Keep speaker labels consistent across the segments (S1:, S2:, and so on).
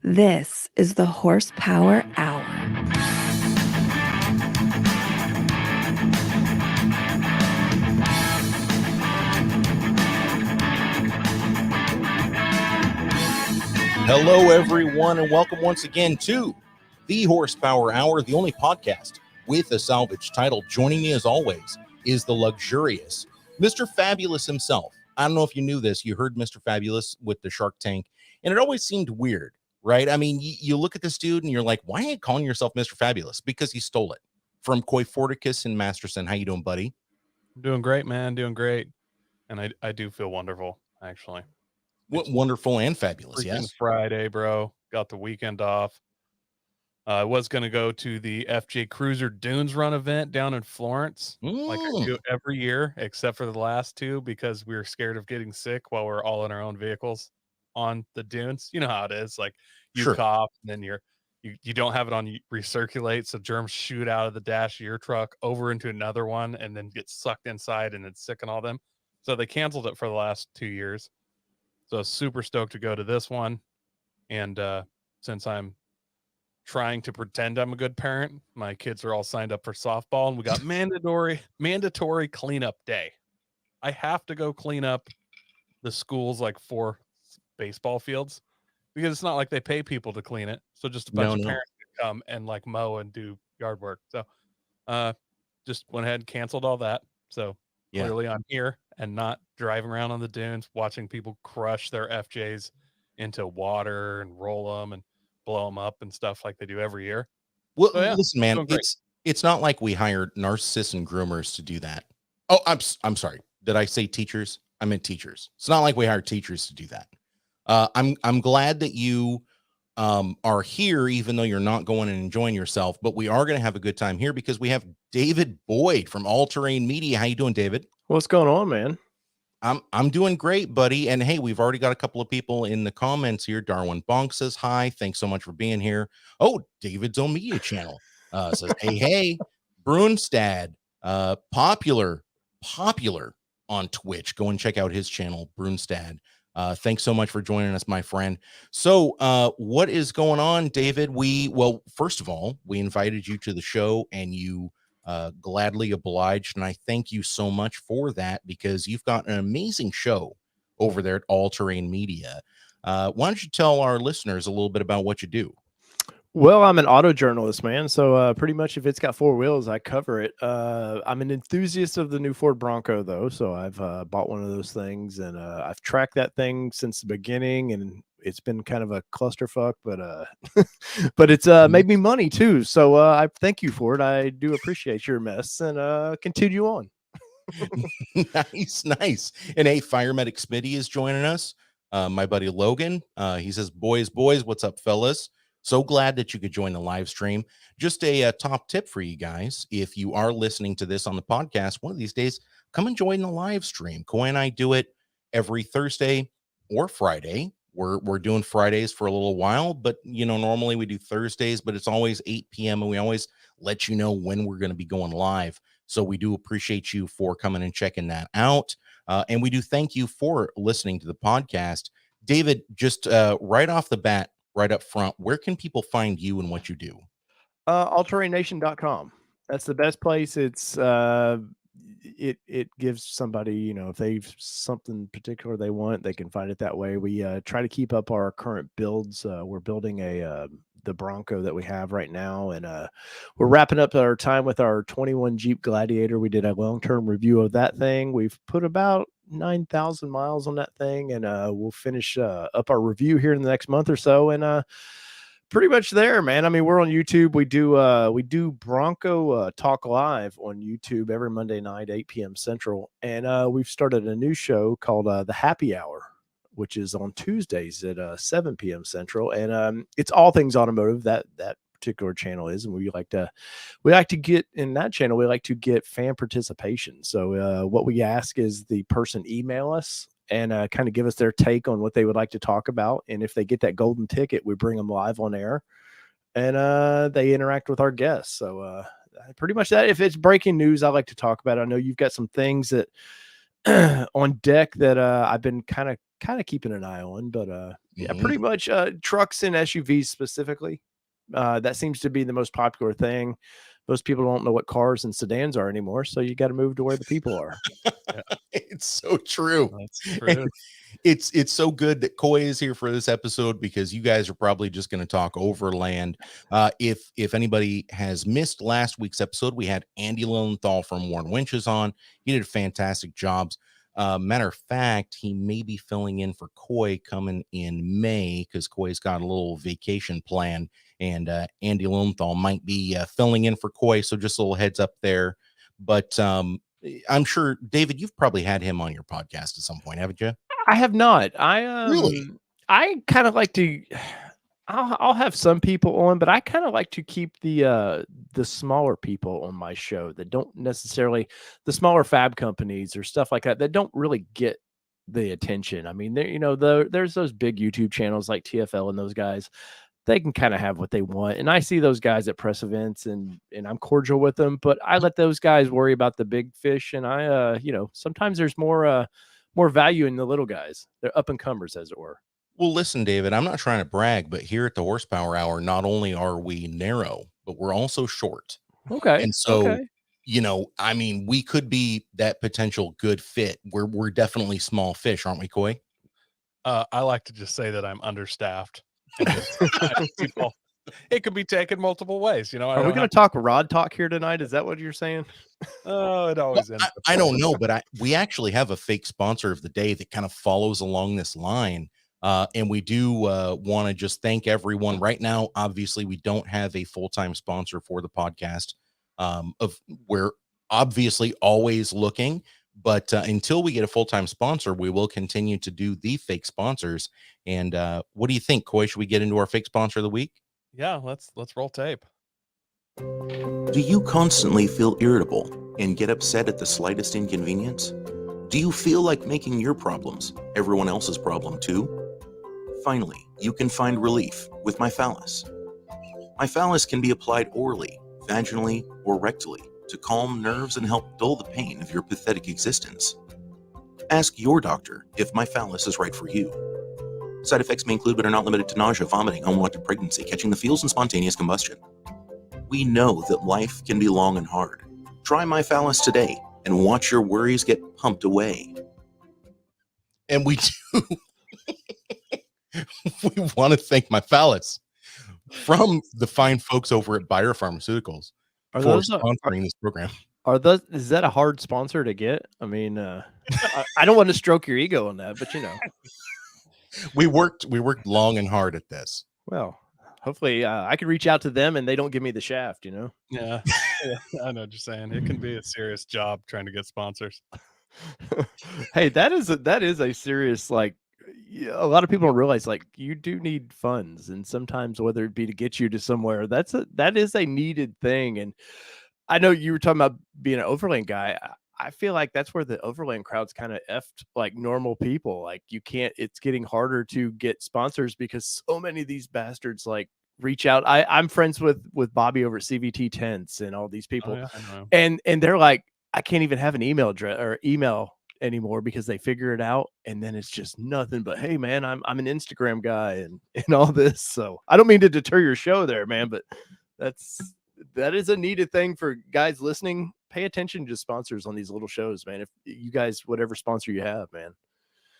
S1: This is the Horsepower Hour.
S2: Hello, everyone, and welcome once again to the Horsepower Hour, the only podcast with a salvage title. Joining me, as always, is the luxurious Mr. Fabulous himself. I don't know if you knew this. You heard Mr. Fabulous with the Shark Tank, and it always seemed weird, right? I mean, you look at this dude, and you're like, why are you calling yourself Mr. Fabulous? Because he stole it from Coy Forticus and Masterson. How you doing, buddy?
S3: I'm doing great, man. Doing great. And I do feel wonderful, actually.
S2: Wonderful and fabulous, yes.
S3: Friday, bro. Got the weekend off. I was going to go to the FJ Cruiser Dunes Run event down in Florence, like I do every year, except for the last two, because we were scared of getting sick while we're all in our own vehicles on the dunes. You know how it is. Like you cough, and then you don't have it on recirculate, so germs shoot out of the dash of your truck over into another one and then get sucked inside and then sicken all them. So they canceled it for the last 2 years. So super stoked to go to this one. And since I'm trying to pretend I'm a good parent, my kids are all signed up for softball, and we got mandatory cleanup day. I have to go clean up the school's like 4 baseball fields, because it's not like they pay people to clean it. So just a bunch of parents can come and like mow and do yard work. So just went ahead and canceled all that. So clearly I'm here and not driving around on the dunes, watching people crush their FJs into water and roll them and blow them up and stuff like they do every year.
S2: Well, so, listen, man, it's not like we hired narcissists and groomers to do that. Oh, I'm sorry. Did I say teachers? I meant teachers. It's not like we hired teachers to do that. I'm glad that you are here, even though you're not going and enjoying yourself, but we are going to have a good time here because we have David Boyd from All Terrain Media. How you doing, David?
S4: What's going on, man?
S2: I'm doing great, buddy. And hey, we've already got a couple of people in the comments here. Darwin Bonk says hi. Thanks so much for being here. Oh, David's own media channel says, hey, Brunstad, popular on Twitch. Go and check out his channel, Brunstad. Thanks so much for joining us, my friend. So what is going on, David? Well, first of all, we invited you to the show and you gladly obliged, and I thank you so much for that, because you've got an amazing show over there at All Terrain Media. Why don't you tell our listeners a little bit about what you do?
S4: Well, I'm an auto journalist, man. So pretty much if it's got 4 wheels, I cover it. I'm an enthusiast of the new Ford Bronco, though. So I've bought one of those things, and I've tracked that thing since the beginning, and it's been kind of a clusterfuck, but but it's made me money too. So I thank you for it. I do appreciate your mess, and continue on.
S2: Nice. And hey, Fire Medic Smitty is joining us. My buddy Logan. He says, boys, what's up, fellas? So glad that you could join the live stream. Just a top tip for you guys. If you are listening to this on the podcast, one of these days, come and join the live stream. Coy and I do it every Thursday or Friday. We're doing Fridays for a little while, but normally we do Thursdays, but it's always 8 p.m. and we always let you know when we're going to be going live. So we do appreciate you for coming and checking that out. And we do thank you for listening to the podcast. David, just right off the bat, right up front, where can people find you and what you do?
S4: allterraination.com. That's the best place. It's it gives somebody, if they've something particular they want, they can find it that way. We try to keep up our current builds. We're building the Bronco that we have right now, and we're wrapping up our time with our 21 Jeep Gladiator. We did a long-term review of that thing. We've put about 9,000 miles on that thing, and we'll finish up our review here in the next month or so, and pretty much there, man. I mean, we're on YouTube. We do Bronco Talk Live on YouTube every Monday night, 8 p.m. Central, and we've started a new show called The Happy Hour, which is on Tuesdays at 7 p.m. Central, and it's all things automotive. That particular channel is, and we like to get in that channel. We like to get fan participation. So what we ask is the person email us and kind of give us their take on what they would like to talk about. And if they get that golden ticket, we bring them live on air, and they interact with our guests. So pretty much that. If it's breaking news, I like to talk about it. I know you've got some things that on deck that I've been kind of kind of keeping an eye on. But yeah,
S2: Mhm.
S4: pretty much trucks and SUVs specifically. That seems to be the most popular thing. Most people don't know what cars and sedans are anymore, so you got to move to where the people are.
S2: It's so true.
S3: That's
S2: And
S3: true.
S2: it's so good that Coy is here for this episode, because you guys are probably just going to talk overland. If anybody has missed last week's episode, we had Andy Lowenthal from Warren Winches on. He did a fantastic job. Matter of fact, he may be filling in for Coy coming in May, because Coy's got a little vacation plan, and Andy Lowenthal might be filling in for Coy. So just a little heads up there. But I'm sure, David, you've probably had him on your podcast at some point, haven't you?
S4: I have not.
S2: Really?
S4: I kind of like to. I'll have some people on, but I kind of like to keep the smaller people on my show that don't necessarily, the smaller fab companies or stuff like that don't really get the attention. I mean, there's those big YouTube channels like TFL and those guys. They can kind of have what they want, and I see those guys at press events, and I'm cordial with them. But I let those guys worry about the big fish, and I sometimes there's more value in the little guys. They're up and comers, as it were.
S2: Well, listen, David, I'm not trying to brag, but here at the Horsepower Hour, not only are we narrow, but we're also short.
S4: Okay.
S2: And so,
S4: okay.
S2: I mean, we could be that potential good fit. We're definitely small fish, aren't we, Coy?
S3: I like to just say that I'm understaffed. People, it could be taken multiple ways.
S4: Are we going to talk rod talk here tonight? Is that what you're saying?
S3: Oh, it always ends.
S2: I don't know, but we actually have a fake sponsor of the day that kind of follows along this line. And we do want to just thank everyone right now. Obviously, we don't have a full-time sponsor for the podcast. We're obviously always looking, but until we get a full-time sponsor, we will continue to do the fake sponsors. And what do you think, Coy? Should we get into our fake sponsor of the week?
S3: Yeah, let's roll tape.
S5: Do you constantly feel irritable and get upset at the slightest inconvenience? Do you feel like making your problems everyone else's problem too? Finally, you can find relief with Myphallus. Myphallus can be applied orally, vaginally, or rectally to calm nerves and help dull the pain of your pathetic existence. Ask your doctor if Myphallus is right for you. Side effects may include but are not limited to nausea, vomiting, unwanted pregnancy, catching the feels, and spontaneous combustion. We know that life can be long and hard. Try Myphallus today and watch your worries get pumped away.
S2: And we do. We want to thank Myphallus from the fine folks over at Bayer Pharmaceuticals for sponsoring this program.
S4: Is that a hard sponsor to get? I mean, I don't want to stroke your ego on that, but
S2: we worked long and hard at this.
S4: Well, hopefully I could reach out to them and they don't give me the shaft,
S3: Yeah, I know what you're saying. It can be a serious job trying to get sponsors.
S4: Hey, that is a serious, like, a lot of people don't realize, like, you do need funds, and sometimes whether it be to get you to somewhere, that is a needed thing. And I know you were talking about being an overland guy. I feel like that's where the overland crowd's kind of effed like normal people. Like, it's getting harder to get sponsors because so many of these bastards like reach out. I'm friends with Bobby over at CVT Tents and all these people.
S3: Oh, yeah, I know.
S4: And they're like, I can't even have an email address or email anymore because they figure it out, and then it's just nothing but, hey man, I'm an Instagram guy and all this. So I don't mean to deter your show there, man, but that is a needed thing for guys listening. Pay attention to sponsors on these little shows, man. If you guys, whatever sponsor you have, man.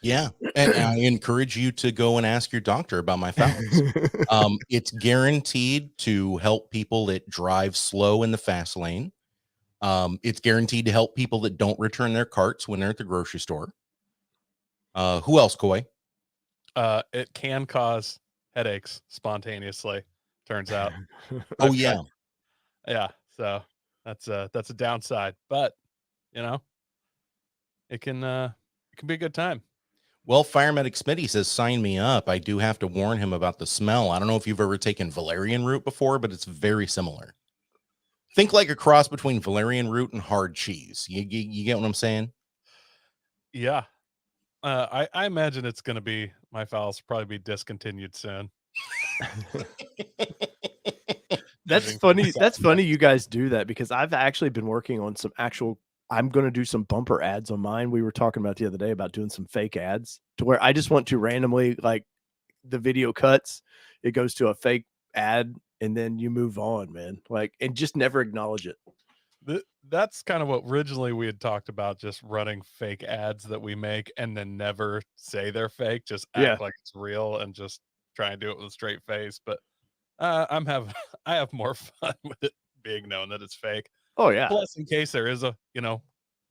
S2: Yeah, and I encourage you to go and ask your doctor about Myphallus. It's guaranteed to help people that drive slow in the fast lane. It's guaranteed to help people that don't return their carts when they're at the grocery store. Who else, Coy?
S3: It can cause headaches spontaneously, turns out.
S2: Oh yeah.
S3: Yeah. So that's a downside, but it can be a good time.
S2: Well, Fire Medic Smitty says, sign me up. I do have to warn him about the smell. I don't know if you've ever taken valerian root before, but it's very similar. Think like a cross between valerian root and hard cheese. You get what I'm saying?
S3: Yeah. I imagine it's going to be, Myphallus will probably be discontinued soon.
S4: That's funny. That's funny you guys do that, because I've actually been working on some actual I'm going to do some bumper ads on mine. We were talking about the other day about doing some fake ads to where I just want to randomly, like, the video cuts, it goes to a fake ad, and then you move on, man. Like, and just never acknowledge it.
S3: That's kind of what originally we had talked about, just running fake ads that we make and then never say they're fake, just act like it's real and just try and do it with a straight face. But I have more fun with it being known that it's fake.
S4: Oh yeah.
S3: Plus, in case there is a,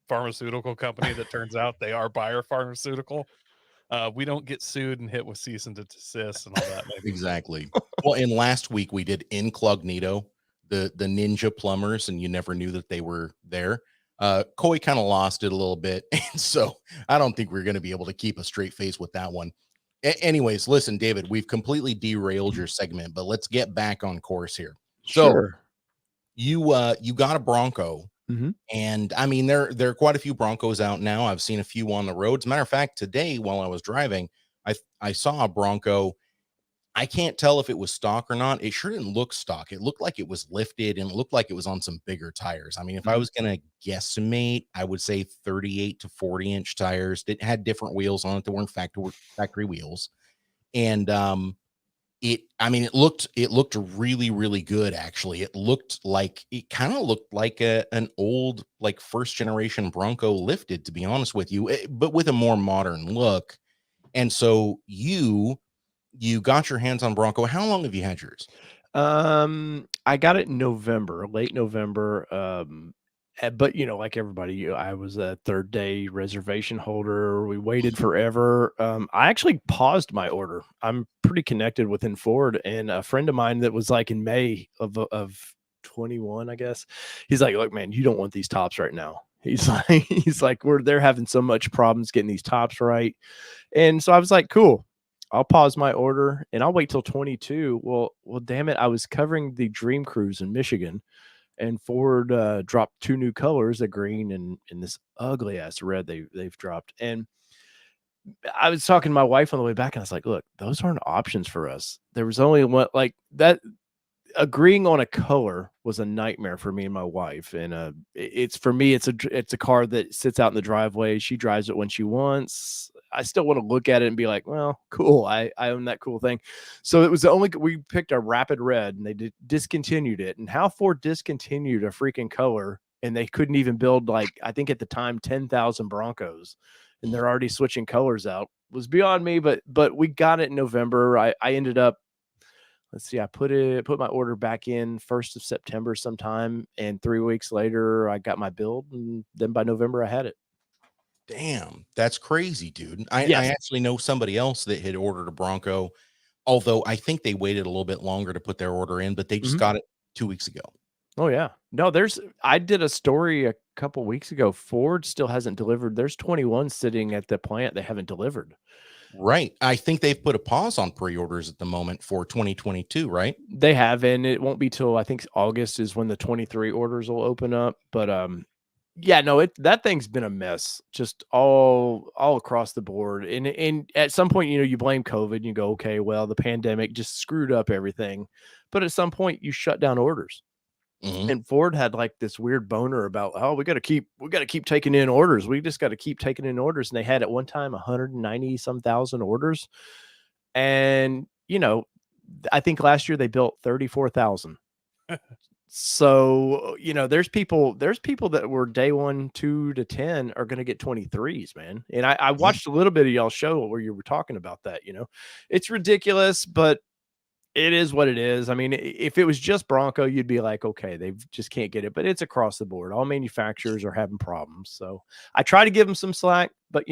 S3: pharmaceutical company that turns out they are Bayer Pharmaceutical, we don't get sued and hit with cease and desist and all that.
S2: Exactly. Well, and last week we did Incognito, the ninja plumbers, and you never knew that they were there. Coy kind of lost it a little bit, and so I don't think we're going to be able to keep a straight face with that one. Anyways, listen, David, we've completely derailed your segment, but let's get back on course here. So you got a Bronco, and I mean there are quite a few Broncos out now. I've seen a few on the roads. Matter of fact, today while I was driving, I saw a Bronco. I can't tell if it was stock or not. It sure didn't look stock. It looked like it was lifted and it looked like it was on some bigger tires. I mean, if I was going to guesstimate, I would say 38 to 40 inch tires. It had different wheels on it that weren't factory wheels. And it looked really, really good. Actually, it kind of looked like an old, like, first generation Bronco lifted, to be honest with you, but with a more modern look. And so you got your hands on Bronco. How long have you had yours?
S4: I got it in November, late November. But like everybody, I was a third day reservation holder. We waited forever. I actually paused my order. I'm pretty connected within Ford, and a friend of mine that was like in May of 21, I guess. He's like, "Look, man, you don't want these tops right now." He's like, they're having so much problems getting these tops right. And so I was like, cool, I'll pause my order and I'll wait till 22. Well, damn it. I was covering the Dream Cruise in Michigan, and Ford dropped 2 new colors, a green and this ugly ass red they've dropped. And I was talking to my wife on the way back, and I was like, look, those aren't options for us. There was only one like that. Agreeing on a color was a nightmare for me and my wife. And it's for me, it's a car that sits out in the driveway. She drives it when she wants. I still want to look at it and be like, well, cool. I own that cool thing. So it was we picked a Rapid Red, and they discontinued it. And how Ford discontinued a freaking color, and they couldn't even build, like, I think at the time, 10,000 Broncos, and they're already switching colors out, was beyond me. But we got it in November. I ended up, let's see, I put my order back in 1st of September sometime, and 3 weeks later I got my build, and then by November I had it.
S2: Damn, that's crazy, dude. I actually know somebody else that had ordered a Bronco, although I think they waited a little bit longer to put their order in, but they just got it 2 weeks ago.
S4: Oh yeah. No, I did a story a couple weeks ago. Ford still hasn't delivered. There's 21 sitting at the plant they haven't delivered.
S2: Right. I think they've put a pause on pre-orders at the moment for 2022, right?
S4: They have, and it won't be till I think August is when the 23 orders will open up. But yeah, no, that thing's been a mess, just all across the board. And at some point, you blame COVID and you go, okay, well, the pandemic just screwed up everything. But at some point you shut down orders. And Ford had like this weird boner about, oh, we got to keep taking in orders. We just got to keep taking in orders. And they had at one time 190 some thousand orders. And, I think last year they built 34,000. So, there's people that were day 1, 2 to 10 are going to get 23s, man. And I watched a little bit of y'all's show where you were talking about that. It's ridiculous, but it is what it is. I mean, if it was just Bronco, you'd be like, okay, they just can't get it. But it's across the board. All manufacturers are having problems. So I try to give them some slack, but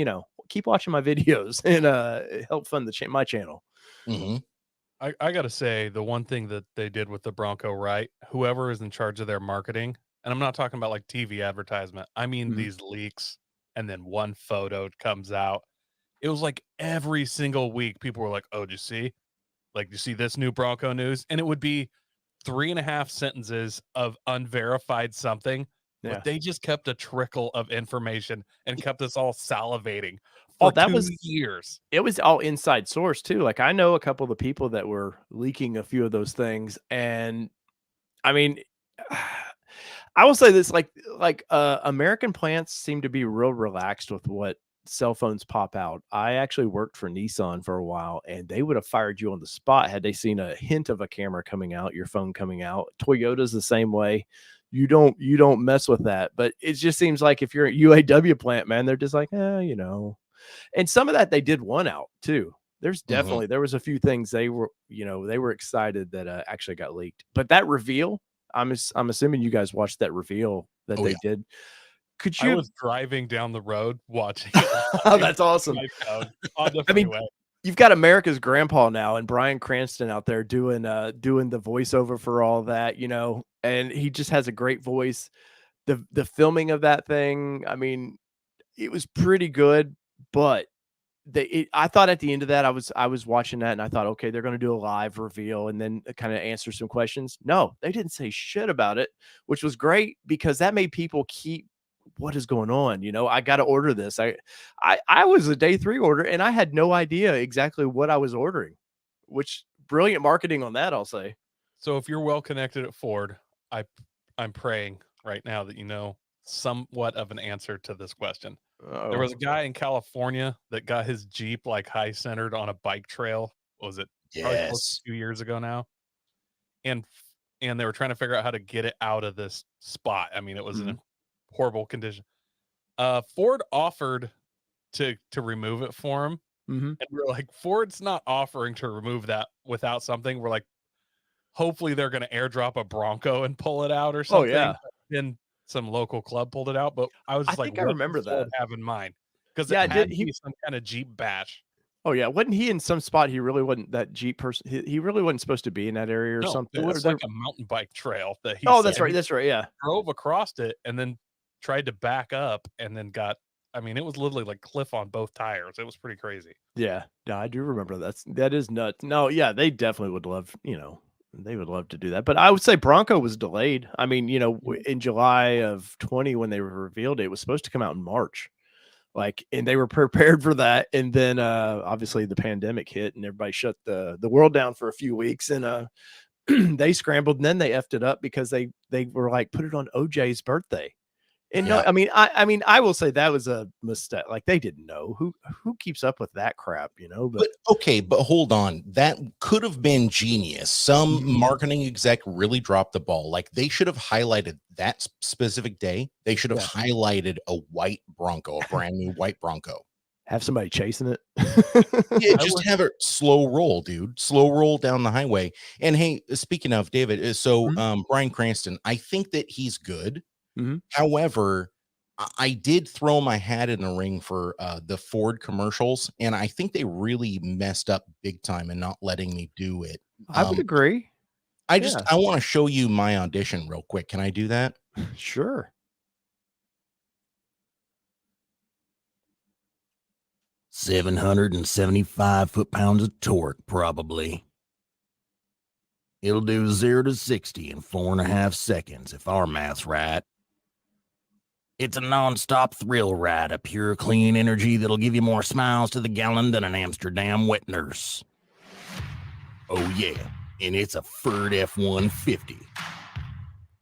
S4: keep watching my videos and help fund my channel.
S3: I got to say, the one thing that they did with the Bronco, right? Whoever is in charge of their marketing, and I'm not talking about like TV advertisement. I mean, these leaks, and then one photo comes out. It was like every single week, people were like, oh, did you see? Like, you see this new Bronco news? And it would be 3.5 sentences of unverified something. Yeah. But they just kept a trickle of information and kept us all salivating for 2 years.
S4: It was all inside source too. Like, I know a couple of the people that were leaking a few of those things. And I mean, I will say this, like American plants seem to be real relaxed with what cell phones pop out. I actually worked for Nissan for a while, and they would have fired you on the spot had they seen a hint of a camera coming out, your phone coming out. Toyota's the same way. You don't mess with that. But it just seems like if you're a UAW plant, man, they're just like, you know. And some of that they did one out too. There's definitely there was a few things they were excited that actually got leaked. But that reveal, I'm assuming you guys watched that reveal that they did. Could you?
S3: I was driving down the road watching.
S4: Oh, that's awesome.
S3: I mean,
S4: you've got America's grandpa now, and Bryan Cranston out there doing the voiceover for all that, you know, and he just has a great voice. The filming of that thing, I mean, it was pretty good, but I thought at the end of that, I was watching that and I thought, okay, they're going to do a live reveal and then kind of answer some questions. No, they didn't say shit about it, which was great because that made people keep what is going on. You know, I got to order this. I was a day 3 order and I had no idea exactly what I was ordering, which brilliant marketing on that, I'll say.
S3: So if you're well connected at Ford, I'm praying right now that you know somewhat of an answer to this question. There was a guy in California that got his Jeep like high centered on a bike trail. What was it?
S2: Yes.
S3: 2 years ago now. And they were trying to figure out how to get it out of this spot. I mean, it was in a horrible condition. Ford offered to remove it for him. And we were like, Ford's not offering to remove that without something. We're like, hopefully they're going to airdrop a Bronco and pull it out or something.
S4: Oh, yeah.
S3: And some local club pulled it out, but I was just
S4: I remember that.
S3: Have in mind because
S4: yeah,
S3: it had to be some kind of Jeep bash.
S4: Oh yeah, wasn't he in some spot? He really wasn't that Jeep person. He really wasn't supposed to be in that area or something.
S3: It was like a mountain bike trail that he.
S4: Oh, that's right. That's right. Yeah,
S3: drove across it and then tried to back up and then got. I mean, it was literally like cliff on both tires. It was pretty crazy.
S4: Yeah, I do remember that is nuts. No, yeah, they definitely would love. You know, they would love to do that. But I would say Bronco was delayed. I mean, you know, in July of 20 when they revealed it, it was supposed to come out in March. Like, and they were prepared for that. And then obviously the pandemic hit and everybody shut the world down for a few weeks. And they scrambled and then they effed it up because they were like, put it on OJ's birthday. And no, I mean, I will say that was a mistake. Like they didn't know who keeps up with that crap, you know. But
S2: okay, but hold on, that could have been genius. Some marketing exec really dropped the ball. Like they should have highlighted that specific day. They should have highlighted a white Bronco, a brand new white Bronco.
S4: Have somebody chasing it.
S2: Yeah, just have it slow roll, dude. Slow roll down the highway. And hey, speaking of David, so Bryan Cranston, I think that he's good. However, I did throw my hat in the ring for the Ford commercials, and I think they really messed up big time in not letting me do it.
S4: I would agree.
S2: I want to show you my audition real quick. Can I do that?
S4: Sure.
S6: 775 foot-pounds of torque, probably. It'll do 0 to 60 in 4.5 seconds, if our math's right. It's a non-stop thrill ride, a pure, clean energy that'll give you more smiles to the gallon than an Amsterdam wet nurse. Oh yeah, and it's a Ford F-150.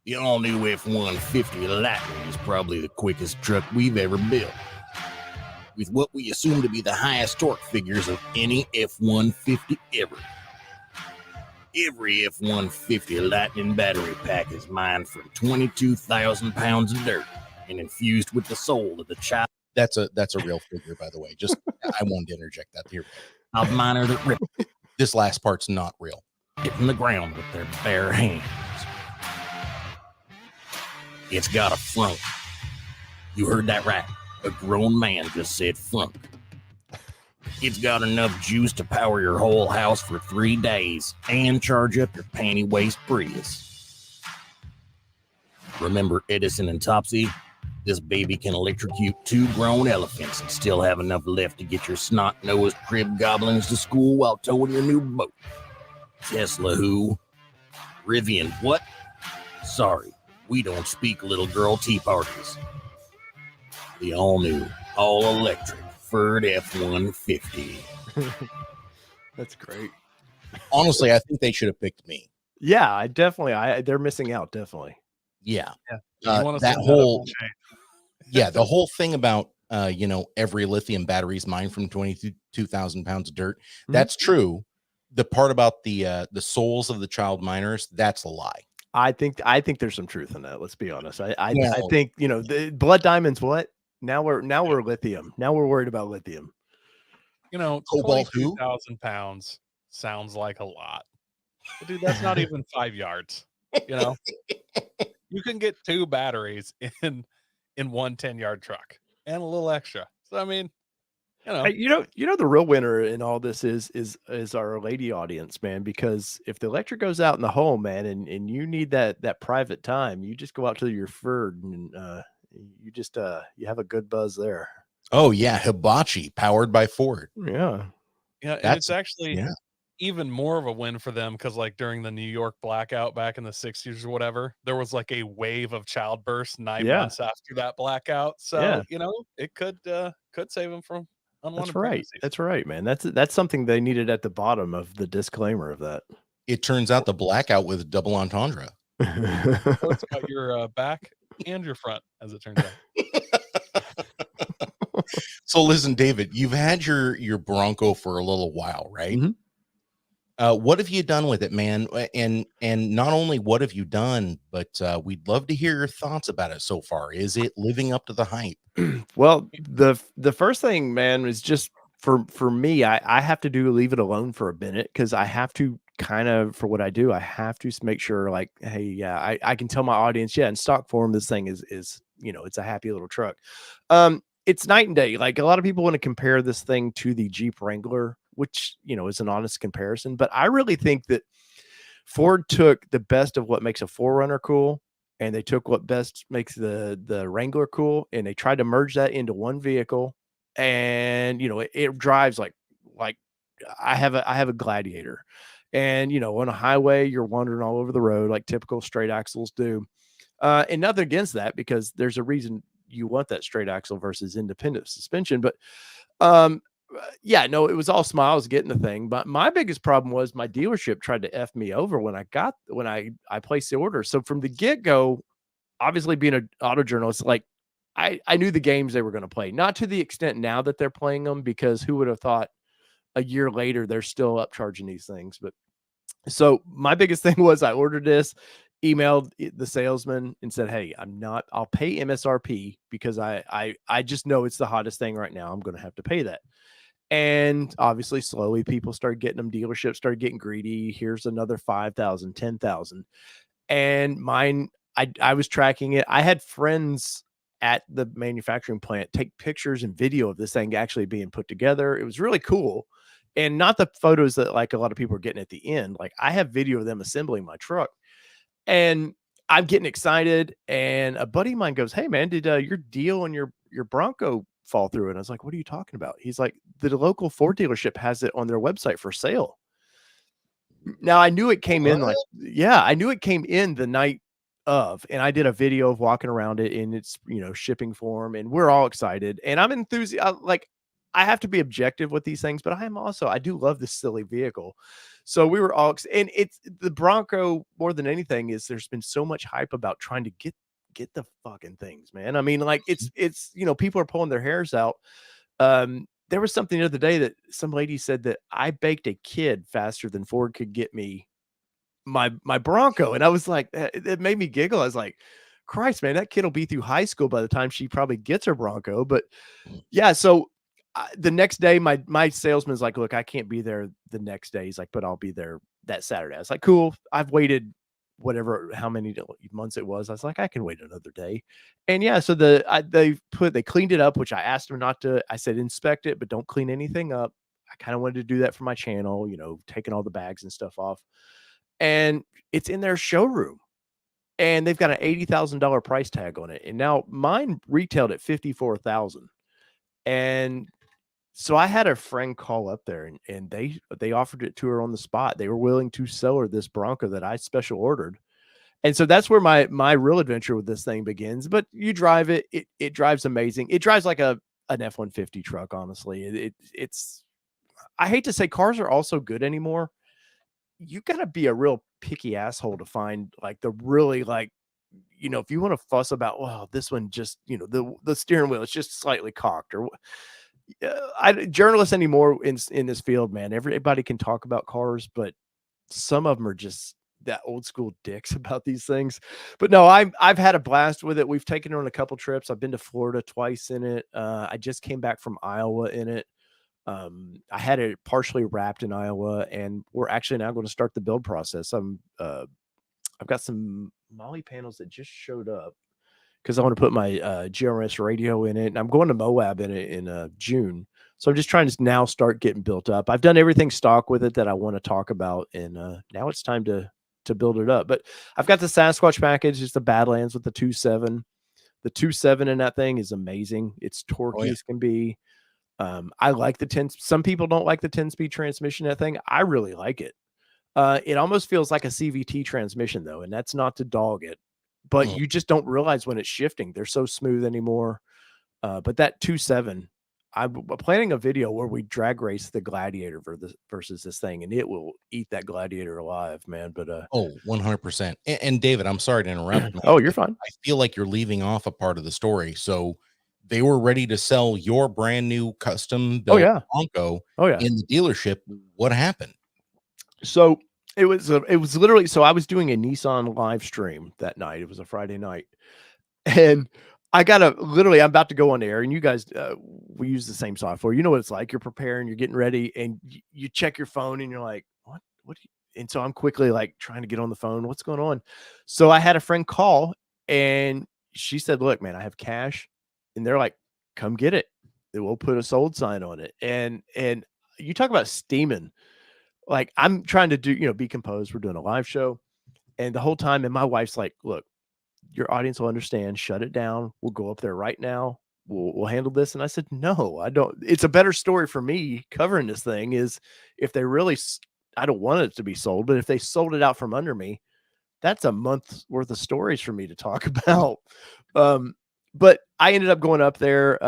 S6: The all-new F-150 Lightning is probably the quickest truck we've ever built, with what we assume to be the highest torque figures of any F-150 ever. Every F-150 Lightning battery pack is mined from 22,000 pounds of dirt and infused with the soul of the child.
S2: That's a real figure, by the way. Just I wanted to interject that here.
S6: Of miner that rip
S2: this last part's not real.
S6: Hitting the ground with their bare hands. It's got a front. You heard that right. A grown man just said front. It's got enough juice to power your whole house for 3 days and charge up your panty waist Prius. Remember Edison and Topsy? This baby can electrocute 2 grown elephants and still have enough left to get your snot-nosed crib goblins to school while towing your new boat. Tesla who? Rivian what? Sorry, we don't speak little girl tea parties. The all-new, all-electric Ford F-150.
S4: That's great.
S2: Honestly, I think they should have picked me.
S4: Yeah, they're missing out, definitely.
S2: Yeah.
S3: You want to
S2: That
S3: send
S2: whole
S3: that chain.
S2: yeah, the whole thing about every lithium battery is mined from 22,000 pounds of dirt. That's true. The part about the souls of the child miners, that's a lie.
S4: I think there's some truth in that. Let's be honest. I
S2: Well-
S4: think the blood diamonds. What now? We're lithium. Now we're worried about lithium.
S2: Cobalt who?
S3: 22,000 pounds sounds like a lot. But dude, that's not even 5 yards. You can get 2 batteries in one 10-yard truck and a little extra. So I mean,
S4: The real winner in all this is our lady audience, man, because if the electric goes out in the home, man, and you need that private time, you just go out to your Ford and you just you have a good buzz there.
S2: Oh yeah, Hibachi powered by Ford.
S4: Yeah.
S3: and it's actually even more of a win for them because like during the New York blackout back in the 60s or whatever, there was like a wave of childbirths 9 months after that blackout. So it could save them from unwanted pregnancies.
S4: That's right, man. That's something they needed at the bottom of the disclaimer of that.
S2: It turns out the blackout with double entendre.
S3: It's got your back and your front, as it turns out.
S2: So listen, David, you've had your Bronco for a little while, right? What have you done with it, man? And not only what have you done, but we'd love to hear your thoughts about it so far. Is it living up to the hype?
S4: Well, the first thing, man, is just for me, I have to leave it alone for a minute because I have to kind of, for what I do, I have to make sure like, hey, yeah, I can tell my audience, in stock form, this thing is it's a happy little truck. It's night and day. Like a lot of people want to compare this thing to the Jeep Wrangler, which, is an honest comparison. But I really think that Ford took the best of what makes a 4Runner cool, and they took what best makes the Wrangler cool, and they tried to merge that into one vehicle. And, it drives like I have a Gladiator. And, on a highway, you're wandering all over the road like typical straight axles do. And nothing against that, because there's a reason you want that straight axle versus independent suspension. But it was all smiles getting the thing. But my biggest problem was my dealership tried to F me over when I placed the order. So from the get-go, obviously being an auto journalist, like I knew the games they were going to play, not to the extent now that they're playing them, because who would have thought a year later they're still upcharging these things. But so my biggest thing was I ordered this, emailed the salesman and said, hey, I'll pay MSRP because I just know it's the hottest thing right now. I'm going to have to pay that. And obviously slowly people started getting them. Dealerships started getting greedy. Here's another 5,000, 10,000. And mine, I was tracking it. I had friends at the manufacturing plant take pictures and video of this thing actually being put together. It was really cool. And not the photos that like a lot of people are getting at the end. Like I have video of them assembling my truck. And I'm getting excited, and a buddy of mine goes, hey, man, did your deal on your Bronco fall through? And I was like, what are you talking about? He's like, the local Ford dealership has it on their website for sale. Now, I knew it came in I knew it came in the night of, and I did a video of walking around it in its, shipping form, and we're all excited. And I'm enthusiastic. Like, I have to be objective with these things, but I do love this silly vehicle. So we were all, and it's the Bronco more than anything is there's been so much hype about trying to get the fucking things, man. I mean, like it's, people are pulling their hairs out. There was something the other day that some lady said that I baked a kid faster than Ford could get me my Bronco. And I was like, it made me giggle. I was like, Christ, man, that kid will be through high school by the time she probably gets her Bronco. But yeah, so the next day, my salesman's like, look, I can't be there the next day. He's like, but I'll be there that Saturday. I was like, cool. I've waited how many months it was. I was like, I can wait another day. And yeah, so they cleaned it up, which I asked them not to. I said, inspect it, but don't clean anything up. I kind of wanted to do that for my channel, taking all the bags and stuff off. And it's in their showroom. And they've got an $80,000 price tag on it. And now mine retailed at $54,000. And so I had a friend call up there, and they offered it to her on the spot. They were willing to sell her this Bronco that I special ordered. And so that's where my real adventure with this thing begins. But you drive it, it drives amazing. It drives like an F-150 truck, honestly. It's I hate to say cars are also good anymore. You got to be a real picky asshole to find like the really like you know, if you want to fuss about, well, this one just, you know, the steering wheel is just slightly cocked, or journalists anymore in this field, man, everybody can talk about cars, but some of them are just that old school dicks about these things. But no, I've had a blast with it. We've taken it on a couple trips. I've been to Florida twice in it. I just came back from Iowa in it. I had it partially wrapped in Iowa, and we're actually now going to start the build process. I've got some Molly panels that just showed up because I want to put my GRS radio in it, and I'm going to Moab in it in June. So I'm just trying to now start getting built up. I've done everything stock with it that I want to talk about, and now it's time to build it up. But I've got the Sasquatch package. It's the Badlands with the 2.7. The 2.7 in that thing is amazing. It's torquey as can be. I like the 10. Some people don't like the 10-speed transmission. That thing, I really like it. It almost feels like a CVT transmission though, and that's not to dog it, but you just don't realize when it's shifting. They're so smooth anymore. But that 2.7, I'm planning a video where we drag race the Gladiator versus this thing, and it will eat that Gladiator alive, man. But
S2: 100%. And David, I'm sorry to interrupt. Man,
S4: oh, you're fine.
S2: I feel like you're leaving off a part of the story. So they were ready to sell your brand new custom built Bronco in the dealership. What happened?
S4: So it was literally, so I was doing a Nissan live stream that night. It was a Friday night, and I got I'm about to go on air, and you guys, we use the same software. You know what it's like. You're preparing, you're getting ready, and you check your phone, and you're like, what do you? And so I'm quickly like trying to get on the phone. What's going on? So I had a friend call, and she said, look, man, I have cash. And they're like, come get it. We'll put a sold sign on it. And you talk about steaming. Like, I'm trying to do, you know, be composed. We're doing a live show. And the whole time, and my wife's like, look, your audience will understand. Shut it down. We'll go up there right now. We'll handle this. And I said, no, I don't. It's a better story for me covering this thing is if they really, I don't want it to be sold, but if they sold it out from under me, that's a month's worth of stories for me to talk about. But I ended up going up there.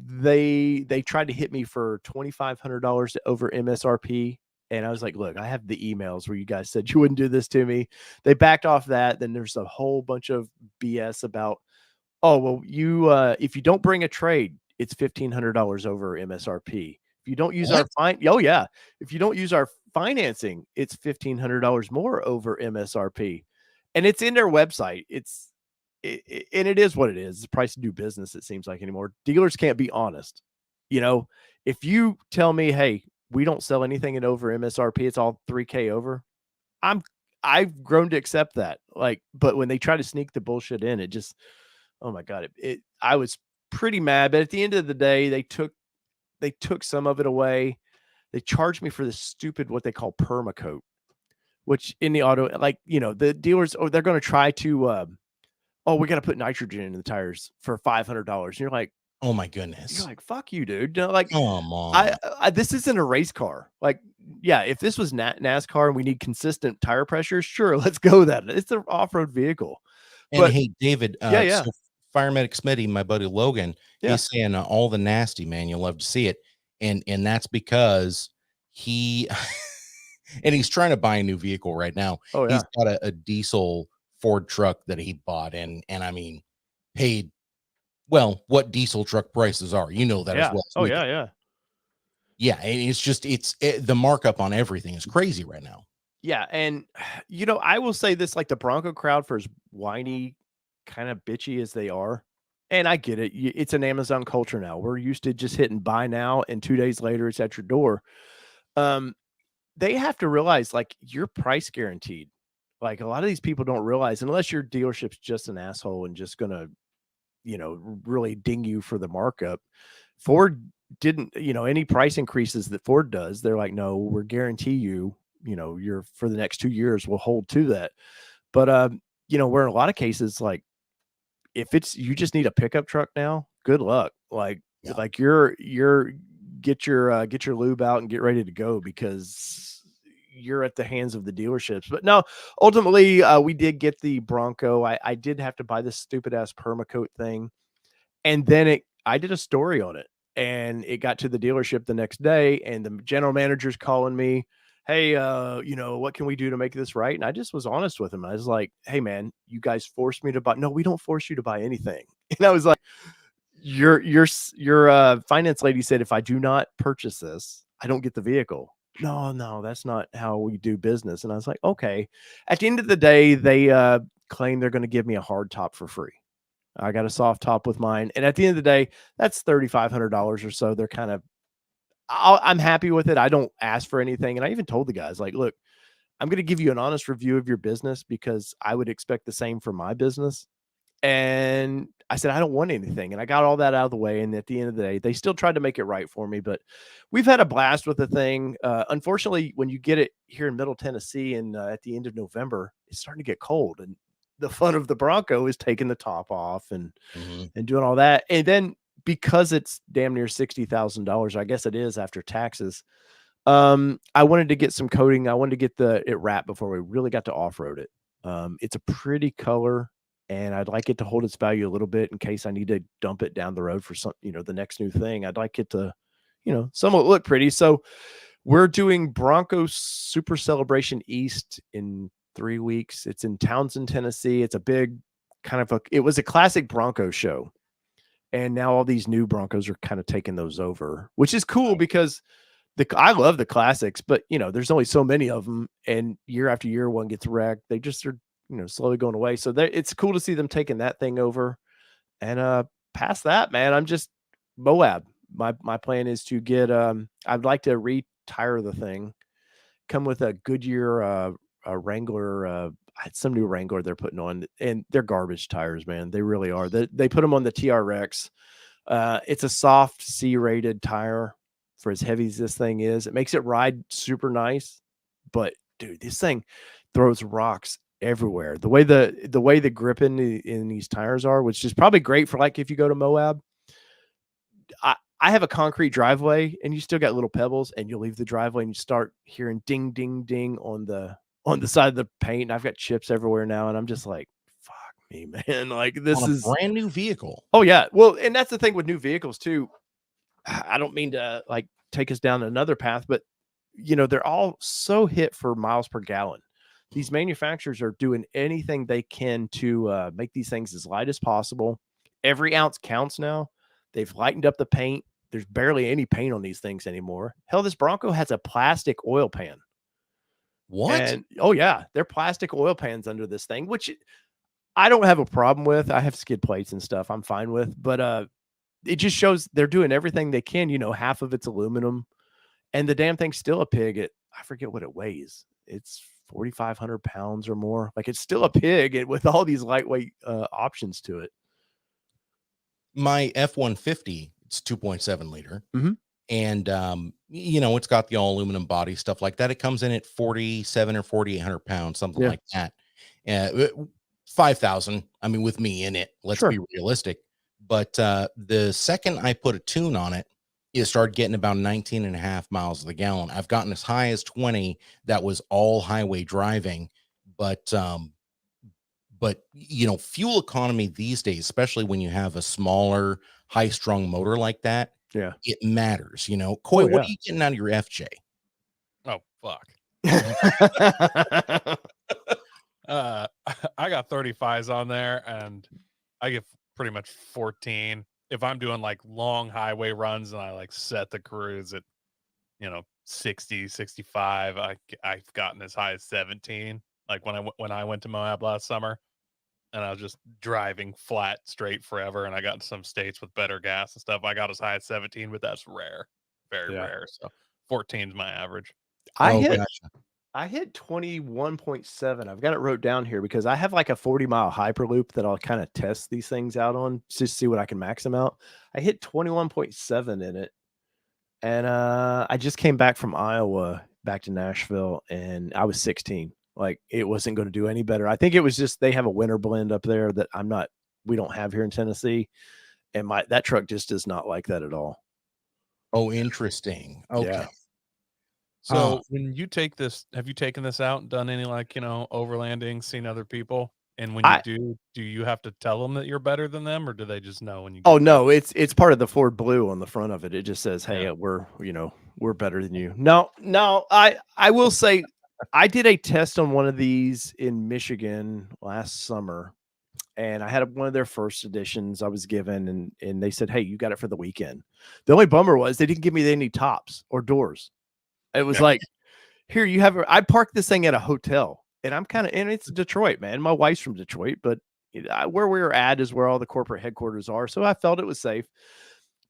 S4: They tried to hit me for $2,500 over MSRP. And I was like, look, I have the emails where you guys said you wouldn't do this to me. They backed off that. Then there's a whole bunch of BS about, oh, well, you if you don't bring a trade, it's $1,500 over MSRP. If you don't use our if you don't use our financing, it's $1,500 more over MSRP. And it's in their website. And it is what it is. It's the price to do business, it seems like anymore. Dealers can't be honest. You know, if you tell me, hey, we don't sell anything at over MSRP, it's all $3K over, I've grown to accept that. Like, but when they try to sneak the bullshit in, it just, oh my God, I was pretty mad. But at the end of the day, they took some of it away. They charged me for this stupid, what they call permacoat, which in the auto, like, you know, the dealers, they're going to try to, we got to put nitrogen in the tires for $500. And you're like,
S2: oh my goodness.
S4: You're like, fuck you, dude. You know, like,
S2: come on.
S4: This isn't a race car. Like, yeah, if this was NASCAR and we need consistent tire pressure, sure, let's go with that. It's an off-road vehicle.
S2: And hey, David, so Fire Medic Smitty, my buddy Logan, he's saying all the nasty, man. You'll love to see it. And that's because he and he's trying to buy a new vehicle right now. Oh, yeah. He's got a diesel Ford truck that he bought and I mean paid what diesel truck prices are, you know that as well.
S4: Oh yeah.
S2: And it's just the markup on everything is crazy right now.
S4: Yeah, and you know, I will say this, like the Bronco crowd, for as whiny, kind of bitchy as they are, and I get it. It's an Amazon culture now. We're used to just hitting buy now, and 2 days later it's at your door. They have to realize, like, you're price guaranteed. Like, a lot of these people don't realize, unless your dealership's just an asshole and just gonna, you know, really ding you for the markup. Ford didn't, you know, any price increases that Ford does, they're like, no, we're guarantee you, you know, you're for the next 2 years, we'll hold to that. But you know, where in a lot of cases, like, if it's you just need a pickup truck now, good luck. Like you're get your lube out and get ready to go, because you're at the hands of the dealerships. But no, ultimately, we did get the Bronco. I did have to buy this stupid ass permacoat thing. And then I did a story on it, and it got to the dealership the next day, and the general manager's calling me, hey, what can we do to make this right? And I just was honest with him. I was like, hey, man, you guys forced me to buy. No, we don't force you to buy anything. And I was like, your finance lady said, if I do not purchase this, I don't get the vehicle. No, that's not how we do business. And I was like, okay. At the end of the day, they claim they're going to give me a hard top for free. I got a soft top with mine. And at the end of the day, that's $3,500 or so. They're kind of, I'm happy with it. I don't ask for anything. And I even told the guys, like, look, I'm going to give you an honest review of your business because I would expect the same for my business. And I said, I don't want anything. And I got all that out of the way. And at the end of the day, they still tried to make it right for me, but we've had a blast with the thing. Unfortunately, when you get it here in Middle Tennessee and at the end of November, it's starting to get cold. And the fun of the Bronco is taking the top off and doing all that. And then because it's damn near $60,000, I guess it is after taxes. I wanted to get some coating. I wanted to get it wrapped before we really got to off-road it. It's a pretty color, and I'd like it to hold its value a little bit in case I need to dump it down the road for some, the next new thing. I'd like it to, somewhat look pretty. So we're doing Bronco Super Celebration East in 3 weeks. It's in Townsend, Tennessee. It's a big it was a classic Bronco show. And now all these new Broncos are kind of taking those over, which is cool because I love the classics, but there's only so many of them, and year after year one gets wrecked. They just are, slowly going away. So it's cool to see them taking that thing over. And past that, man, I'm just Moab. My plan is to get I'd like to retire the thing, come with a Goodyear a Wrangler, some new Wrangler they're putting on, and they're garbage tires, man. They really are. They put them on the TRX. It's a soft C-rated tire for as heavy as this thing is. It makes it ride super nice, but dude, this thing throws rocks everywhere. The way the grip in these tires are, which is probably great for like if you go to Moab. I have a concrete driveway, and you still got little pebbles, and you leave the driveway and you start hearing ding, ding, ding on the side of the paint. And I've got chips everywhere now, and I'm just like, fuck me, man. Like this is
S2: a brand new vehicle.
S4: Oh yeah. Well, and that's the thing with new vehicles too. I don't mean to like take us down another path, but they're all so hit for miles per gallon. These manufacturers are doing anything they can to make these things as light as possible. Every ounce counts now. They've lightened up the paint. There's barely any paint on these things anymore. Hell, this Bronco has a plastic oil pan.
S2: What?
S4: And, oh yeah, they're plastic oil pans under this thing, which I don't have a problem with. I have skid plates and stuff I'm fine with, but it just shows they're doing everything they can. Half of it's aluminum, and the damn thing's still a pig. I forget what it weighs. It's 4,500 pounds or more. Like it's still a pig with all these lightweight options to it.
S2: My F-150, it's 2.7 liter. And, it's got the all aluminum body, stuff like that. It comes in at 47 or 4,800 pounds, something like that. 5,000. I mean, with me in it, let's be realistic. But the second I put a tune on it, it started getting about 19 and a half miles to the gallon. I've gotten as high as 20. That was all highway driving. But fuel economy these days, especially when you have a smaller, high-strung motor like that, it matters. Coy, what are you getting out of your FJ?
S3: Oh, fuck. I got 35s on there, and I get pretty much 14. If I'm doing like long highway runs and I like set the cruise at 60, 65, I've gotten as high as 17. Like when I went to Moab last summer, and I was just driving flat straight forever, and I got to some states with better gas and stuff. I got as high as 17, but that's rare, very rare. So 14 is my average.
S4: I hit 21.7. I've got it wrote down here because I have like a 40-mile Hyperloop that I'll kind of test these things out on just to see what I can max them out. I hit 21.7 in it. And I just came back from Iowa back to Nashville, and I was 16. Like it wasn't going to do any better. I think it was just they have a winter blend up there that we don't have here in Tennessee. And that truck just is not like that at all.
S2: Oh, interesting. Okay.
S4: Yeah.
S3: So when you take this, have you taken this out and done any overlanding, seen other people? And when you do you have to tell them that you're better than them, or do they just know when you get
S4: no, it's part of the Ford Blue on the front of it. It just says, hey, we're We're better than you. No, I will say I did a test on one of these in Michigan last summer, and I had one of their first editions I was given, and they said, "Hey, you got it for the weekend." The only bummer was they didn't give me any tops or doors. It was like, here you have. I parked this thing at a hotel, and and it's Detroit, man. My wife's from Detroit, but where we were at is where all the corporate headquarters are, so I felt it was safe.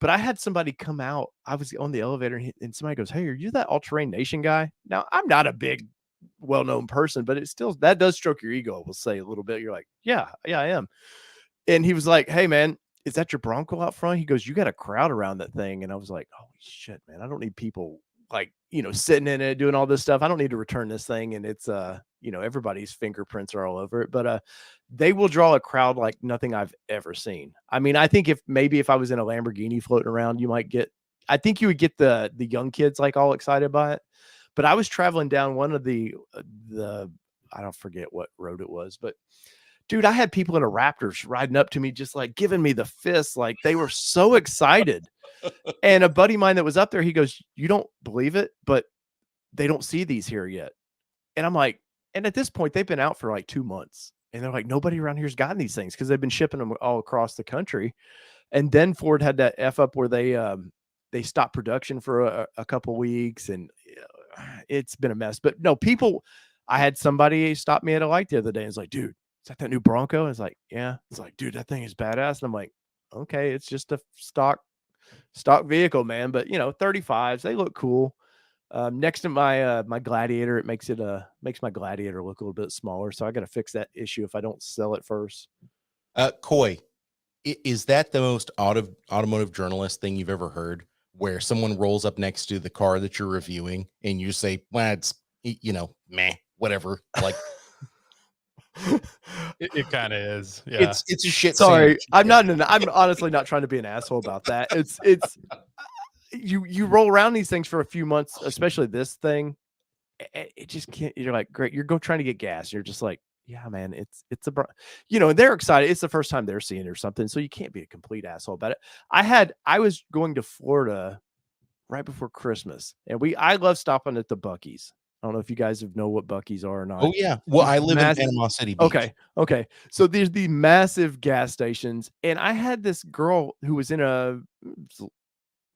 S4: But I had somebody come out. I was on the elevator, and somebody goes, "Hey, are you that All Terrain Nation guy?" Now, I'm not a big, well-known person, but it still that does stroke your ego. We'll say a little bit. You're like, "Yeah, I am." And he was like, "Hey, man, is that your Bronco out front?" He goes, "You got a crowd around that thing." And I was like, "Holy shit, man! I don't need people like sitting in it doing all this stuff. I don't need to return this thing." And it's everybody's fingerprints are all over it, but they will draw a crowd like nothing I've ever seen. I mean, I think if I was in a Lamborghini floating around, I think you would get the young kids like all excited by it. But I was traveling down one of the I don't forget what road it was, but dude, I had people in a Raptors riding up to me, just like giving me the fist. Like they were so excited. And a buddy of mine that was up there, he goes, "You don't believe it, but they don't see these here yet." And I'm like, and at this point, they've been out for like 2 months. And they're like, nobody around here's gotten these things because they've been shipping them all across the country. And then Ford had that F up where they stopped production for a couple weeks, and it's been a mess. But no, I had somebody stop me at a light the other day and was like, "Dude, is that new Bronco?" And it's like, "Yeah." It's like, "Dude, that thing is badass." And I'm like, "Okay, it's just a stock vehicle, man." But 35s, they look cool. Next to my my Gladiator, it makes my Gladiator look a little bit smaller. So I got to fix that issue if I don't sell it first.
S2: Coy, is that the most automotive journalist thing you've ever heard? Where someone rolls up next to the car that you're reviewing and you say, "Well, it's meh, whatever." Like
S3: it kind of is. Yeah,
S2: it's a shit.
S4: Sorry,
S2: sandwich.
S4: I'm honestly not trying to be an asshole about that. It's you roll around these things for a few months, especially this thing. It just can't. You're like, great. You're trying to get gas. You're just like, yeah, man. It's and they're excited. It's the first time they're seeing it or something. So you can't be a complete asshole about it. I was going to Florida right before Christmas, and I love stopping at the Buc-ee's. I don't know if you guys know what Buc-ee's are or not.
S2: Oh yeah. Well, I live in Panama City Beach.
S4: Okay. So there's these massive gas stations, and I had this girl who was in a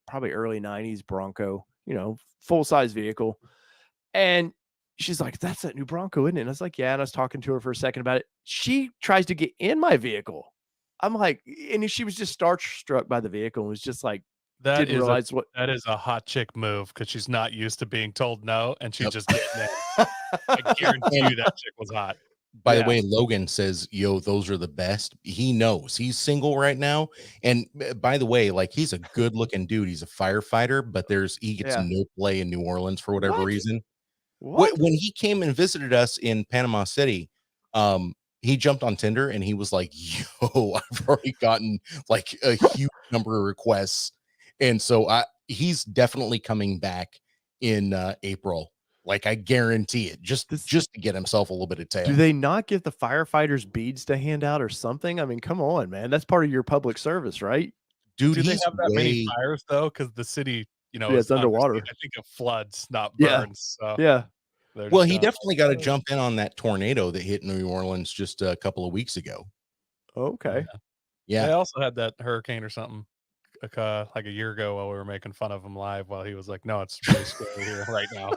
S4: probably early 90s Bronco, full size vehicle. And she's like, "That's that new Bronco, isn't it?" And I was like, "Yeah." And I was talking to her for a second about it. She tries to get in my vehicle. I'm like, and she was just starstruck by the vehicle and was just like,
S3: that is a hot chick move because she's not used to being told no, and she's just getting in. I guarantee you that chick was hot.
S2: By the way, Logan says, "Yo, those are the best." He knows he's single right now. And by the way, like he's a good looking dude. He's a firefighter, but he gets no play in New Orleans for whatever reason. What? When he came and visited us in Panama City, he jumped on Tinder and he was like, "Yo, I've already gotten like a huge number of requests." And so he's definitely coming back in April. Like I guarantee it, just to get himself a little bit of tail.
S4: Do they not give the firefighters beads to hand out or something? I mean, come on, man. That's part of your public service, right?
S2: Dude,
S3: do they have that many fires though? Because the city,
S4: it's underwater.
S3: I think it floods, not burns. So
S4: yeah.
S2: Well, he definitely got to jump in on that tornado that hit New Orleans just a couple of weeks ago.
S4: Okay.
S2: Yeah.
S3: I also had that hurricane or something like a year ago while we were making fun of him live while he was like, "No, it's really scary here right now."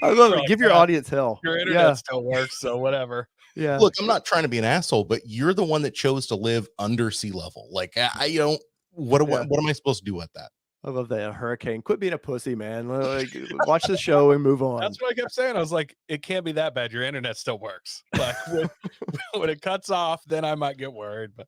S4: I love it. Give your audience hell.
S3: Your internet still works, so whatever.
S4: Yeah.
S2: Look, I'm not trying to be an asshole, but you're the one that chose to live under sea level. Like what am I supposed to do with that?
S4: I love that hurricane. Quit being a pussy, man. Like, watch the show and move on.
S3: That's what I kept saying. I was like, it can't be that bad. Your internet still works. Like when it cuts off, then I might get worried. But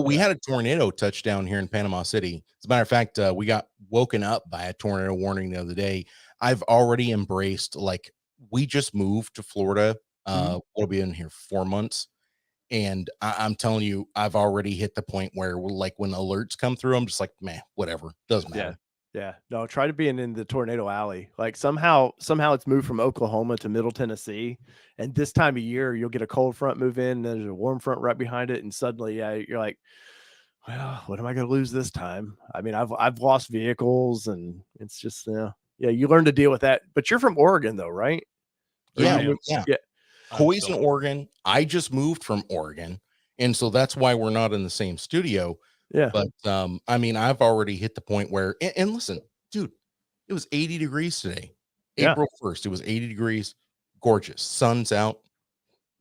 S2: we had a tornado touchdown here in Panama City. As a matter of fact, we got woken up by a tornado warning the other day. I've already embraced, like, we just moved to Florida. We'll be in here 4 months. And I'm telling you, I've already hit the point where, like, when alerts come through, I'm just like, man, whatever, doesn't matter.
S4: Yeah. No, try to be in the tornado alley. Like somehow it's moved from Oklahoma to Middle Tennessee. And this time of year, you'll get a cold front move in, and there's a warm front right behind it. And suddenly, you're like, well, what am I going to lose this time? I mean, I've lost vehicles, and it's just, Yeah, you learn to deal with that. But you're from Oregon, though, right?
S2: Yeah.
S4: Yeah.
S2: Coy's in Oregon. I just moved from Oregon, and so that's why we're not in the same studio.
S4: Yeah.
S2: But I mean, I've already hit the point where, and listen, dude, it was 80 degrees today.
S4: Yeah.
S2: April 1st, it was 80 degrees, gorgeous, sun's out.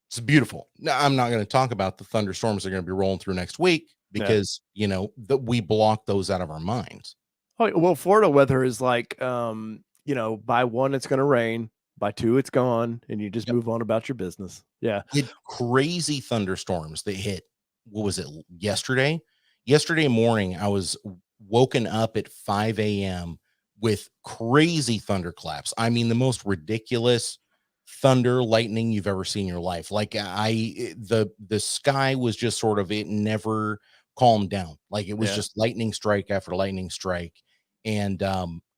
S2: It's beautiful. Now, I'm not going to talk about the thunderstorms that are going to be rolling through next week because you know that we block those out of our minds.
S4: Oh, well, Florida weather is like, you know, by 1 it's going to rain, by 2 it's gone, and you just move on about your business. Yeah.
S2: We had crazy thunderstorms that hit. What was it, yesterday? Yesterday morning, I was woken up at 5 a.m. with crazy thunderclaps. I mean, the most ridiculous thunder, lightning you've ever seen in your life. Like the sky was just sort of, it never calmed down. Like it was just lightning strike after lightning strike, and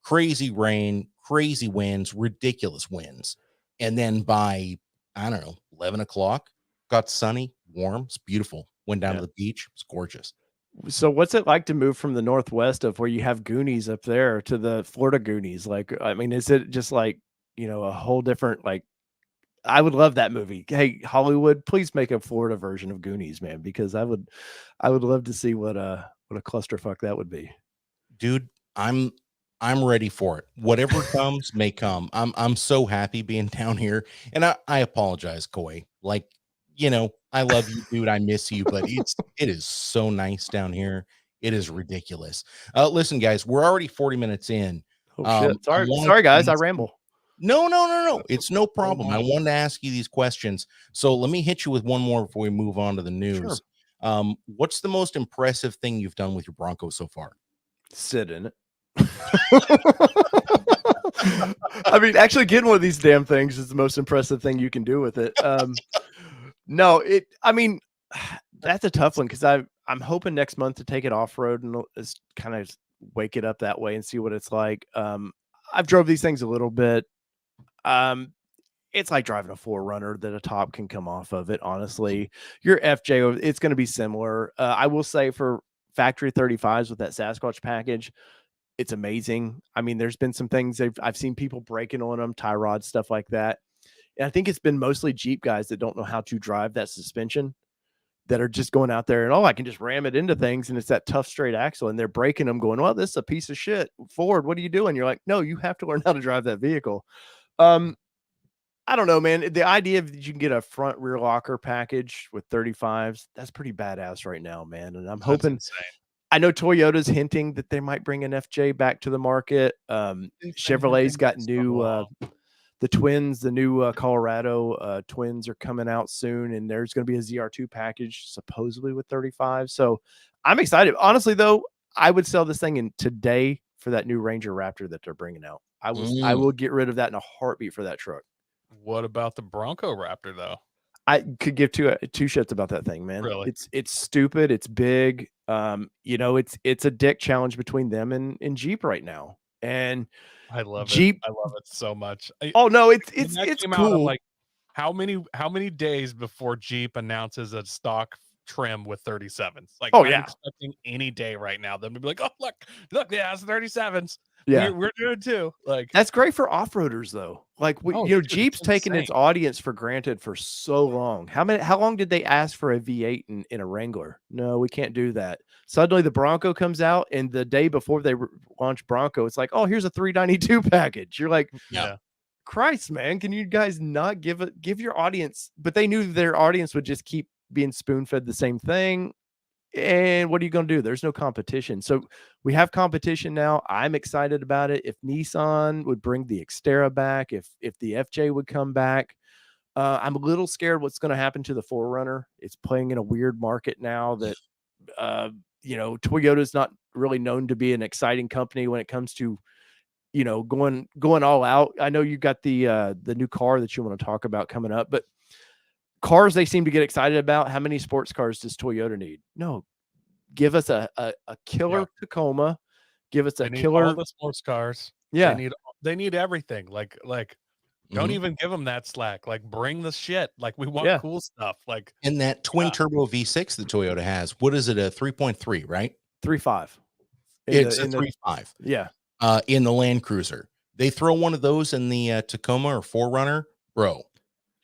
S2: crazy rain, crazy winds, ridiculous winds. And then by, I don't know, 11 o'clock, got sunny, warm, it's beautiful. Went down to the beach, it's gorgeous.
S4: So what's it like to move from the Northwest of where you have Goonies up there to the Florida Goonies? Like, I mean, is it just like, you know, a whole different, like, I would love that movie. Hey, Hollywood, please make a Florida version of Goonies, man, because I would love to see what a clusterfuck that would be.
S2: Dude, I'm ready for it. Whatever comes may come. I'm so happy being down here. And I apologize, Coy. Like, you know, I love you, dude. I miss you, but it is so nice down here. It is ridiculous. Listen, guys, we're already 40 minutes in.
S4: Oh shit. Sorry guys, I ramble.
S2: No. It's no problem. I wanted to ask you these questions. So let me hit you with one more before we move on to the news. Sure. What's the most impressive thing you've done with your Bronco so far?
S4: Sit in it. I mean, actually getting one of these damn things is the most impressive thing you can do with it. No, I mean, that's a tough one because I'm hoping next month to take it off road and just kind of wake it up that way and see what it's like. I've drove these things a little bit. It's like driving a 4Runner that a top can come off of it. Honestly, your FJ, it's going to be similar. I will say for factory 35s with that Sasquatch package, it's amazing. I mean, there's been some things I've seen people breaking on them, tie rods, stuff like that. And I think it's been mostly Jeep guys that don't know how to drive that suspension, that are just going out there and, I can just ram it into things. And it's that tough straight axle and they're breaking them going, well, this is a piece of shit. Ford, what are you doing? You're like, no, you have to learn how to drive that vehicle. I don't know, man. The idea that you can get a front rear locker package with 35s, that's pretty badass right now, man. And I'm hoping, I know Toyota's hinting that they might bring an FJ back to the market. Chevrolet's got new, the twins, the new Colorado twins are coming out soon, and there's going to be a ZR2 package supposedly with 35. So I'm excited. Honestly, though, I would sell this thing in today for that new Ranger Raptor that they're bringing out. I will get rid of that in a heartbeat for that truck.
S3: What about the Bronco Raptor, though?
S4: I could give two shits about that thing, man.
S3: Really?
S4: It's stupid. It's big. You know, it's a dick challenge between them and Jeep right now. And
S3: I love
S4: Jeep.
S3: I love it so much.
S4: Oh no, it's
S3: cool. Like how many days before Jeep announces a stock trim with 37s? Like, I'm expecting any day right now them to be like, oh look, yeah, it's 37s.
S4: Yeah,
S3: we're doing too. Like,
S4: that's great for off-roaders though. Like Jeep's taken its audience for granted for so long. How long did they ask for a V8 in a Wrangler? No, we can't do that. Suddenly the Bronco comes out, and the day before they launch Bronco, it's like, oh, here's a 392 package. You're like,
S2: yeah,
S4: Christ, man, can you guys not give your audience? But they knew their audience would just keep being spoon-fed the same thing. And what are you going to do? There's no competition. So we have competition now. I'm excited about it. If Nissan would bring the Xterra back, if the FJ would come back, I'm a little scared what's going to happen to the 4Runner. It's playing in a weird market now that, Toyota's not really known to be an exciting company when it comes to, going all out. I know you got the new car that you want to talk about coming up, but cars they seem to get excited about. How many sports cars does Toyota need? No, give us a killer Tacoma. Give us a killer
S3: all the sports cars.
S4: Yeah,
S3: they need everything. Like don't even give them that slack. Like, bring the shit. Like, we want cool stuff. Like,
S2: in that twin turbo V6 that Toyota has, what is it? A 3.3, right?
S4: 3.5.
S2: It's a 3.5.
S4: Yeah.
S2: In the Land Cruiser. They throw one of those in the Tacoma or 4Runner, bro.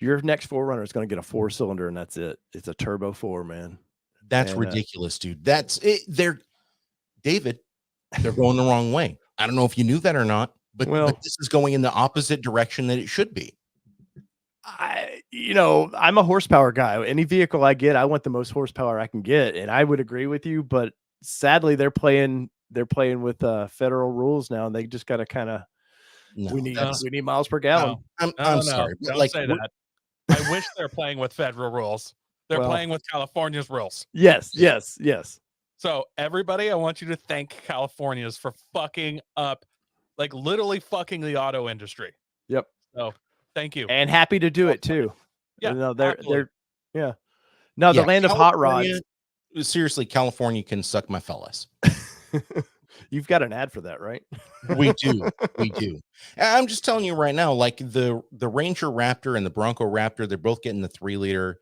S4: Your next 4Runner is going to get a 4-cylinder, and that's it. It's a turbo 4, man.
S2: That's ridiculous, dude. That's it. David, they're going the wrong way. I don't know if you knew that or not, but this is going in the opposite direction that it should be.
S4: I'm a horsepower guy. Any vehicle I get, I want the most horsepower I can get, and I would agree with you. But sadly, they're playing with federal rules now, and they just got to kind of. We need miles per gallon.
S2: I'm sorry.
S3: Don't say that. I wish they're playing with federal rules. They're playing with California's rules.
S4: Yes.
S3: So everybody, I want you to thank California's for fucking up, like literally fucking the auto industry.
S4: Yep.
S3: So thank you.
S4: And happy to do it too.
S3: Yeah.
S4: No, they're No, the land of hot rods.
S2: Seriously, California can suck my fellas.
S4: You've got an ad for that, right?
S2: We do. I'm just telling you right now, like the Ranger Raptor and the Bronco Raptor, they're both getting the 3-liter.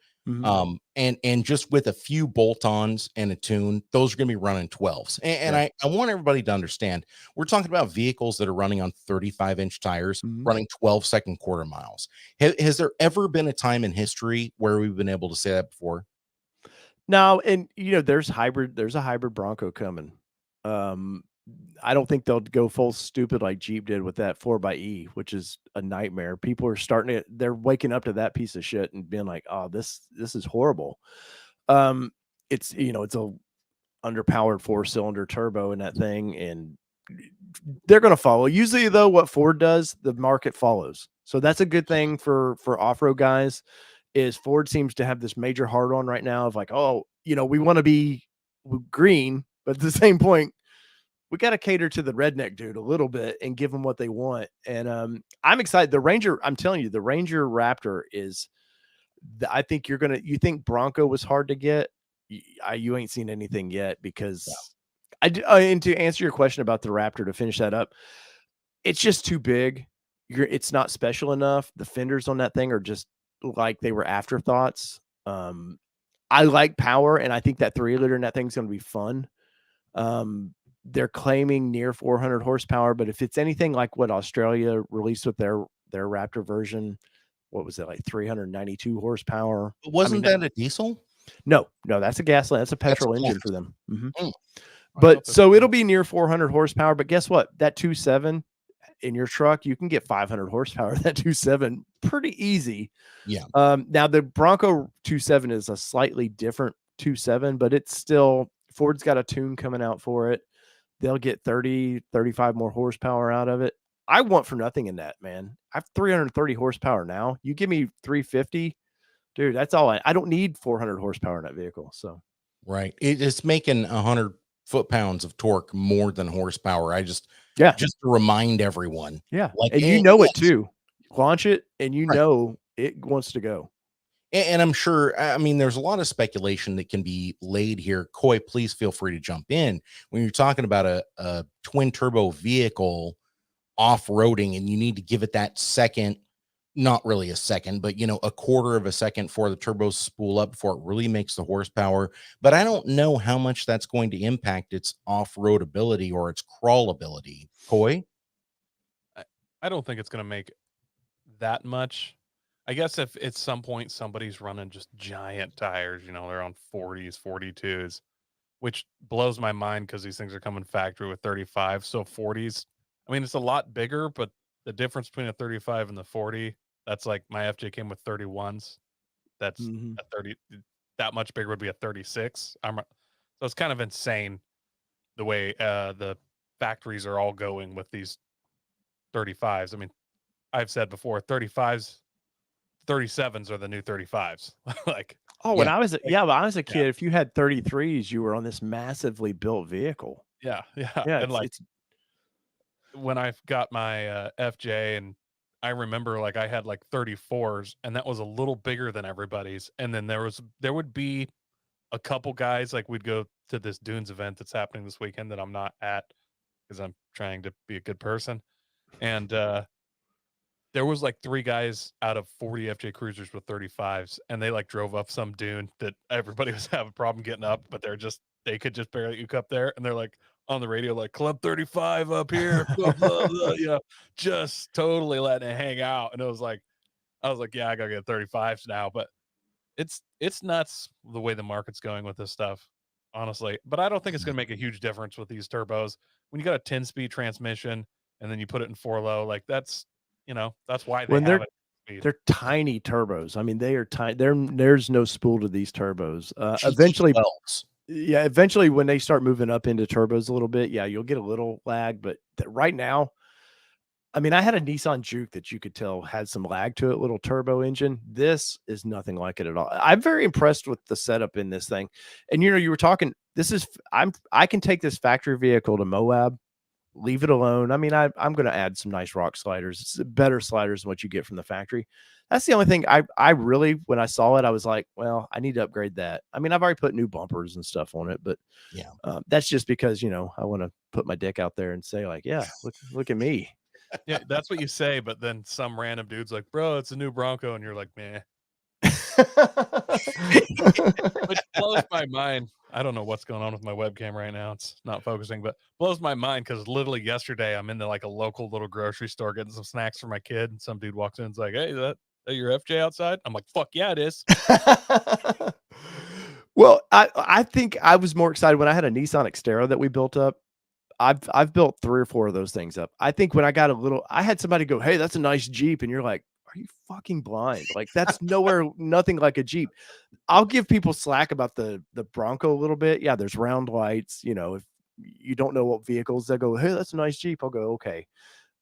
S2: And just with a few bolt-ons and a tune, those are going to be running 12s. And I want everybody to understand, we're talking about vehicles that are running on 35-inch tires, running 12-second quarter miles. Has there ever been a time in history where we've been able to say that before?
S4: No, and there's a hybrid Bronco coming. I don't think they'll go full stupid like Jeep did with that 4xe, which is a nightmare. People are they're waking up to that piece of shit and being like, oh, this is horrible. It's it's a underpowered 4-cylinder turbo in that thing, and they're going to follow. Usually though, what Ford does, the market follows. So that's a good thing for off-road guys, is Ford seems to have this major hard on right now of like, oh, we want to be green, but at the same point, we got to cater to the redneck dude a little bit and give them what they want. And I'm excited. The Ranger, I'm telling you, the Ranger Raptor is, I think you think Bronco was hard to get. You ain't seen anything yet, because and to answer your question about the Raptor, to finish that up, it's just too big. It's not special enough. The fenders on that thing are just like they were afterthoughts. I like power, and I think that 3-liter in that thing's going to be fun. They're claiming near 400 horsepower, but if it's anything like what Australia released with their Raptor version, what was it, like 392 horsepower?
S2: Wasn't that a diesel?
S4: No, that's a gasoline. That's a petrol engine for them. But so it'll be near 400 horsepower. But guess what? That 2.7 in your truck, you can get 500 horsepower. That 2.7 pretty easy.
S2: Yeah.
S4: Now the Bronco 2.7 is a slightly different 2.7, but it's still, Ford's got a tune coming out for it. They'll get 30, 35 more horsepower out of it. I want for nothing in that, man. I have 330 horsepower now. You give me 350, dude, that's all I don't need 400 horsepower in that vehicle. So,
S2: right. It's making 100 foot-pounds of torque more than horsepower. Just to remind everyone.
S4: Yeah. Like, and it too. Launch it and know it wants to go.
S2: And I'm sure, I mean, there's a lot of speculation that can be laid here. Coy, please feel free to jump in. When you're talking about a twin turbo vehicle off-roading, and you need to give it that second, not really a second, but a quarter of a second for the turbos spool up before it really makes the horsepower. But I don't know how much that's going to impact its off-road ability or its crawl ability. Coy?
S3: I don't think it's going to make that much. I guess if at some point somebody's running just giant tires, they're on 40s, 42s, which blows my mind because these things are coming factory with 35. So 40s, I mean, it's a lot bigger, but the difference between a 35 and the 40, that's like my FJ came with 31s. That's a 30, that much bigger would be a 36. So it's kind of insane the way the factories are all going with these 35s. I mean, I've said before, 37s are the new 35s. Like,
S4: when I was a kid, if you had 33s, you were on this massively built vehicle.
S3: Yeah. And when I got my FJ, and I remember like I had like 34s, and that was a little bigger than everybody's. And then there would be a couple guys, like we'd go to this Dunes event that's happening this weekend that I'm not at because I'm trying to be a good person. And there was like 3 guys out of 40 FJ Cruisers with 35s, and they like drove up some dune that everybody was having a problem getting up, but they could just barely eke up there. And they're like, on the radio, like Club 35 up here, blah, blah, blah, you know, just totally letting it hang out. And I was like, yeah, I gotta get 35s now. But it's nuts the way the market's going with this stuff, honestly. But I don't think it's gonna make a huge difference with these turbos. When you got a 10-speed transmission and then you put it in 4-low, like that's why they
S4: When
S3: have it.
S4: they're tiny turbos. I mean, they are tiny. There's no spool to these turbos.
S2: GT
S4: Eventually,
S2: 12s.
S4: yeah, eventually when they start moving up into turbos a little bit, yeah, you'll get a little lag. But right now, I mean, I had a Nissan Juke that you could tell had some lag to it, little turbo engine. This is nothing like it at all. I'm very impressed with the setup in this thing. And you were talking. I can take this factory vehicle to Moab, leave it alone. I mean, I'm going to add some nice rock sliders. It's better sliders than what you get from the factory. That's the only thing I really, when I saw it, I was like, well, I need to upgrade that. I mean, I've already put new bumpers and stuff on it, but
S2: Yeah,
S4: that's just because, I want to put my dick out there and say like, yeah, look at me.
S3: Yeah, that's what you say, but then some random dude's like, bro, it's a new Bronco, and you're like, meh. Which blows my mind. I don't know what's going on with my webcam right now. It's not focusing, but blows my mind because literally yesterday I'm in like a local little grocery store getting some snacks for my kid, and some dude walks in and's like, hey, is that your FJ outside? I'm like, fuck yeah, it is.
S4: Well, I think I was more excited when I had a Nissan Xterra that we built up. I've built 3 or 4 of those things up. I think when I got I had somebody go, hey, that's a nice Jeep. And you're like, are you fucking blind? Like that's nothing like a Jeep. I'll give people slack about the Bronco a little bit. Yeah, there's round lights. If you don't know what vehicles, they go, hey, that's a nice Jeep. I'll go, okay.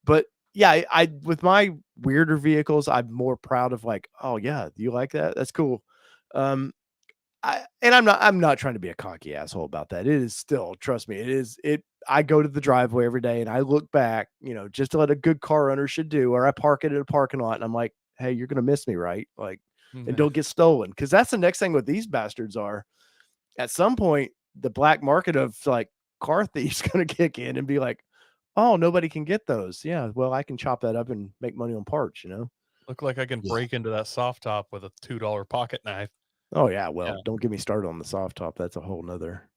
S4: But yeah, I with my weirder vehicles, I'm more proud of like, oh yeah, you like that? That's cool. I'm not trying to be a cocky asshole about that. It is still, trust me, I go to the driveway every day and I look back, just to let a good car owner should do, or I park it at a parking lot and I'm like, hey, you're going to miss me, right? Like, and don't get stolen. Cause that's the next thing with these bastards are at some point, the black market of like car thieves going to kick in and be like, oh, nobody can get those. Yeah. Well, I can chop that up and make money on parts,
S3: Look like I can break into that soft top with a $2 pocket knife.
S4: Oh yeah. Well, don't get me started on the soft top. That's a whole nother.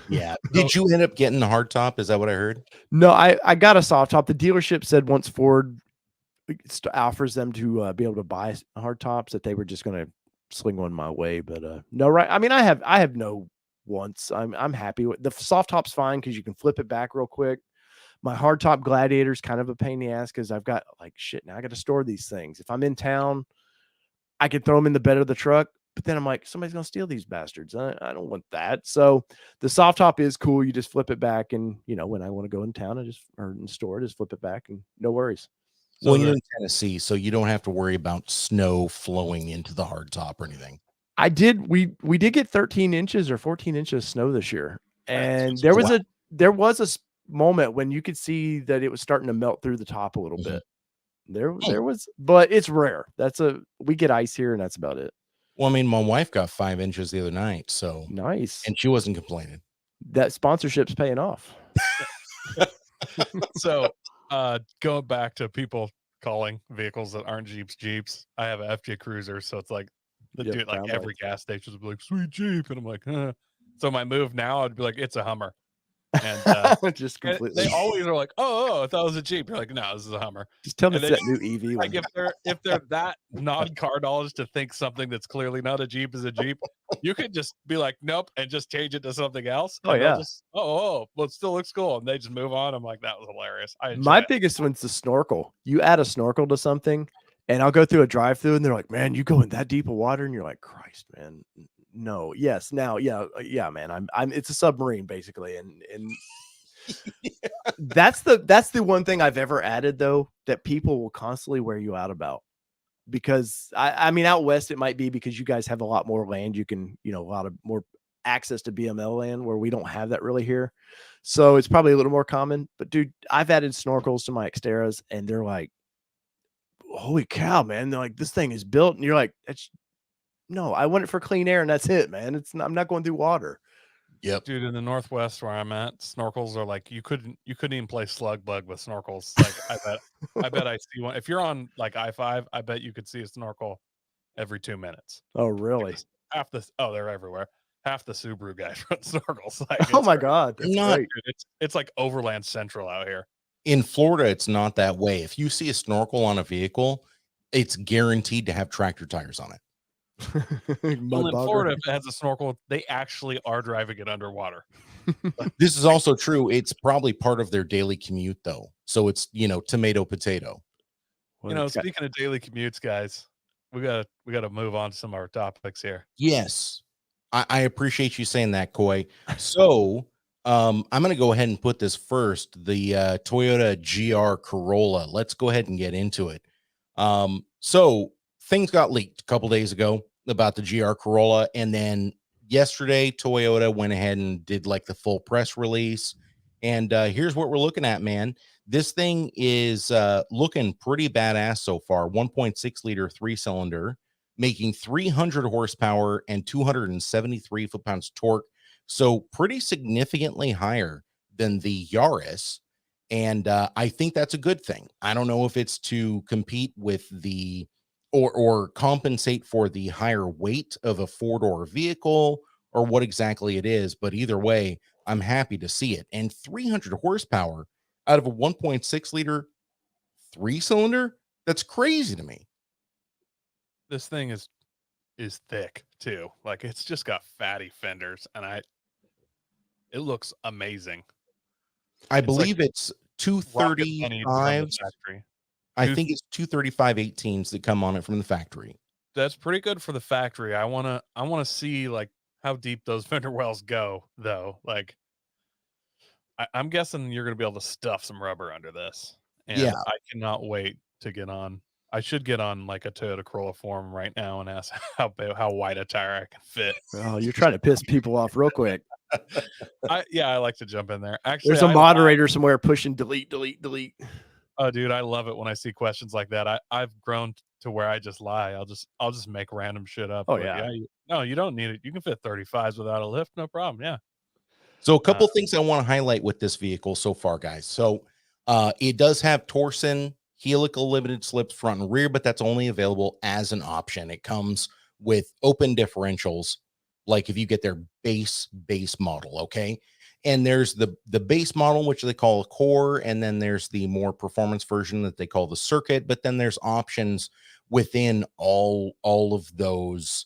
S2: Yeah. Did you end up getting the hard top? Is that what I heard?
S4: No, I got a soft top. The dealership said once Ford offers them to be able to buy hard tops that they were just going to sling one my way. But no, right. I mean, I have no wants. I'm happy with the soft top's fine because you can flip it back real quick. My hard top Gladiator is kind of a pain in the ass because I've got like shit. Now I got to store these things. If I'm in town, I could throw them in the bed of the truck. But then I'm like, somebody's going to steal these bastards. I don't want that. So the soft top is cool. You just flip it back. And, when I want to go in town, or in store, just flip it back and no worries.
S2: So you're in Tennessee, so you don't have to worry about snow flowing into the hard top or anything.
S4: We did get 13 inches or 14 inches of snow this year. And there was a moment when you could see that it was starting to melt through the top a little bit. There was, but it's rare. We get ice here and that's about it.
S2: Well, I mean, my wife got 5 inches the other night, so
S4: nice.
S2: And she wasn't complaining.
S4: That sponsorship's paying off.
S3: So going back to people calling vehicles that aren't Jeeps, I have a FJ Cruiser, so it's like the dude like every gas station would be like, sweet Jeep, and I'm like, huh. So my move now I'd be like, it's a Hummer. And
S4: just completely.
S3: They always are like, oh, I thought it was a Jeep. You're like, no, this is a Hummer.
S4: Just tell me it's that new EV.
S3: Like if they're that non-car knowledge to think something that's clearly not a Jeep is a Jeep, you could just be like, nope, and just change it to something else.
S4: Oh yeah.
S3: Well, it still looks cool, and they just move on. I'm like, that was hilarious.
S4: My biggest one's the snorkel. You add a snorkel to something, and I'll go through a drive-through, and they're like, man, you go in that deep of water, and you're like, Christ, man. No, yes, now, yeah, man. It's a submarine basically, and that's the one thing I've ever added though that people will constantly wear you out about, because I mean out west it might be because you guys have a lot more land, you can a lot of more access to BML land where we don't have that really here, so it's probably a little more common. But dude, I've added snorkels to my Xterras, and they're like, holy cow, man! They're like, this thing is built, and you're like, no, I want it for clean air and that's it, man. I'm not going through water.
S3: Yep. Dude, in the Northwest where I'm at, snorkels are like, you couldn't even play slug bug with snorkels. Like I bet I see one. If you're on like I-5, I bet you could see a snorkel every 2 minutes.
S4: Oh, really?
S3: They're everywhere. half the Subaru guys run snorkels. Like,
S4: Oh my God, that's
S2: Not-
S4: great.
S3: dude, it's like Overland Central out here.
S2: In Florida, it's not that way. If you see a snorkel on a vehicle, it's guaranteed to have tractor tires on it.
S3: Well, in
S4: Mud
S3: Florida,
S4: bogger.
S3: if it has a snorkel, they actually are driving it underwater.
S2: This is also true. It's probably part of their daily commute, though. So it's, tomato, potato.
S3: You know, speaking of daily commutes, guys, we gotta move on to some of our topics here.
S2: Yes. I appreciate you saying that, Coy. So I'm going to go ahead and put this first, the Toyota GR Corolla. Let's go ahead and get into it. So things got leaked a couple days ago about the GR Corolla, and then yesterday Toyota went ahead and did like the full press release. And here's what we're looking at, man. This thing is looking pretty badass so far. 1.6 liter 3-cylinder, making 300 horsepower and 273 foot-pounds torque. So pretty significantly higher than the Yaris. And I think that's a good thing. I don't know if it's to compete with the or compensate for the higher weight of a four-door vehicle or what exactly it is. But either way, I'm happy to see it. And 300 horsepower out of a 1.6 liter 3-cylinder, that's crazy to me.
S3: This thing is thick too. Like, it's just got fatty fenders, and it looks amazing.
S2: I
S3: It's
S2: believe
S3: like
S2: it's
S3: rocket bunnies from the
S2: 235s.
S3: factory.
S2: I think it's 235 18s that come on it from the factory.
S3: That's pretty good for the factory. I wanna see like how deep those fender wells go, though. Like, I'm guessing you're gonna be able to stuff some rubber under this, and
S2: Yeah.
S3: I cannot wait to get on. I should get on like a Toyota Corolla forum right now and ask how wide a tire I can fit.
S4: Oh, you're trying to piss people off real quick.
S3: I like to jump in there. Actually,
S4: There's a moderator somewhere pushing delete, delete, delete.
S3: Oh, dude, I love it when I see questions like that. I've grown to where I just lie. I'll just make random shit up.
S4: Oh,
S3: But
S4: yeah.
S3: no, you don't need it. You can fit 35s without a lift, no problem. Yeah.
S2: So a couple things I want to highlight with this vehicle so far, guys. So it does have Torsen helical limited slips front and rear, but that's only available as an option. It comes with open differentials, like if you get their base model, okay? And there's the base model, which they call a core, and then there's the more performance version that they call the circuit, but then there's options within all of those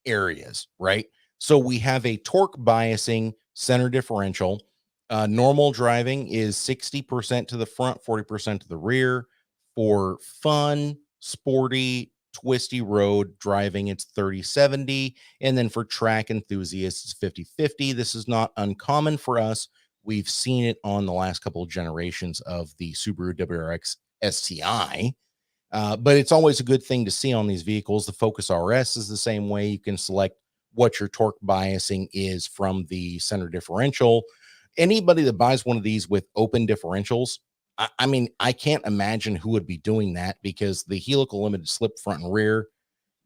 S2: areas, right? So we have a torque biasing center differential. Normal driving is 60% to the front, 40% to the rear. For fun, sporty, twisty road driving, it's 30-70. And then for track enthusiasts, it's 50-50. This is not uncommon for us. We've seen it on the last couple of generations of the Subaru WRX STI. But it's always a good thing to see on these vehicles. The Focus RS is the same way. You can select what your torque biasing is from the center differential. Anybody that buys one of these with open differentials, I mean, I can't imagine who would be doing that, because the helical limited slip front and rear,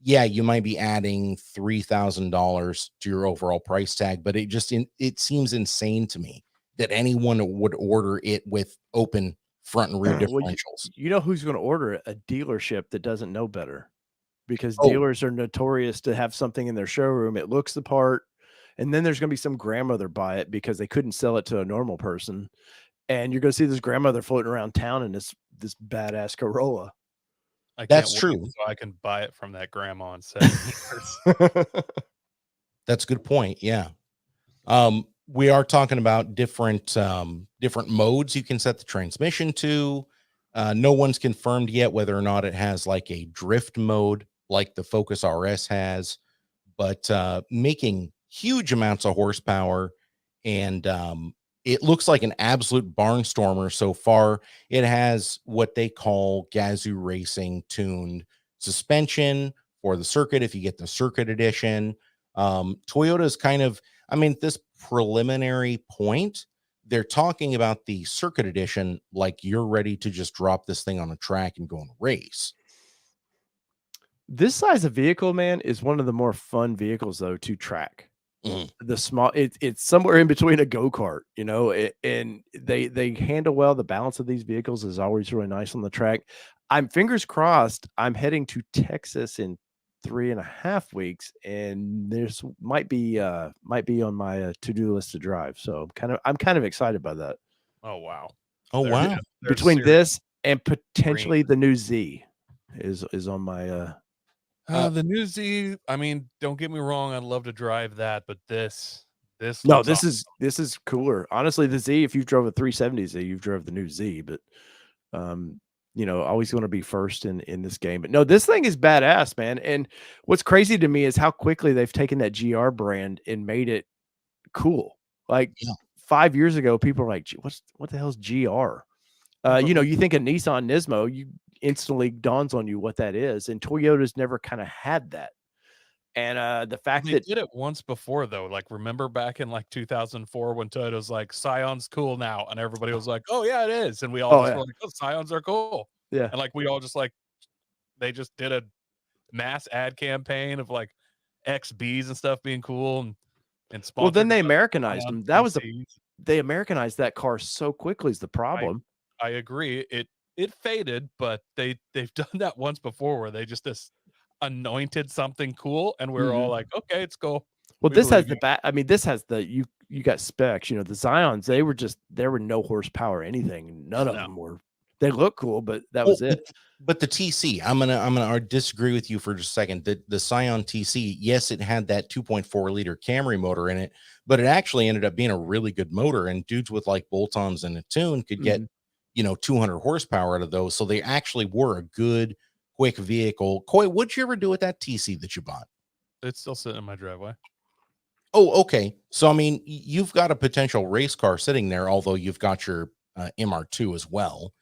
S2: yeah, you might be adding $3,000 to your overall price tag, but it seems insane to me that anyone would order it with open front and rear differentials.
S4: You know who's going to order it? A dealership that doesn't know better, because
S2: Oh.
S4: dealers are notorious to have something in their showroom. It looks the part, and then there's going to be some grandmother buy it because they couldn't sell it to a normal person. And you're going to see this grandmother floating around town in this badass Corolla.
S2: That's
S3: wait
S2: true.
S3: So I can buy it from that grandma in 7 years.
S2: That's a good point. Yeah. We are talking about different modes you can set the transmission to. No one's confirmed yet whether or not it has like a drift mode like the Focus RS has, but making huge amounts of horsepower, and it looks like an absolute barnstormer so far. It has what they call Gazoo Racing tuned suspension for the circuit if you get the circuit edition. Toyota's kind of, I mean, at this preliminary point, they're talking about the circuit edition like you're ready to just drop this thing on a track and go on a race.
S4: This size of vehicle, man, is one of the more fun vehicles though to track. The small, it's somewhere in between a go-kart, you know, and they handle well. The balance of these vehicles is always really nice on the track. I'm fingers crossed. I'm heading to Texas in 3.5 weeks, and this might be on my to-do list to drive. So I'm kind of excited by that.
S3: Oh wow.
S2: Oh,
S3: They're-
S2: wow.
S3: they're
S4: Between
S3: serious.
S4: this and potentially the new Z is on my
S3: The new Z, I mean, don't get me wrong, I'd love to drive that, but this
S4: no,
S3: looks awesome.
S4: this is cooler. Honestly, the Z, if you've drove a 370 Z, you've drove the new Z, but always going to be first in this game. But no, this thing is badass, man. And what's crazy to me is how quickly they've taken that GR brand and made it cool. Like 5 years ago, people were like, "Gee, what the hell's GR?" You think of Nissan Nismo, you instantly dawns on you what that is. And Toyota's never kind of had that. And the fact
S3: They
S4: that
S3: did it once before though. Like remember back in like 2004 when Toyota's like Scion's cool now, and everybody was like, "Oh yeah, it is," and we all were like, "Oh, Scions are cool."
S4: Yeah,
S3: and like we all just like they just did a mass ad campaign of like XBs and stuff being cool and
S4: well, then
S3: sponsored
S4: they
S3: by
S4: Americanized
S3: Scion
S4: them. That was
S3: PCs.
S4: they Americanized that car so quickly is the problem.
S3: I agree. It faded, but they've done that once before where they just anointed something cool, and we're all like, "Okay, it's cool."
S4: Well,
S3: We
S4: this has
S3: believe
S4: the
S3: you.
S4: back. I mean, this has the you got specs. The Zions, there were no horsepower, anything. None of
S3: No.
S4: them were. They look cool, but that was it.
S2: But the TC, I'm gonna disagree with you for just a second. The Scion TC, yes, it had that 2.4 liter Camry motor in it, but it actually ended up being a really good motor. And dudes with like bolt-ons and a tune could get 200 horsepower out of those. So they actually were a good, quick vehicle. Coy, what'd you ever do with that TC that you bought?
S3: It's still sitting in my driveway.
S2: Oh, okay. So I mean, you've got a potential race car sitting there, although you've got your MR2 as well.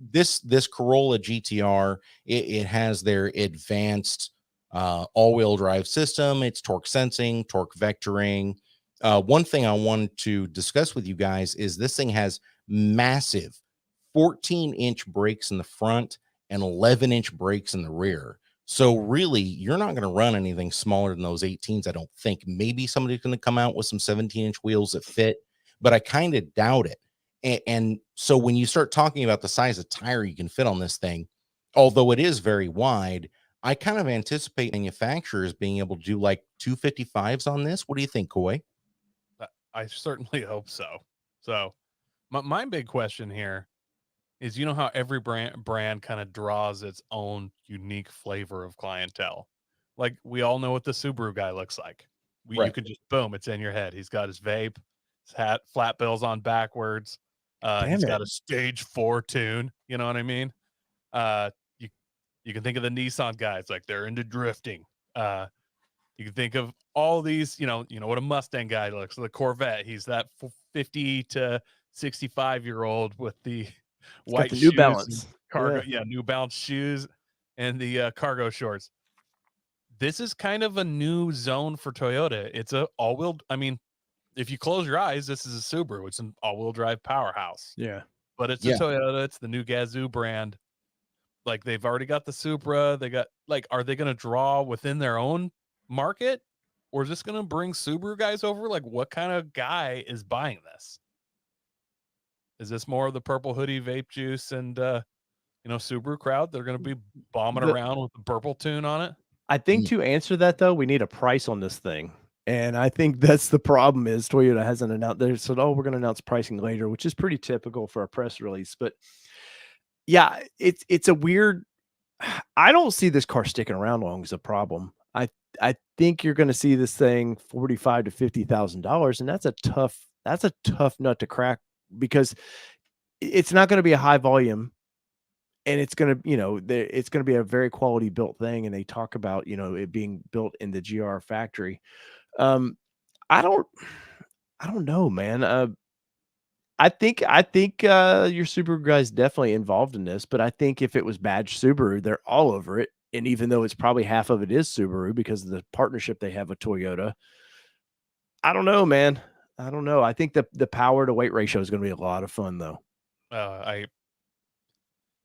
S2: This Corolla GTR, it has their advanced all-wheel drive system. It's torque sensing, torque vectoring. One thing I wanted to discuss with you guys is this thing has massive 14-inch brakes in the front and 11-inch brakes in the rear. So really, you're not going to run anything smaller than those 18s, I don't think. Maybe somebody's going to come out with some 17-inch wheels that fit, but I kind of doubt it. And so when you start talking about the size of tire you can fit on this thing, although it is very wide, I kind of anticipate manufacturers being able to do like 255s on this. What do you think, Coy?
S3: I certainly hope so. So my big question here is, how every brand kind of draws its own unique flavor of clientele. Like we all know what the Subaru guy looks like. You can just boom, it's in your head. He's got his vape, his hat, flat bills on backwards. He's got a stage 4 tune. You know what I mean? You can think of the Nissan guys, like they're into drifting. You can think of all these, you know what a Mustang guy looks like, the Corvette. He's that 50 to 65-year-old with the white
S4: New Balance
S3: cargo, New Balance shoes and the cargo shorts. This is kind of a new zone for Toyota. It's a all-wheel. I mean, if you close your eyes, this is a Subaru. It's an all-wheel drive powerhouse.
S4: Yeah,
S3: but it's a Toyota. It's the new Gazoo brand. Like they've already got the Supra. They got are they going to draw within their own market, or is this going to bring Subaru guys over? Like, what kind of guy is buying this? Is this more of the purple hoodie, vape juice, and Subaru crowd? They're going to be bombing around with the purple tune on it.
S4: I think to answer that though, we need a price on this thing. And I think that's the problem is Toyota hasn't announced. They said, "Oh, we're going to announce pricing later," which is pretty typical for a press release. But yeah, it's a weird. I don't see this car sticking around long as a problem. I think you're going to see this thing $45,000 to $50,000, and that's a tough nut to crack because it's not going to be a high volume. And it's going to, it's going to be a very quality built thing. And they talk about, it being built in the GR factory. I don't know, man. I think your Subaru guy's definitely involved in this, but I think if it was badged Subaru, they're all over it. And even though it's probably half of it is Subaru because of the partnership they have with Toyota, I don't know, man. I don't know. I think the power to weight ratio is going to be a lot of fun, though.
S3: I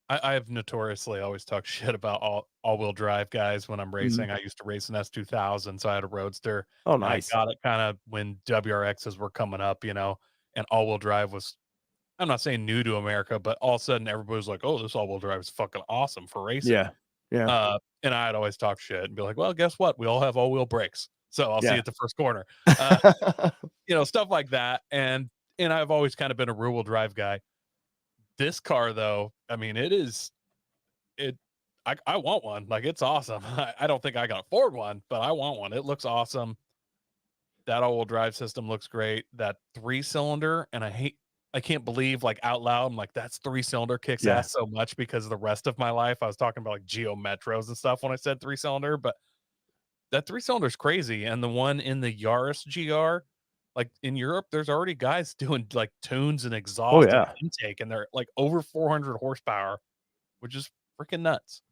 S3: have notoriously always talked shit about all-wheel drive guys when I'm racing. I used to race an S2000, so I had a Roadster.
S4: Oh, nice.
S3: I got it kind of when WRXs were coming up, and all-wheel drive was, I'm not saying new to America, but all of a sudden everybody was like, "Oh, this all-wheel drive is fucking awesome for racing."
S4: Yeah.
S3: And And I'd always talk shit and be like, well, guess what? We all have all-wheel brakes. So I'll see you at the first corner. Stuff like that. And I've always kind of been a rear-wheel drive guy. This car, though, I mean, I want one. Like, it's awesome. I don't think I can afford one, but I want one. It looks awesome. That all-wheel drive system looks great. That 3-cylinder, and I can't believe, like, out loud, I'm like, that's 3-cylinder kicks ass so much, because the rest of my life I was talking about like Geo Metros and stuff when I said 3-cylinder, but that 3-cylinder is crazy. And the one in the Yaris GR, like in Europe, there's already guys doing like tunes and exhaust and intake, and they're like over 400 horsepower, which is freaking nuts.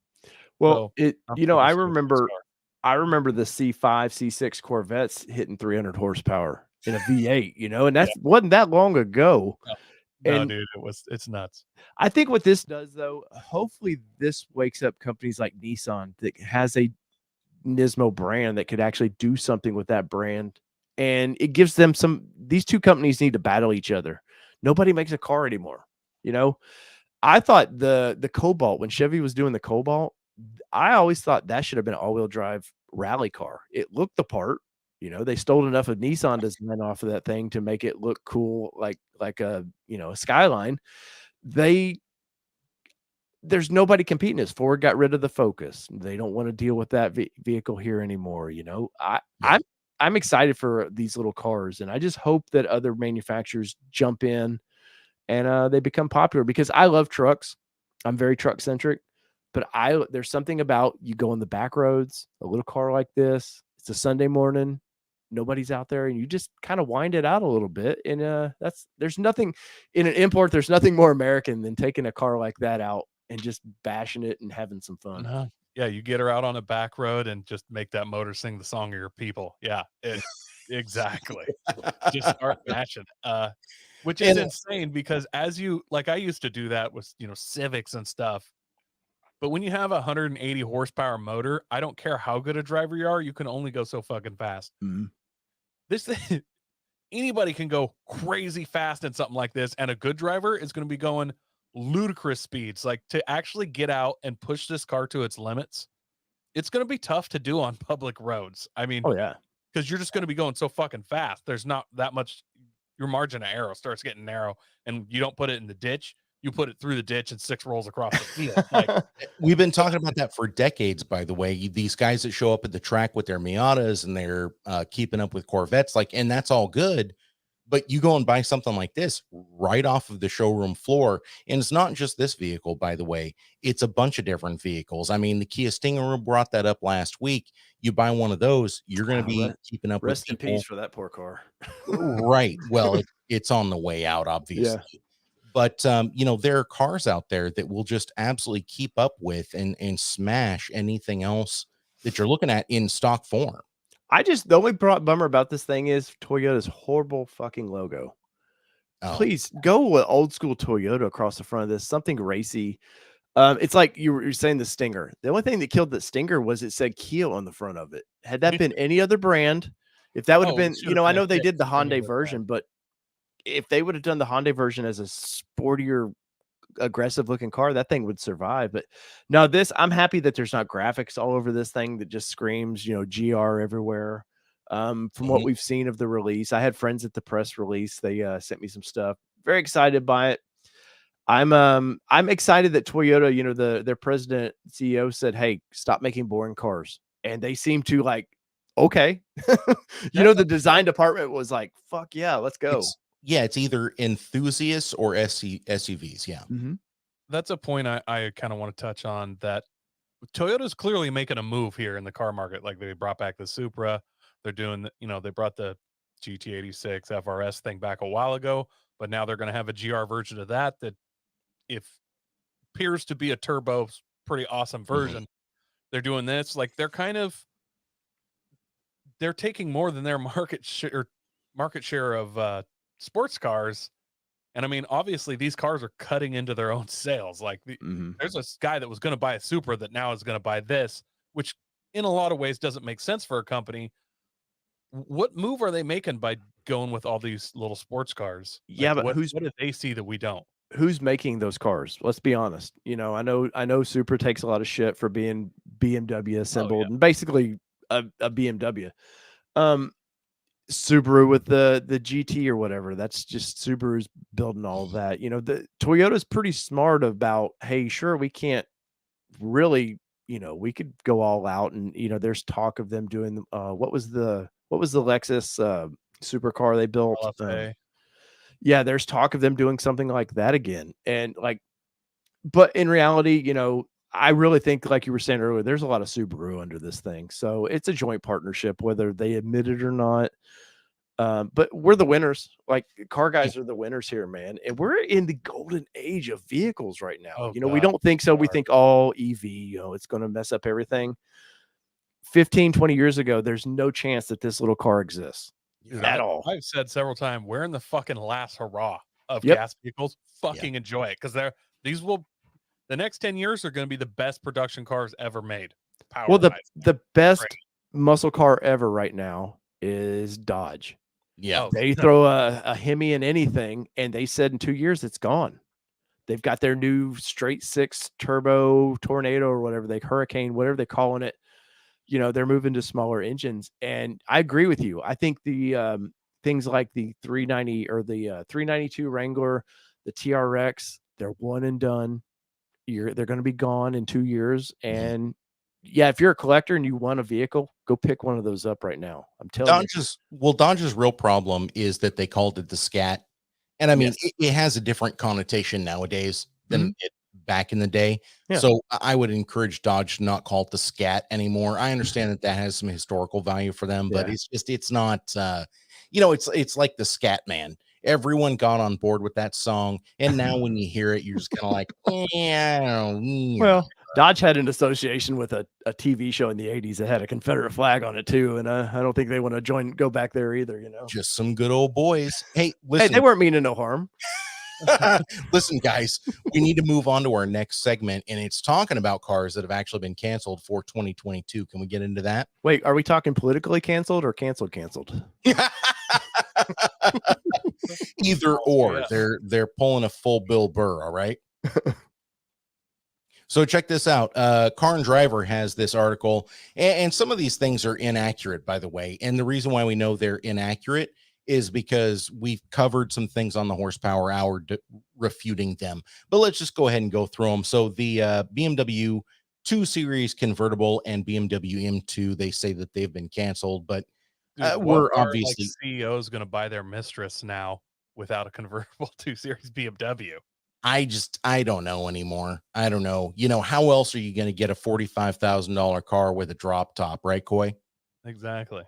S4: Well, I remember the C5, C6 Corvettes hitting 300 horsepower in a V8, and that wasn't that long ago.
S3: No, dude, it's nuts.
S4: I think what this does, though, hopefully this wakes up companies like Nissan that has a Nismo brand that could actually do something with that brand. And it gives them these two companies need to battle each other. Nobody makes a car anymore. I thought the Cobalt, when Chevy was doing the Cobalt, I always thought that should have been an all-wheel drive rally car. It looked the part. They stole enough of Nissan design off of that thing to make it look cool, like a Skyline. There's nobody competing. As Ford got rid of the Focus, they don't want to deal with that vehicle here anymore. I'm excited for these little cars, and I just hope that other manufacturers jump in and they become popular, because I love trucks. I'm very truck centric, but there's something about you go on the back roads, a little car like this. It's a Sunday morning, nobody's out there, and you just kind of wind it out a little bit. And there's nothing in an import. There's nothing more American than taking a car like that out and just bashing it and having some fun.
S3: Yeah, you get her out on a back road and just make that motor sing the song of your people. Yeah, exactly. Just start bashing. Which is insane, because I used to do that with Civics and stuff. But when you have a 180 horsepower motor, I don't care how good a driver you are, you can only go so fucking fast.
S4: Mm-hmm.
S3: This thing, anybody can go crazy fast in something like this, and a good driver is going to be going ludicrous speeds. Like, to actually get out and push this car to its limits, it's going to be tough to do on public roads. I mean, because you're just going to be going so fucking fast. There's not that much. Your margin of error starts getting narrow, and you don't put it in the ditch. You put it through the ditch and 6 rolls across the field. Like,
S2: we've been talking about that for decades, by the way. These guys that show up at the track with their Miatas and they're keeping up with Corvettes, and that's all good. But you go and buy something like this right off of the showroom floor. And it's not just this vehicle, by the way. It's a bunch of different vehicles. I mean, the Kia Stinger brought that up last week. You buy one of those, you're going to be keeping up with people.
S4: Rest in peace for that poor car.
S2: Right. Well, it's on the way out, obviously. Yeah. But, there are cars out there that will just absolutely keep up with and smash anything else that you're looking at in stock form.
S4: The only bummer about this thing is Toyota's horrible fucking logo. Please go with old school Toyota across the front of this, something racy. It's like you were saying the Stinger. The only thing that killed the Stinger was it said Kia on the front of it. Had that been any other brand, if that would have been, I know they did the Hyundai version, but if they would have done the Hyundai version as a sportier, aggressive looking car, that thing would survive. But no, I'm happy that there's not graphics all over this thing that just screams, GR everywhere. From what we've seen of the release, I had friends at the press release. They sent me some stuff. Very excited by it. I'm excited that Toyota, their president CEO said, "Hey, stop making boring cars," and they seem to okay. The design department was like, "Fuck yeah, let's go."
S2: It's either enthusiasts or SUVs. Yeah.
S4: Mm-hmm.
S3: That's a point I kind of want to touch on, that Toyota's clearly making a move here in the car market. Like, they brought back the Supra. They're doing, they brought the GT86 FRS thing back a while ago, but now they're going to have a GR version of that appears to be a turbo, pretty awesome version. They're doing this. Like, they're taking more than their market share of sports cars. And I mean, obviously these cars are cutting into their own sales. Like, there's a guy that was going to buy a Supra that now is going to buy this, which in a lot of ways doesn't make sense for a company. What move are they making by going with all these little sports cars?
S4: Yeah, but
S3: what do they see that we don't?
S4: Who's making those cars? Let's be honest. I know Supra takes a lot of shit for being BMW assembled and basically a BMW. Subaru with the GT or whatever. That's just Subaru's building all that. You know, the Toyota's pretty smart about, hey, sure, we can't really, you know, we could go all out, and you know, there's talk of them doing what was the Lexus supercar they built? Yeah, there's talk of them doing something like that again. And like, but in reality, you know, I really think, like you were saying earlier, there's a lot of Subaru under this thing. So it's a joint partnership, whether they admit it or not. But we're the winners. Like, car guys are the winners here, man. And we're in the golden age of vehicles right now. You know, we don't think so. We think all EV, you know, it's going to mess up everything. 15, 20 years ago, there's no chance that this little car exists at all.
S3: I've said several times, we're in the fucking last hurrah of gas vehicles. Fucking enjoy it, because the next 10 years are going to be the best production cars ever made.
S4: Well, the best muscle car ever right now is Dodge.
S2: Yeah.
S4: They throw a Hemi in anything, and they said in 2 years it's gone. They've got their new straight six turbo Tornado or whatever, Hurricane, whatever they're calling it. You know, they're moving to smaller engines. And I agree with you. I think the things like the 390 or the 392 Wrangler, the TRX, they're one and done. They're going to be gone in 2 years. And yeah, if you're a collector and you want a vehicle, go pick one of those up right now. I'm telling you.
S2: Dodge's real problem is that they called it the Scat. And I mean, it has a different connotation nowadays than it back in the day. Yeah. So I would encourage Dodge to not call it the Scat anymore. I understand that has some historical value for them, but it's not, you know, it's like the Scat Man. Everyone got on board with that song, and now when you hear it, you're just kind of like,
S4: well, Dodge had an association with a TV show in the 80s that had a Confederate flag on it too, and I don't think they want to go back there either, you know.
S2: Just some good old boys. Hey, listen.
S4: Hey, they weren't meaning no harm.
S2: Listen, guys, we need to move on to our next segment, and it's talking about cars that have actually been canceled for 2022. Can we get into that?
S4: Wait, are we talking politically canceled or canceled?
S2: Either or. They're pulling a full Bill Burr. All right. So check this out. Car and Driver has this article, and some of these things are inaccurate, by the way. And the reason why we know they're inaccurate is because we've covered some things on the Horsepower Hour refuting them. But let's just go ahead and go through them. So the BMW 2 Series convertible and BMW M2, they say that they've been canceled, but we're obviously
S3: CEO is going to buy their mistress now without a convertible 2 Series BMW.
S2: I don't know anymore. I don't know. You know, how else are you going to get a $45,000 car with a drop top, right, Coy?
S3: Exactly.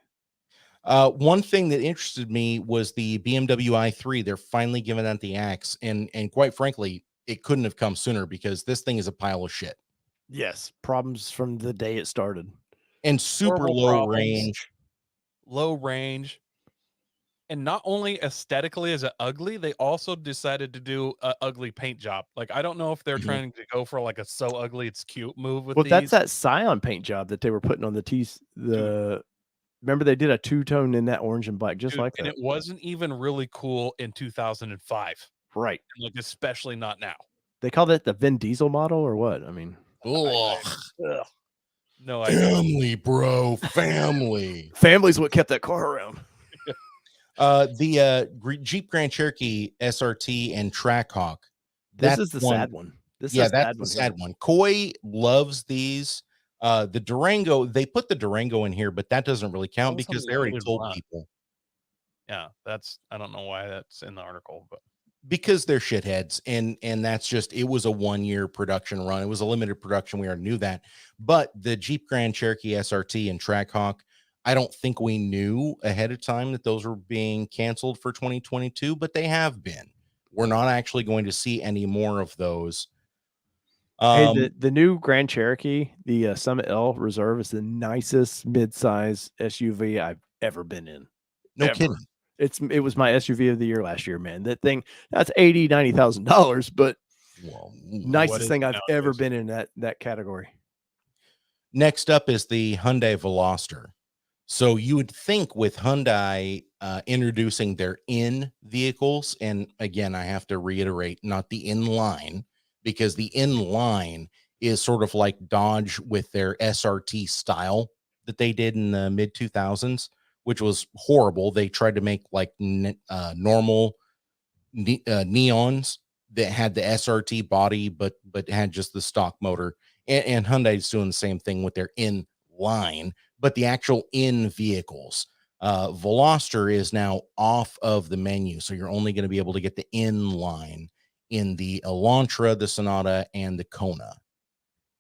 S2: One thing that interested me was the BMW i3. They're finally giving that the axe, and quite frankly, it couldn't have come sooner because this thing is a pile of shit.
S4: Yes, problems from the day it started,
S2: and super low range.
S3: Low range. And not only aesthetically is it ugly, they also decided to do an ugly paint job. Like, I don't know if they're trying to go for like a so ugly it's cute move with these.
S4: That's that Scion paint job that they were putting on the T's. Remember they did a two-tone in that orange and black, just like that.
S3: And it wasn't even really cool in 2005.
S4: Right.
S3: Like, especially not now.
S4: They called it the Vin Diesel model or what? I mean,
S3: no
S2: family, bro. Family.
S4: Family's what kept that car around.
S2: The Jeep Grand Cherokee SRT and Trackhawk.
S4: This is the sad one.
S2: That's the sad one. Coy loves these. The Durango, they put the Durango in here, but that doesn't really count because they already told people.
S3: Yeah, I don't know why that's in the article, but
S2: because they're shitheads, and that's just, it was a 1 year production run. It was a limited production. We already knew that. But the Jeep Grand Cherokee SRT and Trackhawk, I don't think we knew ahead of time that those were being canceled for 2022, but they have been. We're not actually going to see any more of those.
S4: Hey, the new Grand Cherokee, the Summit L Reserve, is the nicest midsize SUV I've ever been in.
S2: No kidding.
S4: It was my SUV of the year last year, man. That thing, that's $80,000-$90,000, but nicest thing I've ever been in that category.
S2: Next up is the Hyundai Veloster. So you would think with Hyundai introducing their in vehicles, and again, I have to reiterate, not the in line, because the in line is sort of like Dodge with their SRT style that they did in the mid 2000s, which was horrible. They tried to make like normal neons that had the SRT body, but had just the stock motor. And Hyundai's doing the same thing with their in line, but the actual in vehicles. Veloster is now off of the menu, so you're only going to be able to get the in line in the Elantra, the Sonata, and the Kona.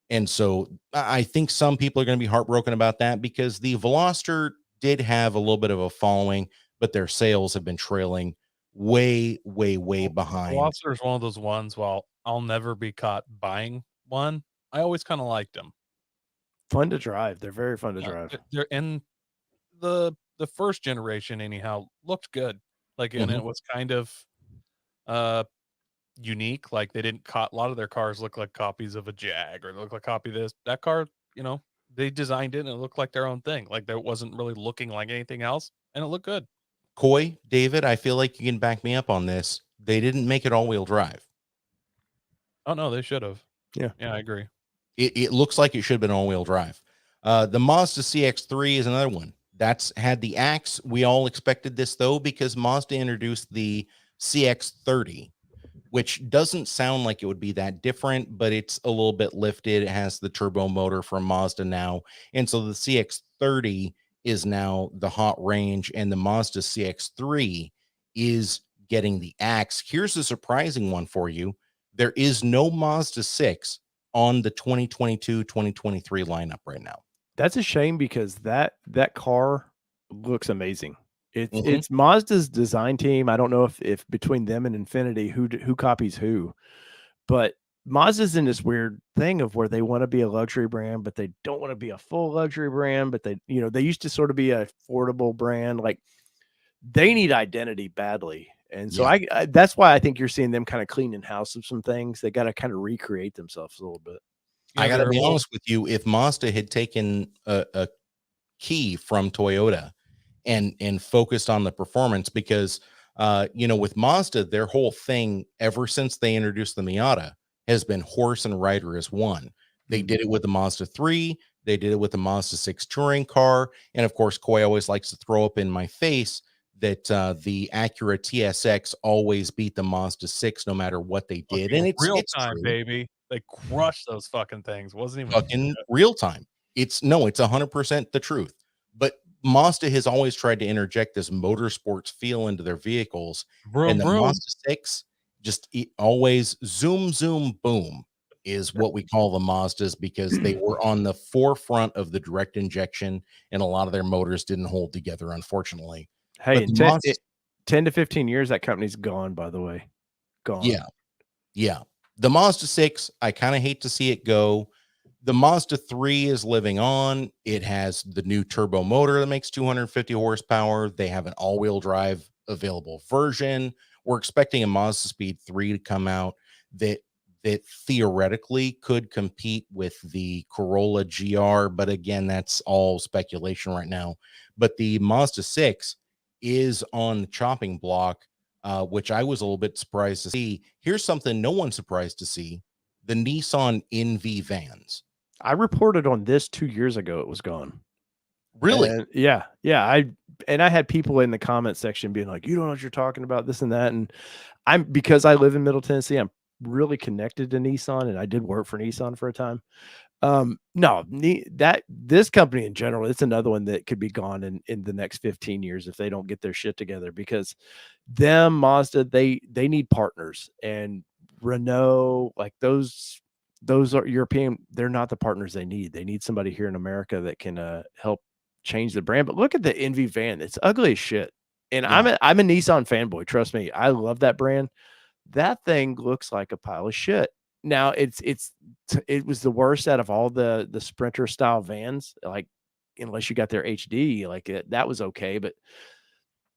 S2: And so I think some people are going to be heartbroken about that because the Veloster did have a little bit of a following, but their sales have been trailing way behind.
S3: Veloster is one of those ones. While I'll never be caught buying one, I always kind of liked them.
S4: Fun to drive. They're very fun to drive.
S3: They're in the first generation, anyhow, looked good. Like, and it was kind of unique. Like they didn't a lot of their cars look like copies of a Jag or look like a copy of this. That car, they designed it and it looked like their own thing. Like there wasn't really looking like anything else, and it looked good.
S2: Coy, David, I feel like you can back me up on this. They didn't make it all-wheel drive.
S3: Oh no, they should have.
S4: Yeah,
S3: I agree.
S2: It looks like it should have been all-wheel drive. The Mazda Cx-3 is another one that's had the axe. We all expected this though because Mazda introduced the Cx-30, which doesn't sound like it would be that different, but it's a little bit lifted. It has the turbo motor from Mazda now, and so the Cx-30 is now the hot range, and the Mazda Cx-3 is getting the axe. Here's a surprising one for you. There is no Mazda 6 on the 2022-2023 lineup right now.
S4: That's a shame because that car looks amazing. It's Mazda's design team. I don't know if between them and Infiniti, who copies who, but Mazda's in this weird thing of where they want to be a luxury brand, but they don't want to be a full luxury brand. But they used to sort of be an affordable brand. Like they need identity badly. And so I that's why I think you're seeing them kind of cleaning house of some things. They got to kind of recreate themselves a little bit.
S2: I got to be honest with you. If Mazda had taken a key from Toyota and focused on the performance, because, with Mazda, their whole thing ever since they introduced the Miata has been horse and rider as one. They did it with the Mazda 3. They did it with the Mazda 6 touring car. And of course, Coy always likes to throw up in my face that the Acura TSX always beat the Mazda 6 no matter what they did. And it's
S3: real time,
S2: true.
S3: baby. They crushed those fucking things. Wasn't even
S2: fucking real time. It's 100% the truth. But Mazda has always tried to interject this motorsports feel into their vehicles. And the Mazda 6 just always zoom, boom is what we call the Mazdas because they were on the forefront of the direct injection and a lot of their motors didn't hold together, unfortunately.
S4: Hey, in 10 to 15 years, that company's gone, by the way. Gone.
S2: Yeah. The Mazda 6, I kind of hate to see it go. The Mazda 3 is living on. It has the new turbo motor that makes 250 horsepower. They have an all-wheel drive available version. We're expecting a Mazda Speed 3 to come out that theoretically could compete with the Corolla GR, but again, that's all speculation right now. But the Mazda 6 is on the chopping block, which I was a little bit surprised to see. Here's something no one's surprised to see: the Nissan NV vans.
S4: I reported on this 2 years ago. It was gone.
S2: Really?
S4: And yeah. I had people in the comment section being like, "You don't know what you're talking about, this and that." And because I live in Middle Tennessee, I'm really connected to Nissan, and I did work for Nissan for a time. This company in general, it's another one that could be gone in the next 15 years if they don't get their shit together, because Mazda, they need partners, and Renault, like those are European. They're not the partners they need. They need somebody here in America that can help change the brand. But look at the NV van. It's ugly as shit. And yeah. I'm a Nissan fanboy. Trust me. I love that brand. That thing looks like a pile of shit. Now it was the worst out of all the Sprinter style vans, like unless you got their HD, like that was okay. But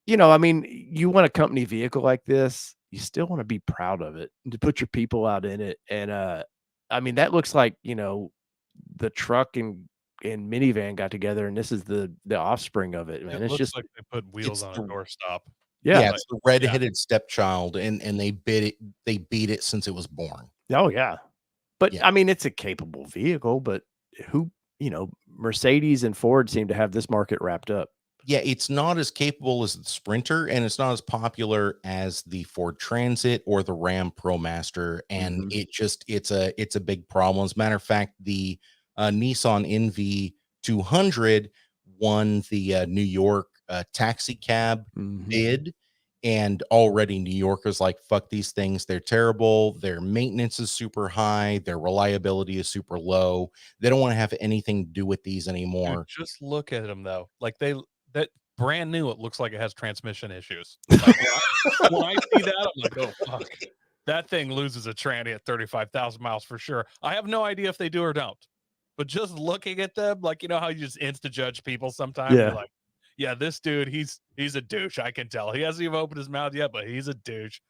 S4: you want a company vehicle like this, you still want to be proud of it and to put your people out in it. And that looks like the truck and minivan got together, and this is the offspring of it, man. It's just
S3: like they put wheels on a doorstop.
S2: Yeah, it's the red-headed stepchild, and they beat it since it was born.
S4: Oh yeah, But
S2: Yeah.
S4: I mean, it's a capable vehicle, but who, Mercedes and Ford seem to have this market wrapped up.
S2: Yeah, it's not as capable as the Sprinter, and it's not as popular as the Ford Transit or the Ram ProMaster, and
S4: Mhm.
S2: it's a big problem. As a matter of fact, the Nissan NV 200 won the New York taxi cab
S4: Mhm.
S2: bid, and already New Yorkers like, fuck these things, they're terrible, their maintenance is super high, their reliability is super low, they don't want to have anything to do with these
S3: Dude,
S2: anymore.
S3: just look at them though. Like that brand new, it looks like it has transmission issues. Like when I see that, I'm like, oh fuck. That thing loses a tranny at 35,000 miles for sure. I have no idea if they do or don't. But just looking at them, like how you just insta judge people sometimes.
S4: Yeah.
S3: You're like, yeah, this dude, he's a douche. I can tell. He hasn't even opened his mouth yet, but he's a douche.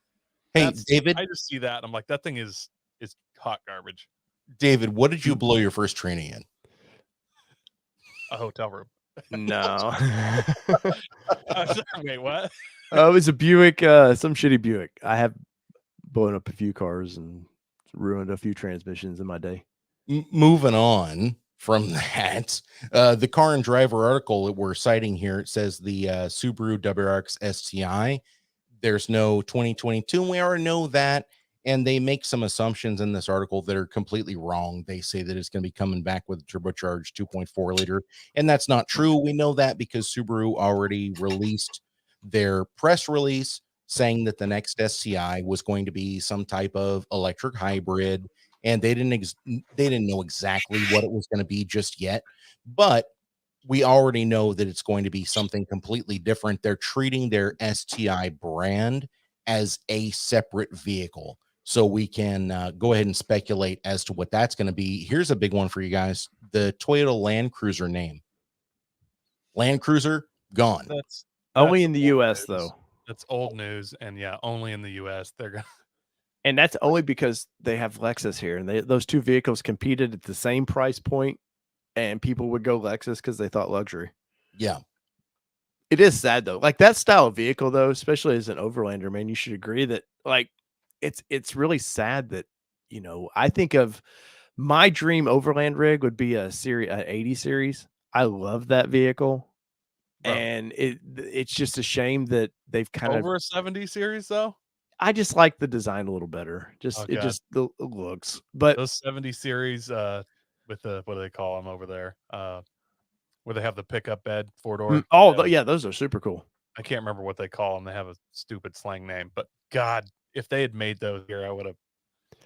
S2: Hey, David,
S3: I just see that and I'm like, that thing is hot garbage.
S2: David, what did you blow your first tranny in?
S3: A hotel room.
S4: No.
S3: Wait, what?
S4: Oh, it was a Buick, some shitty Buick. I have blown up a few cars and ruined a few transmissions in my day.
S2: Moving on from that, the Car and Driver article that we're citing here, it says the Subaru WRX STI, there's no 2022, and we already know that. And they make some assumptions in this article that are completely wrong. They say that it's going to be coming back with a turbocharged 2.4 liter, and that's not true. We know that because Subaru already released their press release saying that the next SCI was going to be some type of electric hybrid, and they didn't know exactly what it was going to be just yet, but we already know that it's going to be something completely different. They're treating their STI brand as a separate vehicle. So we can go ahead and speculate as to what that's going to be. Here's a big one for you guys. The Toyota Land Cruiser name. Land Cruiser, gone.
S3: That's
S4: Only in the
S3: old
S4: US,
S3: news.
S4: though.
S3: That's old news. And yeah, only in the US. They're going to.
S4: And that's only because they have Lexus here. And those two vehicles competed at the same price point, and people would go Lexus because they thought luxury.
S2: Yeah.
S4: It is sad, though. Like, that style of vehicle, though, especially as an overlander, man, you should agree that, like, it's really sad that, I think of my dream overland rig would be an 80 series. I love that vehicle.
S3: Bro.
S4: And it's just a shame that they've kind of
S3: Over a 70 series, though?
S4: I just like the design a little better. It looks. But
S3: those 70 series with the, what do they call them over there? Where they have the pickup bed, 4-door.
S4: Yeah, those are super cool.
S3: I can't remember what they call them. They have a stupid slang name, but God, if they had made those here, I would have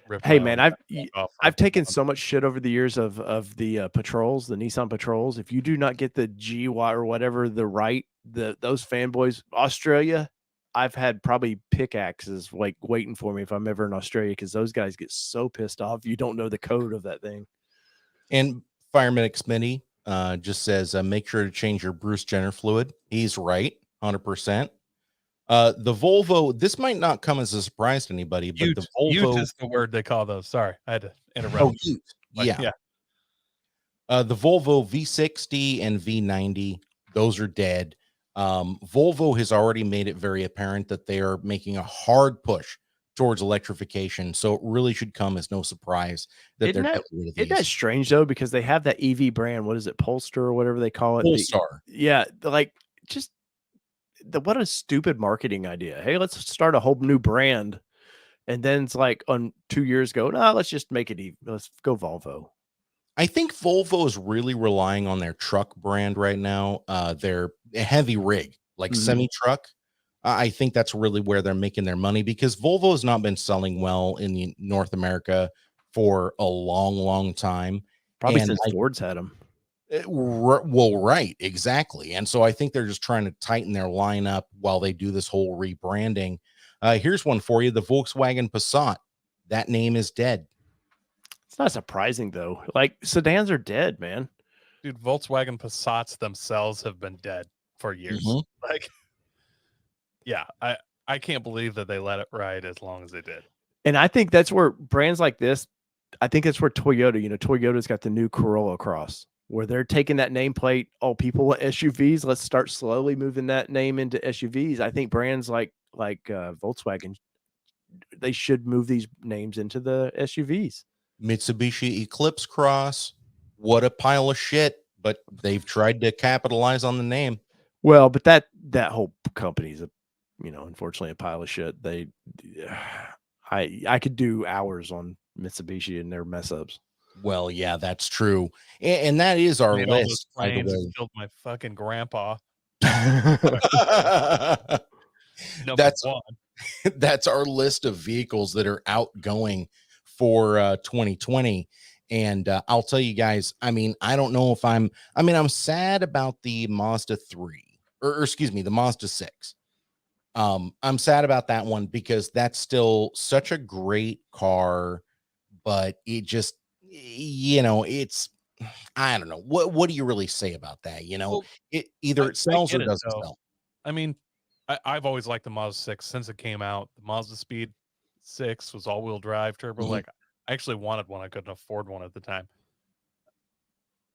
S3: ripped.
S4: Hey man, I've taken so much shit over the years of the patrols, the Nissan patrols. If you do not get the GY or whatever those fanboys, Australia, I've had probably pickaxes like waiting for me if I'm ever in Australia, because those guys get so pissed off. You don't know the code of that thing.
S2: And Fireman Xmini just says, make sure to change your Bruce Jenner fluid. He's right, 100%. The Volvo, this might not come as a surprise to anybody, but the Volvo
S3: is the word they call those. Sorry, I had to interrupt.
S2: Oh, yeah. The Volvo V60 and V90, those are dead. Volvo has already made it very apparent that they are making a hard push towards electrification, so it really should come as no surprise that
S4: Isn't
S2: they're
S4: that,
S2: getting rid of
S4: isn't that
S2: these.
S4: strange though? Because they have that EV brand. What is it, Polestar or whatever they call it?
S2: Polestar.
S4: Yeah, like just what a stupid marketing idea. Hey, let's start a whole new brand, and then it's like on 2 years ago, no, let's just make it. Let's go Volvo.
S2: I think Volvo is really relying on their truck brand right now. Their heavy rig, like semi truck. I think that's really where they're making their money, because Volvo has not been selling well in North America for a long, long time.
S4: Probably since Ford's had them.
S2: Well, right, exactly. And so I think they're just trying to tighten their lineup while they do this whole rebranding. Here's one for you: the Volkswagen Passat. That name is dead.
S4: It's not surprising though. Like, sedans are dead, man.
S3: Dude, Volkswagen Passats themselves have been dead for years. Like, yeah, I can't believe that they let it ride as long as they did.
S4: And I think that's where brands like this, I think that's where Toyota, Toyota's got the new Corolla Cross, where they're taking that nameplate. Oh, people want SUVs. Let's start slowly moving that name into SUVs. I think brands like Volkswagen, they should move these names into the SUVs.
S2: Mitsubishi Eclipse Cross. What a pile of shit, but they've tried to capitalize on the name.
S4: Well, but that whole company's unfortunately a pile of shit. I could do hours on Mitsubishi and their mess ups.
S2: Well, yeah, that's true. And that is our
S3: Made all those
S2: list, by the
S3: claims and
S2: way.
S3: killed my fucking grandpa. Number
S2: That's
S3: one.
S2: that's our list of vehicles that are outgoing for 2020. And I'll tell you guys, I mean, I don't know if I'm sad about the Mazda 3 or excuse me, the Mazda 6. I'm sad about that one because that's still such a great car, but it just, it's, I don't know. What do you really say about that?
S3: Well,
S2: It either it sells or
S3: get it,
S2: doesn't
S3: though.
S2: sell.
S3: I mean, I've always liked the Mazda 6 since it came out. The Mazda Speed 6 was all-wheel drive turbo.
S2: Mhm.
S3: Like, I actually wanted one. I couldn't afford one at the time.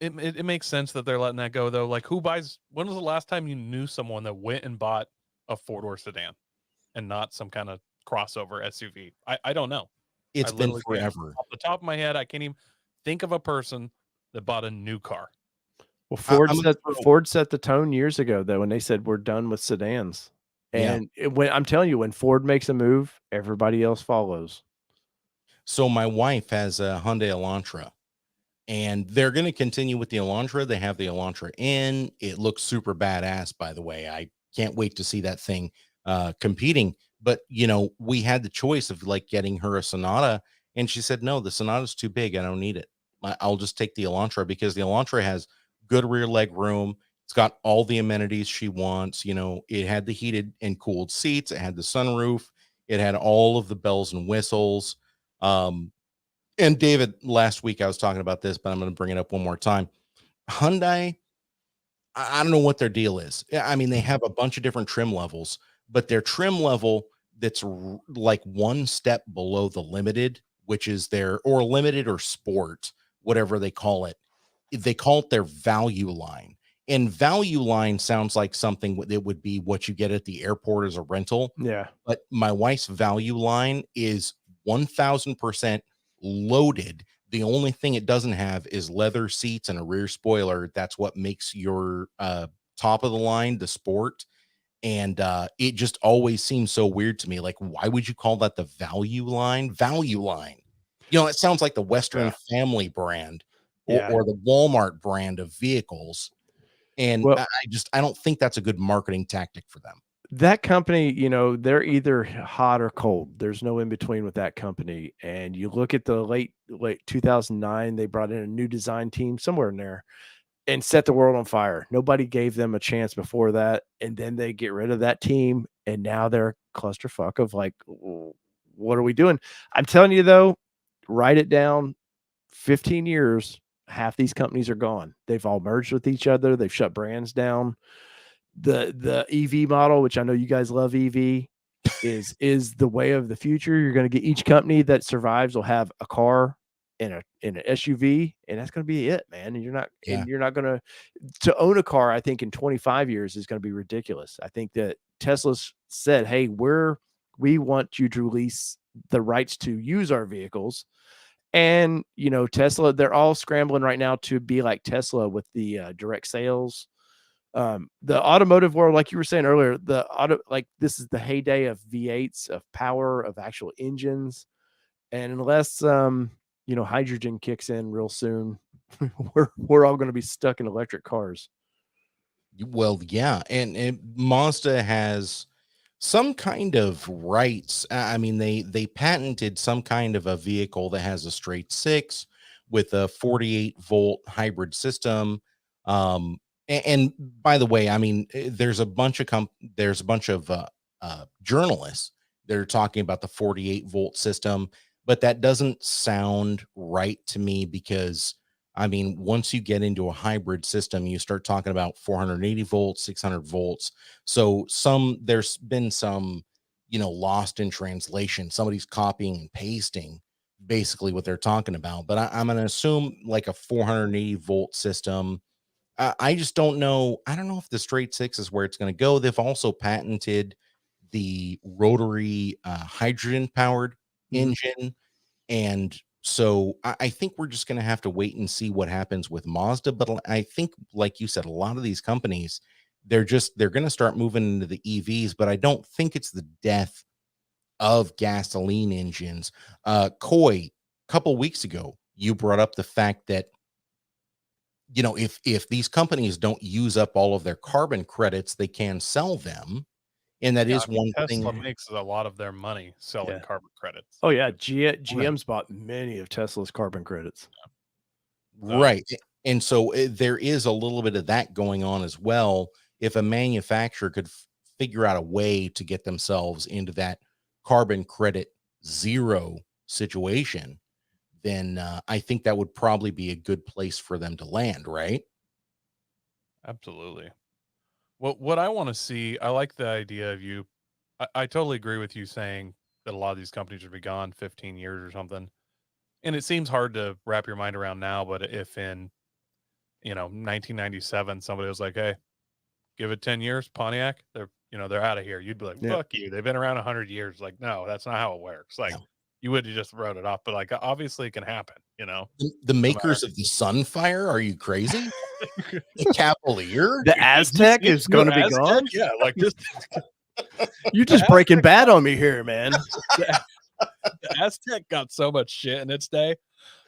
S3: It makes sense that they're letting that go, though. Like, when was the last time you knew someone that went and bought a four-door sedan and not some kind of crossover SUV? I don't know.
S2: It's
S3: I
S2: been
S3: literally can't.
S2: forever.
S3: Off the top of my head, I can't even think of a person that bought a new car.
S4: Well,
S2: I'm
S4: Ford set the tone years ago, though, when they said we're done with sedans.
S2: Yeah.
S4: And when I'm telling you, when Ford makes a move, everybody else follows.
S2: So my wife has a Hyundai Elantra, and they're going to continue with the Elantra. They have the Elantra in. It looks super badass, by the way. I can't wait to see that thing competing. But we had the choice of like getting her a Sonata, and she said, no, the Sonata's too big. I don't need it. I'll just take the Elantra because the Elantra has good rear leg room. It's got all the amenities she wants. It had the heated and cooled seats. It had the sunroof. It had all of the bells and whistles. And David, last week I was talking about this, but I'm going to bring it up one more time. Hyundai, I don't know what their deal is. I mean, they have a bunch of different trim levels, but their trim level that's like one step below the limited, which is or limited or sport, whatever they call it. They call it their value line. And value line sounds like something that would be what you get at the airport as a rental.
S4: Yeah.
S2: But my wife's value line is 1000% loaded. The only thing it doesn't have is leather seats and a rear spoiler. That's what makes your top of the line the sport. And it just always seems so weird to me. Like, why would you call that the value line? Value line. It sounds like the Western Family brand or the Walmart brand of vehicles. And
S4: well,
S2: I don't think that's a good marketing tactic for them.
S4: That company, they're either hot or cold. There's no in between with that company. And you look at the late 2009, they brought in a new design team somewhere in there and set the world on fire. Nobody gave them a chance before that. And then they get rid of that team. And now they're a clusterfuck of like, what are we doing? I'm telling you, though, write it down. 15 years, half these companies are gone. They've all merged with each other. They've shut brands down. The EV model, which I know you guys love EV, is the way of the future. You're going to get each company that survives will have a car and an SUV, and that's going to be it, man. And you're not going to own a car. I think in 25 years is going to be ridiculous. I think that Tesla's said, hey, we want you to release the rights to use our vehicles. And Tesla, they're all scrambling right now to be like Tesla with the direct sales. The automotive world, like you were saying earlier, this is the heyday of V8s, of power, of actual engines. And unless hydrogen kicks in real soon, we're all going to be stuck in electric cars.
S2: Well, yeah, and Mazda has some kind of rights. I mean, they patented some kind of a vehicle that has a straight six with a 48-volt hybrid system. And by the way, I mean, there's a bunch of journalists that are talking about the 48-volt system, but that doesn't sound right to me because, I mean, once you get into a hybrid system, you start talking about 480 volts, 600 volts. So there's been some, lost in translation. Somebody's copying and pasting basically what they're talking about. But I'm going to assume like a 480 volt system. I just don't know. I don't know if the straight six is where it's going to go. They've also patented the rotary hydrogen powered engine. And So I think we're just going to have to wait and see what happens with Mazda. But I think, like you said, a lot of these companies, they're going to start moving into the EVs, but I don't think it's the death of gasoline engines. Coy, a couple weeks ago, you brought up the fact that, you know, if these companies don't use up all of their carbon credits, they can sell them. And that is one
S3: Tesla
S2: thing.
S3: makes a lot of their money selling carbon credits.
S4: Oh yeah, GM's bought many of Tesla's carbon credits.
S2: Right. And so there is a little bit of that going on as well. If a manufacturer could figure out a way to get themselves into that carbon credit zero situation, then I think that would probably be a good place for them to land, right?
S3: Absolutely. Well, what I want to see, I like the idea of you. I totally agree with you saying that a lot of these companies would be gone 15 years or something. And it seems hard to wrap your mind around now, but if in, 1997, somebody was like, hey, give it 10 years, Pontiac, they're out of here. You'd be like, fuck you. They've been around 100 years. Like, no, that's not how it works. Like, you would have just wrote it off, but like, obviously it can happen,
S2: The makers of the Sunfire, are you crazy? The Cavalier?
S4: The Aztec is going to be gone?
S3: Yeah, like just...
S4: You're just breaking bad on me here, man.
S3: The Aztec got so much shit in its day,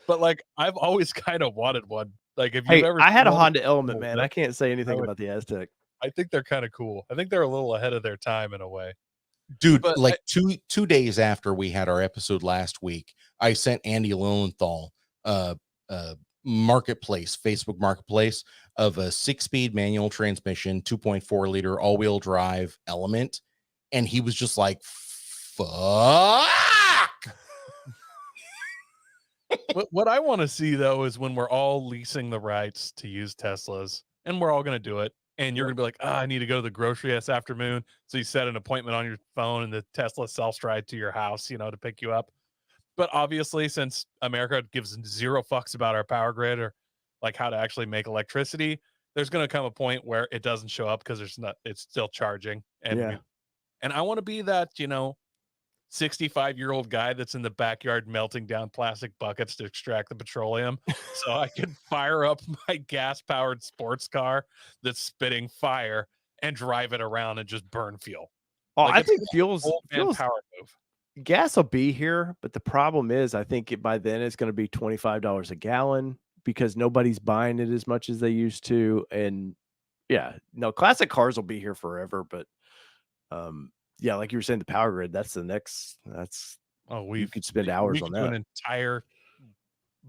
S3: but like, I've always kind of wanted one. Like, if you've ever...
S4: I had a Honda Element, man. I can't say anything about the Aztec.
S3: I think they're kind of cool. I think they're a little ahead of their time in a way.
S2: Dude, but like two days after we had our episode last week, I sent Andy Lowenthal marketplace, Facebook marketplace of a 6-speed manual transmission, 2.4 liter all-wheel drive Element, and he was just like, fuck.
S3: What I want to see though is when we're all leasing the rights to use Teslas, and we're all going to do it, and you're going to be like, I need to go to the grocery this afternoon. So you set an appointment on your phone and the Tesla self-drive to your house, to pick you up. But obviously, since America gives zero fucks about our power grid or like how to actually make electricity, there's going to come a point where it doesn't show up because it's still charging. And I want to be that, 65-year-old guy that's in the backyard melting down plastic buckets to extract the petroleum so I can fire up my gas-powered sports car that's spitting fire and drive it around and just burn fuel.
S4: Oh, I think fuel's
S3: power move.
S4: Gas will be here, but the problem is I think by then it's going to be $25 a gallon because nobody's buying it as much as they used to. And classic cars will be here forever, but like you were saying, the power grid, we could spend hours on that.
S3: Do an entire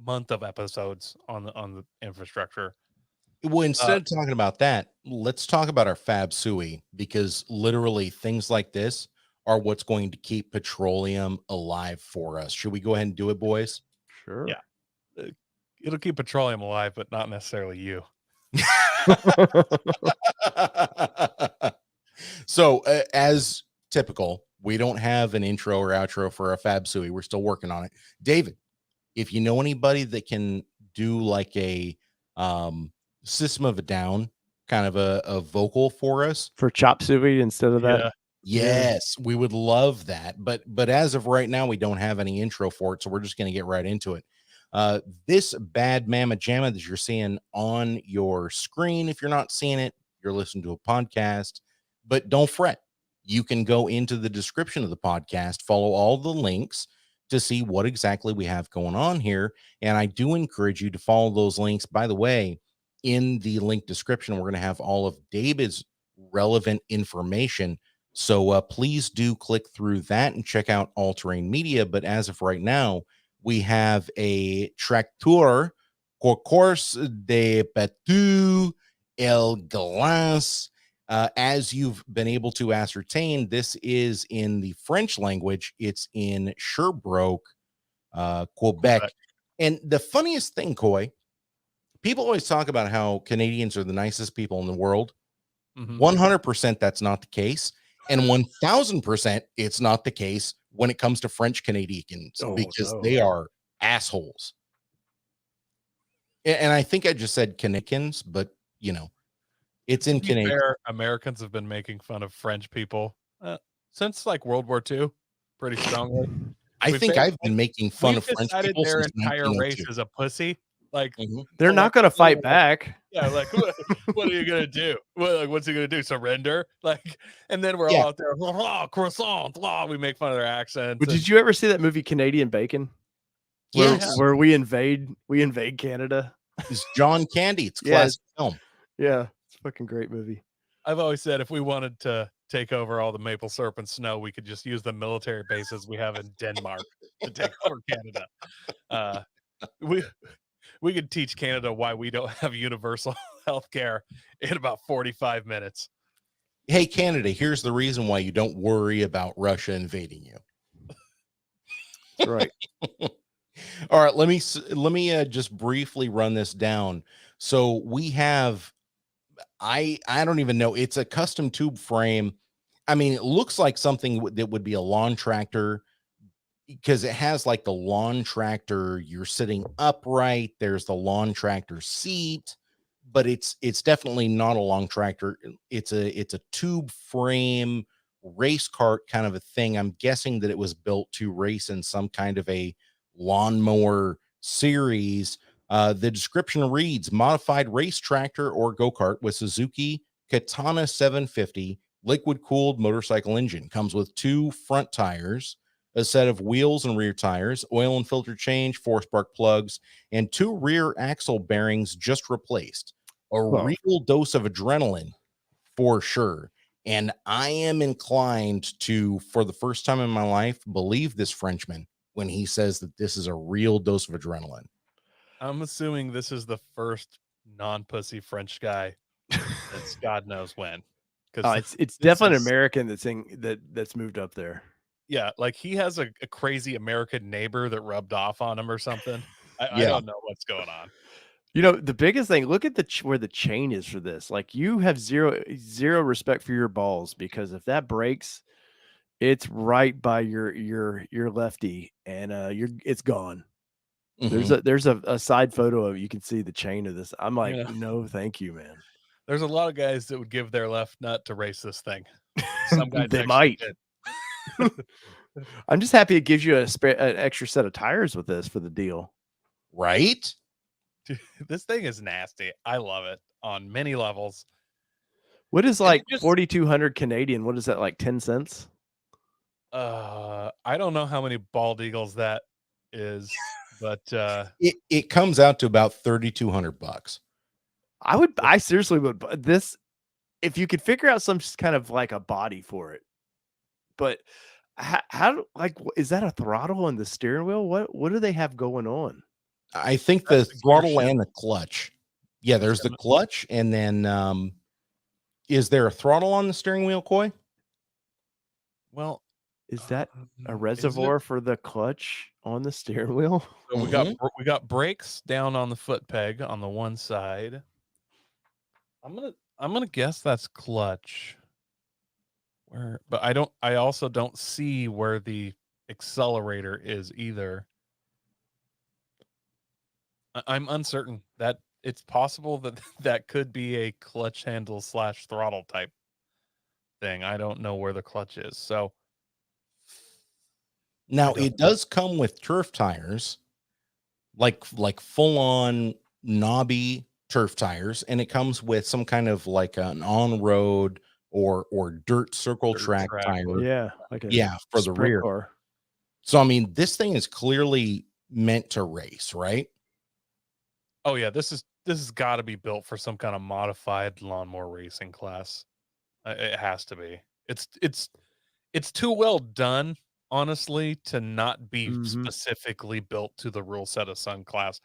S3: month of episodes on the infrastructure.
S2: Well, instead of talking about that, let's talk about our Fab Sui, because literally things like this are what's going to keep petroleum alive for us. Should we go ahead and do it, boys?
S4: Sure.
S3: Yeah. It'll keep petroleum alive, but not necessarily you.
S2: So as typical, we don't have an intro or outro for a Fab Sui. We're still working on it. David, if you know anybody that can do like a System of a Down kind of a vocal for us
S4: for Chop Suey instead of that.
S2: Yes, we would love that. But as of right now, we don't have any intro for it, so we're just going to get right into it. This Bad Mama Jamma that you're seeing on your screen, if you're not seeing it, you're listening to a podcast. But don't fret. You can go into the description of the podcast, follow all the links to see what exactly we have going on here. And I do encourage you to follow those links. By the way, in the link description, we're going to have all of David's relevant information. So please do click through that and check out All Terrain Media. But as of right now, we have a Tractor Concours de Patu El Glace. As you've been able to ascertain, this is in the French language. It's in Sherbrooke, Quebec. And the funniest thing, Coy, people always talk about how Canadians are the nicest people in the world. 100% that's not the case. And 1000% it's not the case when it comes to French Canadians, because they are assholes. And I think I just said Canadians, but it's in Canadian.
S3: Americans have been making fun of French people since like World War II, pretty strongly.
S2: I think I've been making fun
S3: We've
S2: of French
S3: decided
S2: people
S3: their
S2: since
S3: entire race
S2: 1902.
S3: is a pussy. Like
S4: They're
S3: so,
S4: not
S3: like,
S4: going to fight
S3: like,
S4: back.
S3: yeah, like what are you gonna do? What's he gonna do? Surrender? Like, and then we're all
S2: Yeah.
S3: out there, croissant, we make fun of their accents.
S4: But did you ever see that movie Canadian Bacon?
S2: Yes.
S4: Where we invade Canada.
S2: It's John Candy. It's
S4: Yeah.
S2: classic film.
S4: Yeah, it's a fucking great movie.
S3: I've always said if we wanted to take over all the maple syrup and snow, we could just use the military bases we have in Denmark to take over Canada. We could teach Canada why we don't have universal health care in about 45 minutes.
S2: Hey, Canada, here's the reason why you don't worry about Russia invading you.
S4: That's right.
S2: All right, let me just briefly run this down. So we have, I don't even know. It's a custom tube frame. I mean, it looks like something that would be a lawn tractor because it has like the lawn tractor. You're sitting upright. There's the lawn tractor seat, but it's definitely not a lawn tractor. It's a tube frame race cart kind of a thing. I'm guessing that it was built to race in some kind of a lawnmower series. The description reads modified race tractor or go-kart with Suzuki Katana 750 liquid cooled motorcycle engine. Comes with 2 front tires, a set of wheels and rear tires, oil and filter change, 4 spark plugs, and 2 rear axle bearings just replaced. A real dose of adrenaline for sure. And I am inclined to, for the first time in my life, believe this Frenchman when he says that this is a real dose of adrenaline.
S3: I'm assuming this is the first non-pussy French guy since God knows when.
S4: Because it's definitely an American that's moved up there.
S3: Yeah, like he has a crazy American neighbor that rubbed off on him or something. I
S2: Yeah.
S3: don't know what's going on.
S4: You know, the biggest thing, look at where the chain is for this. Like you have zero respect for your balls, because if that breaks, it's right by your lefty and it's gone.
S2: Mhm.
S4: There's a side photo of, you can see the chain of this. I'm like,
S3: Yeah.
S4: no, thank you, man.
S3: There's a lot of guys that would give their left nut to race this thing. Some guys
S4: They
S3: actually
S4: might.
S3: did.
S4: I'm just happy it gives you an extra set of tires with this for the deal.
S2: Right?
S3: Dude, this thing is nasty. I love it on many levels.
S4: What is
S3: And
S4: like
S3: it just-
S4: 4,200 Canadian? What is that, like 10 cents?
S3: I don't know how many bald eagles that is, but
S2: It comes out to about $3,200.
S4: I seriously would this, if you could figure out some kind of like a body for it. But how like, is that a throttle on the steering wheel? What do they have going on?
S2: I think the
S3: That's the gear
S2: throttle
S3: shift.
S2: and the clutch. Yeah, there's the clutch, and then is there a throttle on the steering wheel, Coy?
S3: well,
S4: Is that a
S3: is it?
S4: reservoir for the clutch on the steering wheel?
S3: So we got brakes down on the foot peg on the one side. I'm gonna guess that's clutch. But I also don't see where the accelerator is either. I'm uncertain. That it's possible that that could be a clutch handle / throttle type thing. I don't know where the clutch is. So
S2: Now
S3: don't
S2: it does come with turf tires, like full on knobby turf tires, and it comes with some kind of like an on road or dirt circle
S3: Dirt
S2: track
S3: track.
S2: tire.
S4: Yeah, like a
S2: Yeah, for the
S4: sprint
S2: rear.
S4: car.
S2: So I mean, this thing is clearly meant to race, right?
S3: oh yeah, this has got to be built for some kind of modified lawnmower racing class. It has to be. It's too well done, honestly, to not be
S4: Mhm.
S3: specifically built to the rule set of Sun class.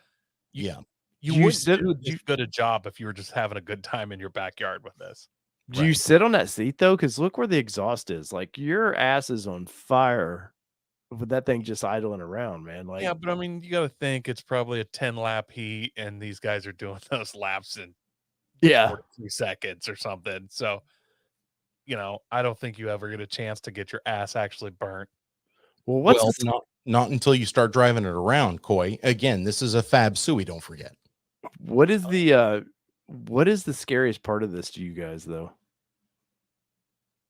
S2: Yeah.
S3: You
S4: Do you
S3: wouldn't
S4: sit-
S3: do
S4: do
S3: this
S4: you-
S3: good a job if you were just having a good time in your backyard with this.
S4: Do you sit on that seat though? Because look where the exhaust is. Like your ass is on fire with that thing just idling around, man. Like
S3: Yeah, but I mean, you got to think it's probably a 10-lap heat, and these guys are doing those laps in
S4: yeah.
S3: 42 seconds or something. So, I don't think you ever get a chance to get your ass actually burnt.
S4: Well, what's
S2: Well,
S4: the,
S2: not until you start driving it around, Coy. Again, this is a Fab Sui, don't forget.
S4: what is the scariest part of this to you guys though?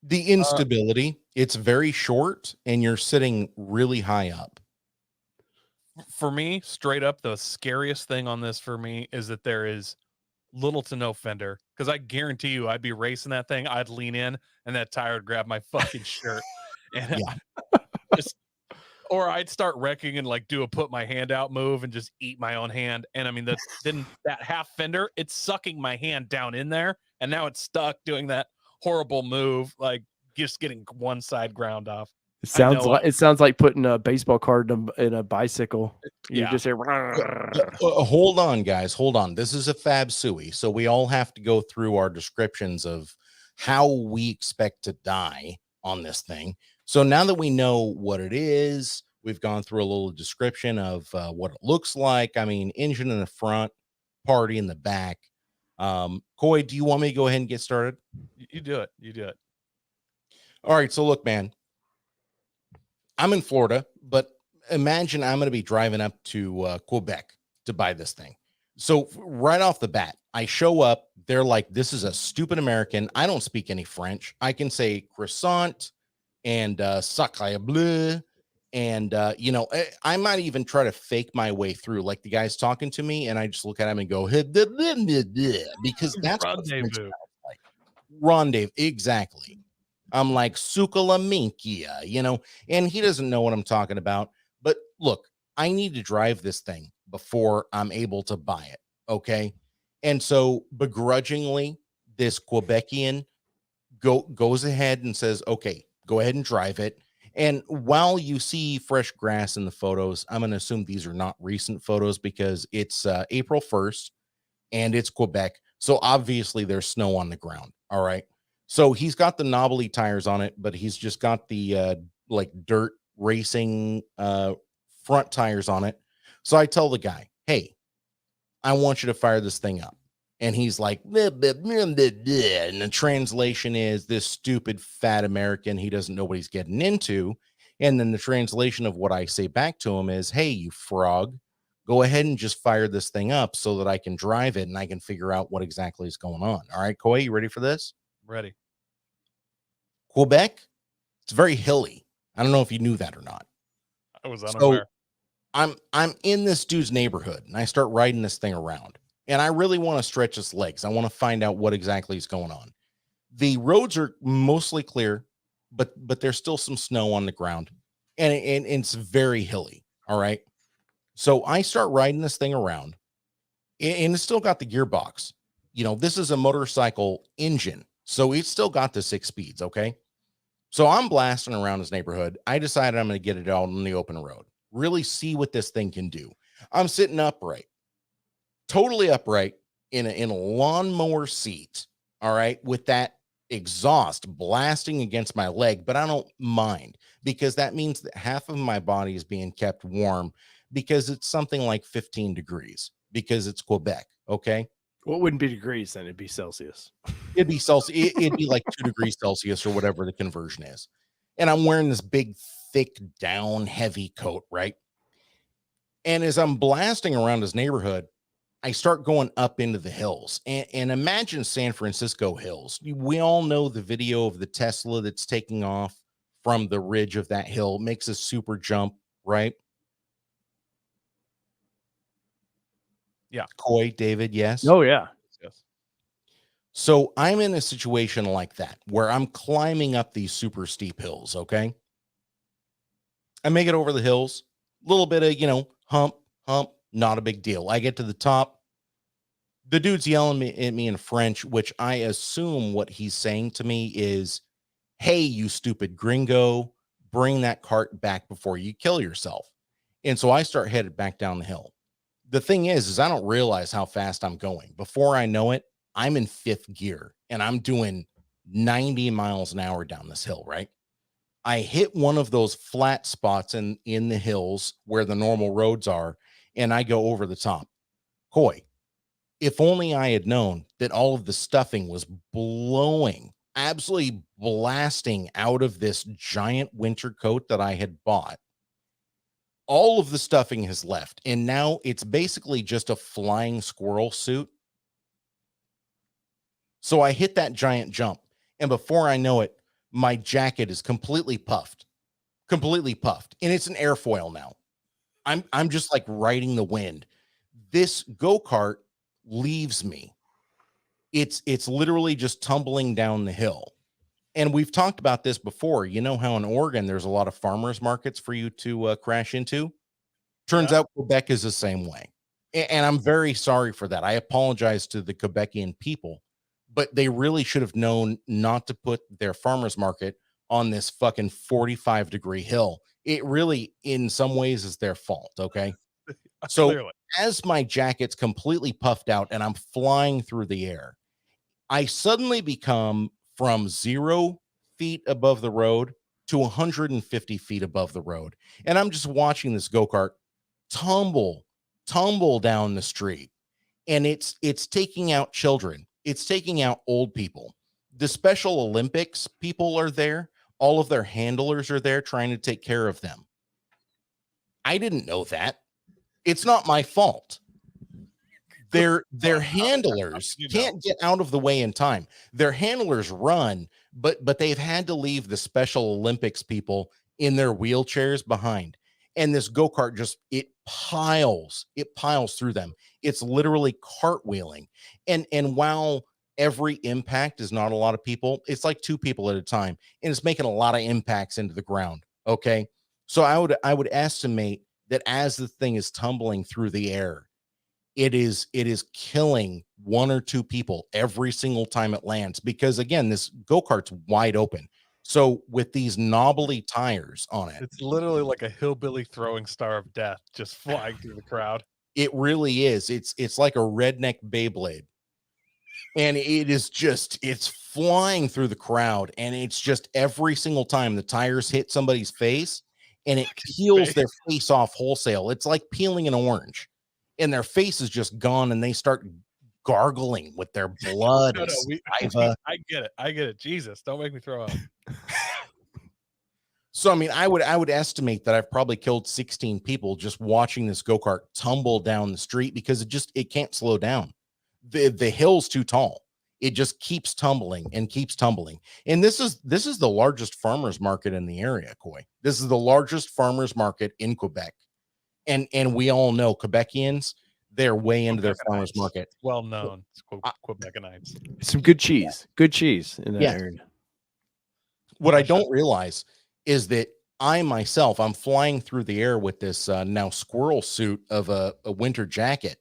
S2: The instability, it's very short and you're sitting really high up.
S3: For me, straight up, the scariest thing on this for me is that there is little to no fender. Because I guarantee you, I'd be racing that thing, I'd lean in, and that tire would grab my fucking shirt, and just, or I'd start wrecking and like do a put my hand out move and just eat my own hand. And I mean, then that half fender, it's sucking my hand down in there, and now it's stuck doing that horrible move, like just getting one side ground off.
S4: It sounds like putting a baseball card in a bicycle. You
S3: Yeah.
S4: just hear.
S2: Hold on, guys. Hold on. This is a Fab Sui, so we all have to go through our descriptions of how we expect to die on this thing. So now that we know what it is, we've gone through a little description of what it looks like. I mean, engine in the front, party in the back. Coy, do you want me to go ahead and get started?
S3: You do it. You do it.
S2: All right. So look, man, I'm in Florida, but imagine I'm going to be driving up to Quebec to buy this thing. So right off the bat, I show up. They're like, this is a stupid American. I don't speak any French. I can say croissant and sacre bleu. And, I might even try to fake my way through. Like the guy's talking to me and I just look at him and go, because that's what French sounds like. Rendezvous. Exactly. I'm like, Sukala Minkia, and he doesn't know what I'm talking about. But look, I need to drive this thing before I'm able to buy it. Okay. And so begrudgingly, this Quebecian goes ahead and says, okay, go ahead and drive it. And while you see fresh grass in the photos, I'm going to assume these are not recent photos because it's April 1st and it's Quebec. So obviously there's snow on the ground. All right. So he's got the knobbly tires on it, but he's just got the like dirt racing front tires on it. So I tell the guy, hey, I want you to fire this thing up. And he's like, bleh, bleh, bleh, bleh, bleh. And the translation is this stupid fat American. He doesn't know what he's getting into. And then the translation of what I say back to him is, hey, you frog, go ahead and just fire this thing up so that I can drive it and I can figure out what exactly is going on. All right, Coy, you ready for this?
S3: Ready.
S2: Quebec, it's very hilly. I don't know if you knew that or not.
S3: I was unaware.
S2: So I'm in this dude's neighborhood and I start riding this thing around. And I really want to stretch his legs. I want to find out what exactly is going on. The roads are mostly clear, but there's still some snow on the ground. And it's very hilly. All right. So I start riding this thing around. And it's still got the gearbox. This is a motorcycle engine. So it's still got the 6 speeds. Okay. So I'm blasting around his neighborhood. I decided I'm going to get it out on the open road. Really see what this thing can do. I'm sitting upright. Totally upright in a lawnmower seat, all right, with that exhaust blasting against my leg, but I don't mind because that means that half of my body is being kept warm because it's something like 15 degrees because it's Quebec, okay?
S4: Well, it wouldn't be degrees then, it'd be Celsius.
S2: It'd be Celsius. It'd be like 2 degrees Celsius or whatever the conversion is. And I'm wearing this big, thick, down, heavy coat, right? And as I'm blasting around his neighborhood, I start going up into the hills and imagine San Francisco hills. We all know the video of the Tesla that's taking off from the ridge of that hill, makes a super jump, right?
S3: Yeah.
S2: Coy, David, yes?
S4: Oh, yeah.
S3: Yes.
S2: So I'm in a situation like that where I'm climbing up these super steep hills, okay? I make it over the hills, a little bit of, hump, not a big deal. I get to the top. The dude's yelling at me in French, which I assume what he's saying to me is, hey, you stupid gringo, bring that cart back before you kill yourself. And so I start headed back down the hill. The thing is I don't realize how fast I'm going. Before I know it, I'm in 5th gear and I'm doing 90 miles an hour down this hill, right? I hit one of those flat spots in the hills where the normal roads are, and I go over the top. Coy, if only I had known that all of the stuffing was blowing, absolutely blasting out of this giant winter coat that I had bought. All of the stuffing has left, and now it's basically just a flying squirrel suit. So I hit that giant jump, and before I know it, my jacket is completely puffed, and it's an airfoil now. I'm just like riding the wind. This go-kart leaves me. It's literally just tumbling down the hill. And we've talked about this before. You know how in Oregon there's a lot of farmers markets for you to crash into? Turns out Quebec is the same way. And I'm very sorry for that. I apologize to the Quebecian people, but they really should have known not to put their farmers market on this fucking 45-degree hill. It really, in some ways, is their fault. Okay. So
S3: Clearly.
S2: as my jacket's completely puffed out and I'm flying through the air, I suddenly become from 0 feet above the road to 150 feet above the road. And I'm just watching this go-kart tumble down the street. And it's taking out children. It's taking out old people. The Special Olympics people are there. All of their handlers are there trying to take care of them. I didn't know that. It's not my fault. Their handlers can't get out of the way in time. Their handlers run, but they've had to leave the Special Olympics people in their wheelchairs behind. And this go-kart just it piles through them. It's literally cartwheeling. And while every impact is not a lot of people, it's like 2 people at a time, and it's making a lot of impacts into the ground. Okay. So I would estimate that as the thing is tumbling through the air, it is killing 1 or 2 people every single time it lands, because again, this go-kart's wide open. So with these knobbly tires on it,
S3: It's literally like a hillbilly throwing star of death just flying through the crowd.
S2: it really is. It's like a redneck Beyblade. And it's flying through the crowd, and it's just every single time the tires hit somebody's face and it peels their face off wholesale. It's like peeling an orange. And their face is just gone, and they start gargling with their blood.
S3: I get it. Jesus, don't make me throw up.
S2: So, I mean, I would estimate that I've probably killed 16 people just watching this go-kart tumble down the street, because it can't slow down. The hill's too tall. It just keeps tumbling and keeps tumbling. And this is the largest farmers market in the area, Coy. This is the largest farmers market in Quebec. And we all know Quebecians, they're way into their farmers market.
S3: Well known. It's Quebecanites.
S4: Some good cheese in that area.
S2: What I don't realize is that I'm flying through the air with this now squirrel suit of a winter jacket.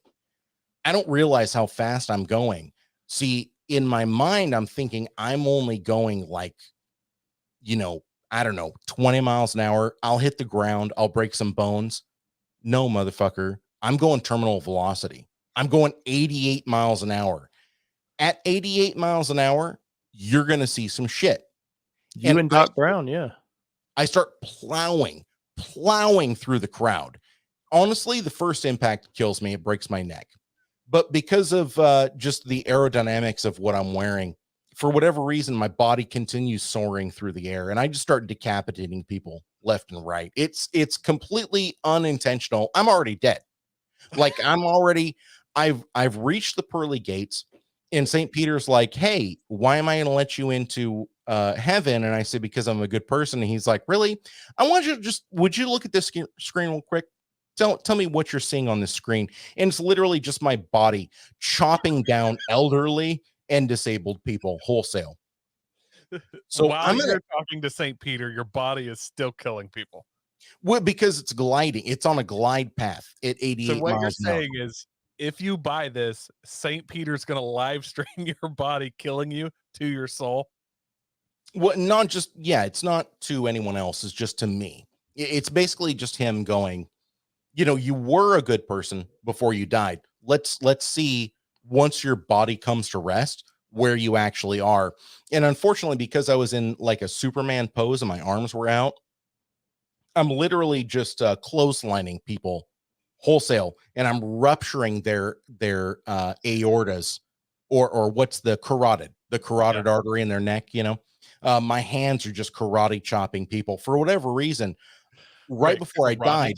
S2: I don't realize how fast I'm going. See, in my mind, I'm thinking I'm only going like, I don't know, 20 miles an hour. I'll hit the ground. I'll break some bones. No, motherfucker. I'm going terminal velocity. I'm going 88 miles an hour. At 88 miles an hour, you're going to see some shit.
S4: You and Doc Brown, yeah.
S2: I start plowing through the crowd. Honestly, the first impact kills me. It breaks my neck. But because of just the aerodynamics of what I'm wearing, for whatever reason, my body continues soaring through the air, and I just start decapitating people left and right. It's completely unintentional. I'm already dead. Like I've reached the pearly gates, and St. Peter's like, hey, why am I going to let you into heaven? And I said, because I'm a good person. And he's like, really? I want you to would you look at this screen real quick? Tell me what you're seeing on the screen. And it's literally just my body chopping down elderly and disabled people wholesale. So
S3: while you're talking to St. Peter, your body is still killing people.
S2: Well, because it's gliding. It's on a glide path at 88 miles. So
S3: what you're saying is, if you buy this, St. Peter's going to live stream your body killing you to your soul.
S2: Well, not just, it's not to anyone else. It's just to me. It's basically just him going, you were a good person before you died. Let's see, once your body comes to rest, where you actually are. And unfortunately, because I was in like a Superman pose and my arms were out, I'm literally just clotheslining people wholesale, and I'm rupturing their aortas, or what's the carotid artery in their neck. My hands are just karate chopping people for whatever reason. Right before I died,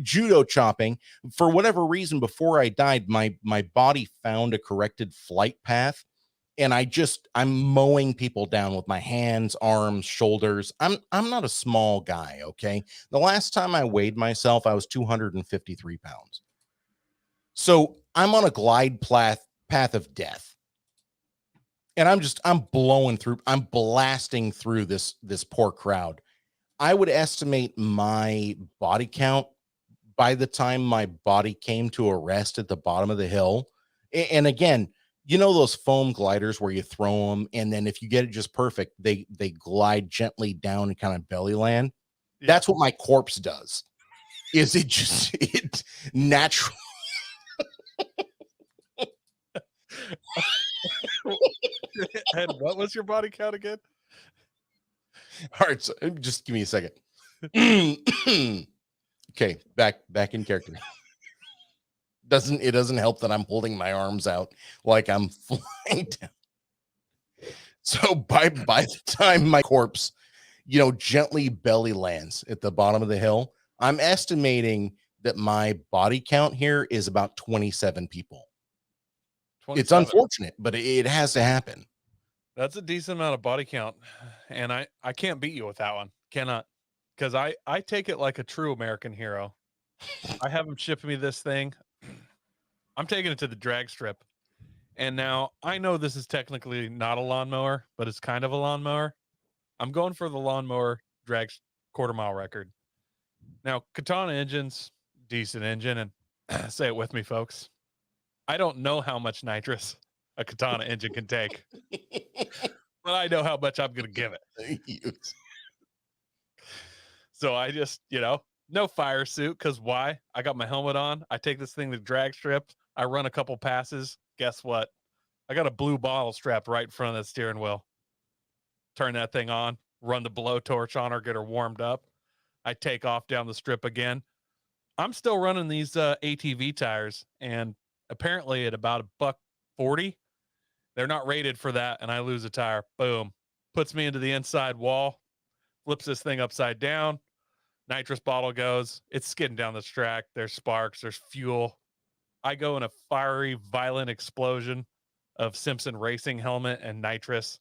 S2: judo chopping for whatever reason. Before I died, my body found a corrected flight path, and I'm mowing people down with my hands, arms, shoulders. I'm not a small guy, okay? The last time I weighed myself, I was 253 pounds. So I'm on a glide path of death. And I'm blasting through this poor crowd. I would estimate my body count by the time my body came to a rest at the bottom of the hill. And again, you know those foam gliders where you throw them, and then if you get it just perfect, they glide gently down and kind of belly land. Yeah. That's what my corpse does. Is it naturally?
S3: And what was your body count again?
S2: All right, so just give me a second. Okay, back in character. It doesn't help that I'm holding my arms out like I'm flying down. So by the time my corpse, gently belly lands at the bottom of the hill, I'm estimating that my body count here is about 27 people. 27. It's unfortunate, but it has to happen.
S3: That's a decent amount of body count, and I can't beat you with that one. Cannot, because I take it like a true American hero. I have him shipping me this thing. I'm taking it to the drag strip, and now I know this is technically not a lawnmower, but it's kind of a lawnmower. I'm going for the lawnmower drag quarter-mile record. Now, Katana engine's decent engine, and say it with me, folks. I don't know how much nitrous a Katana engine can take, but I know how much I'm going to give it. So I just, no fire suit, because why? I got my helmet on. I take this thing to drag strip. I run a couple passes. Guess what? I got a blue bottle strapped right in front of the steering wheel. Turn that thing on, run the blowtorch on her, get her warmed up. I take off down the strip again. I'm still running these ATV tires, and apparently at about $140, they're not rated for that, and I lose a tire. Boom. Puts me into the inside wall, flips this thing upside down. Nitrous bottle goes. It's skidding down the track. There's sparks. There's fuel. I go in a fiery, violent explosion of Simpson racing helmet and nitrous.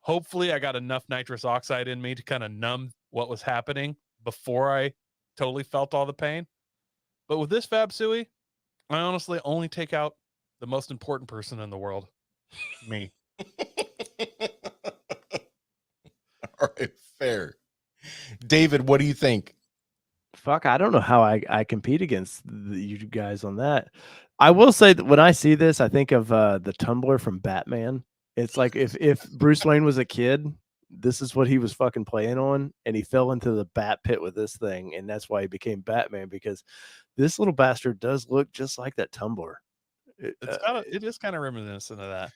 S3: Hopefully, I got enough nitrous oxide in me to kind of numb what was happening before I totally felt all the pain. But with this Fab Suey, I honestly only take out the most important person in the world. Me.
S2: All right, fair. David, what do you think?
S4: Fuck, I don't know how I compete against you guys on that. I will say that when I see this, I think of the tumbler from Batman. It's like if Bruce Wayne was a kid, this is what he was fucking playing on, and he fell into the bat pit with this thing, and that's why he became Batman, because this little bastard does look just like that tumbler.
S3: It is kind of reminiscent of that.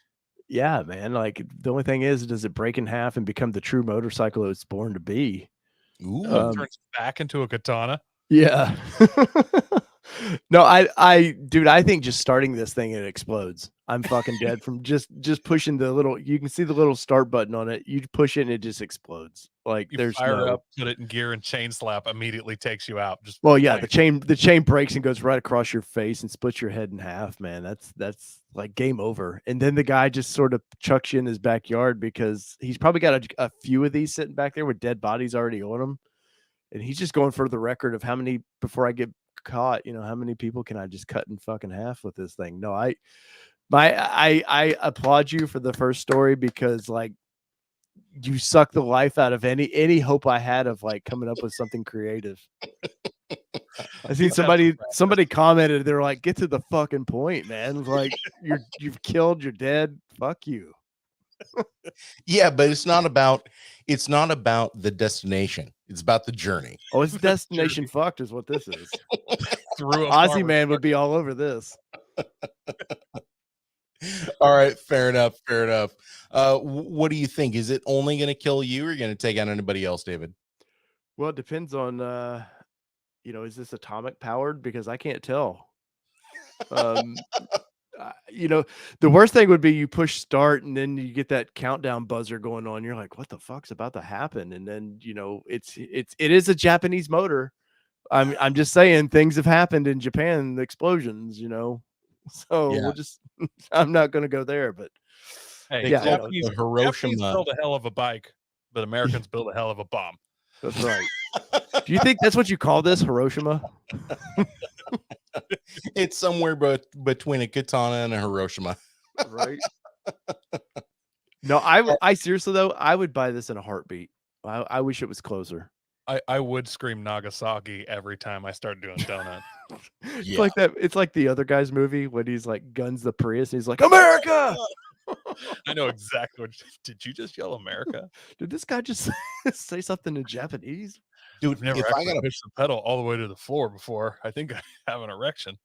S4: Yeah, man. Like, the only thing is, does it break in half and become the true motorcycle it's born to be?
S3: Ooh, turns back into a katana.
S4: Yeah. No, dude, I think just starting this thing, it explodes. I'm fucking dead from just pushing the little, you can see the little start button on it. You push it and it just explodes. Like,
S3: you
S4: there's
S3: fire up, put it in gear, and chain slap immediately takes you out. Just
S4: well, yeah, the chain breaks and goes right across your face and splits your head in half, man. That's like game over. And then the guy just sort of chucks you in his backyard, because he's probably got a few of these sitting back there with dead bodies already on them. And he's just going for the record of how many, before I get caught, how many people can I just cut in fucking half with this thing? No, I applaud you for the first story, because like, you suck the life out of any hope I had of like coming up with something creative. I seen somebody commented, they're like, get to the fucking point, man. Like, you've killed, you're dead. Fuck you.
S2: Yeah, but it's not about the destination. It's about the journey.
S4: Oh, it's destination fucked is what this is. Ozzy Man would be all over this.
S2: All right, fair enough. What do you think? Is it only going to kill you, or are you going to take out anybody else, David?
S4: Well, it depends on is this atomic powered? Because I can't tell. The worst thing would be you push start and then you get that countdown buzzer going on. You're like, what the fuck's about to happen? And then, it is a Japanese motor. I'm just saying, things have happened in Japan, the explosions, so yeah. I'm not going to go there, but
S3: Hey,
S2: They
S4: yeah,
S2: call it
S3: Japanese,
S2: the
S3: Japanese
S2: Hiroshima.
S3: build a hell of a bike, but Americans build a hell of a bomb.
S4: That's right. Do you think that's what you call this, Hiroshima?
S2: It's somewhere between a katana and a Hiroshima.
S4: Right. No, I seriously though, I would buy this in a heartbeat. I wish it was closer.
S3: I would scream Nagasaki every time I start doing donut.
S4: It's
S2: Yeah.
S4: like that. It's like the other guy's movie when he's like guns the Prius and he's like, America.
S3: I know exactly what. Did you just yell America?
S4: Did this guy just say something in Japanese?
S2: Dude,
S3: I've never
S2: if I
S3: actually
S2: got a
S3: pushed the pedal all the way to the floor before. I think I have an erection.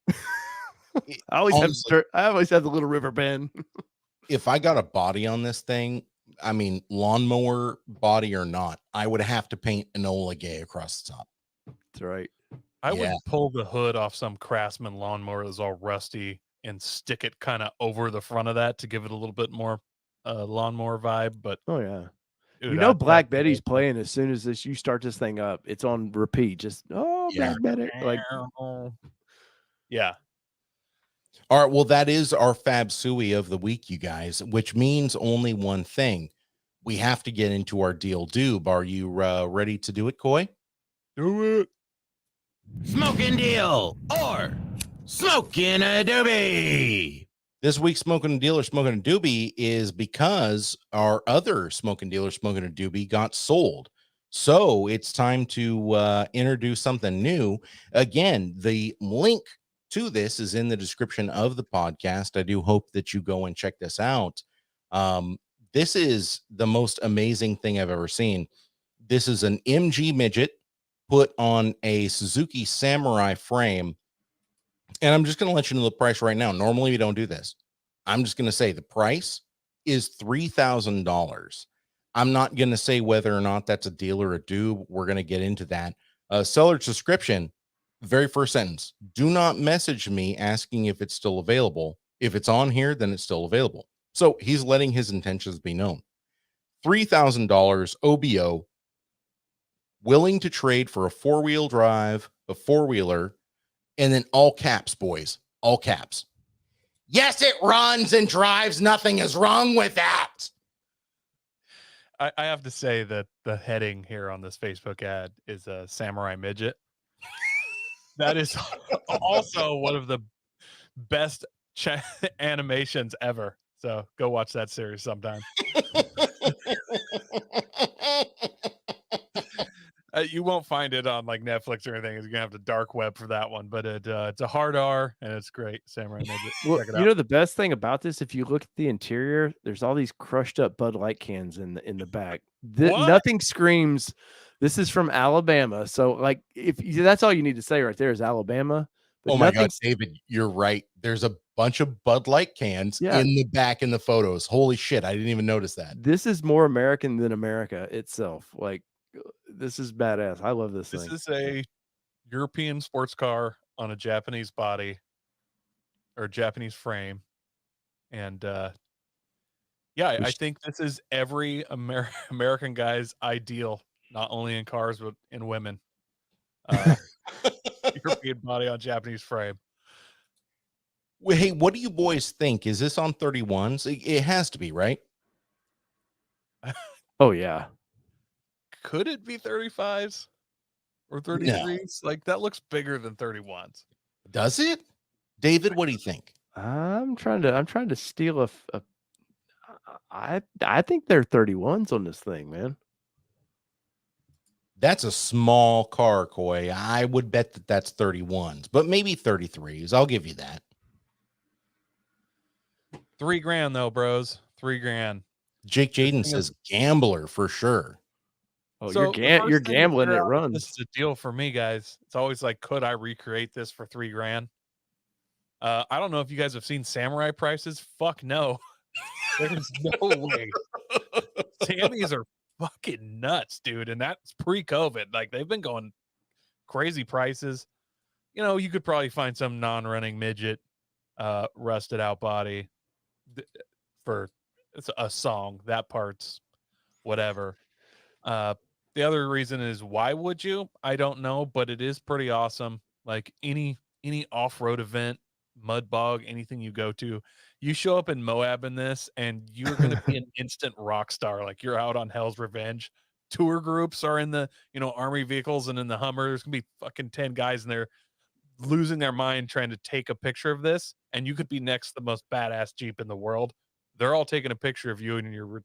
S4: I always
S2: honestly,
S4: have the little river bend.
S2: if I got a body on this thing, I mean, lawnmower body or not, I would have to paint Enola Gay across the top.
S4: That's right.
S3: I would
S2: Yeah.
S3: pull the hood off some Craftsman lawnmower that's all rusty and stick it kind of over the front of that to give it a little bit more lawnmower vibe. But
S4: Oh yeah.
S3: dude,
S4: You know, Black
S3: that-
S4: Betty's playing as soon as you start this thing up. It's on repeat. Just
S2: Yeah.
S4: Black Betty. Like
S3: yeah.
S2: All right, well, that is our Fab Suey of the week, you guys, which means only one thing. We have to get into our deal doob. Are you ready to do it, Coy?
S3: Do it.
S6: Smoking deal or smoking a doobie.
S2: This week's Smoking a Deal or Smoking a Doobie is because our other Smoking Deal or Smoking a Doobie got sold. So it's time to introduce something new. Again, the link to this is in the description of the podcast. I do hope that you go and check this out. This is the most amazing thing I've ever seen. This is an MG Midget put on a Suzuki Samurai frame. And I'm just going to let you know the price right now. Normally, we don't do this. I'm just going to say the price is $3,000. I'm not going to say whether or not that's a deal or a doob. We're going to get into that. Seller subscription, very first sentence. Do not message me asking if it's still available. If it's on here, then it's still available. So he's letting his intentions be known. $3,000 OBO, willing to trade for a four-wheel drive, a four-wheeler, and then all caps, boys, all caps. Yes, it runs and drives. Nothing is wrong with that.
S3: I have to say that the heading here on this Facebook ad is a Samurai Midget. That is also one of the best animations ever. So go watch that series sometime. You won't find it on like Netflix or anything. You're gonna have to dark web for that one, but it's a hard R and it's great. Samurai Midget.
S4: Well,
S3: Check it
S4: you
S3: out.
S4: know the best thing about this, if you look at the interior, there's all these crushed up Bud Light cans in the back.
S3: What?
S4: Nothing screams. This is from Alabama, so like if that's all you need to say right there is Alabama. But
S2: Oh my
S4: nothing
S2: God, David, you're right. There's a bunch of Bud Light cans
S4: Yeah.
S2: in the back in the photos. Holy shit, I didn't even notice that.
S4: This is more American than America itself. Like this is badass. I love this
S3: This
S4: thing.
S3: is a European sports car on a Japanese body or Japanese frame. And yeah, I think this is every American guy's ideal, not only in cars, but in women. European body on Japanese frame.
S2: Well, hey, what do you boys think? Is this on 31s? It has to be, right?
S4: Oh yeah.
S3: Could it be 35s or 33s? Like that looks bigger than 31s.
S2: Does it? David, what do you think?
S4: I'm trying to steal I think they're 31s on this thing, man.
S2: That's a small car, Coy. I would bet that that's 31s, but maybe 33s. I'll give you that.
S3: $3,000 though, bros. $3,000.
S2: Jake Jaden
S3: thing
S2: says gambler for sure.
S4: Oh,
S3: So the
S4: you're
S3: first thing to
S4: gambling.
S3: figure
S4: It
S3: out if
S4: runs.
S3: This is a deal for me, guys. It's always like, could I recreate this for $3,000? I don't know if you guys have seen Samurai prices. Fuck no. There's no way. Sammys are fucking nuts, dude. And that's pre-COVID. Like they've been going crazy prices. You know, you could probably find some non-running midget, rusted out body for it's a song. That part's whatever. The other reason is why would you? I don't know, but it is pretty awesome. Like any off-road event, mud bog, anything you go to, You show up in Moab in this, and you're going to be an instant rock star. Like you're out on Hell's Revenge. Tour groups are in the, army vehicles and in the Hummer. There's going to be fucking 10 guys in there losing their mind trying to take a picture of this. And you could be next to the most badass Jeep in the world. They're all taking a picture of you and your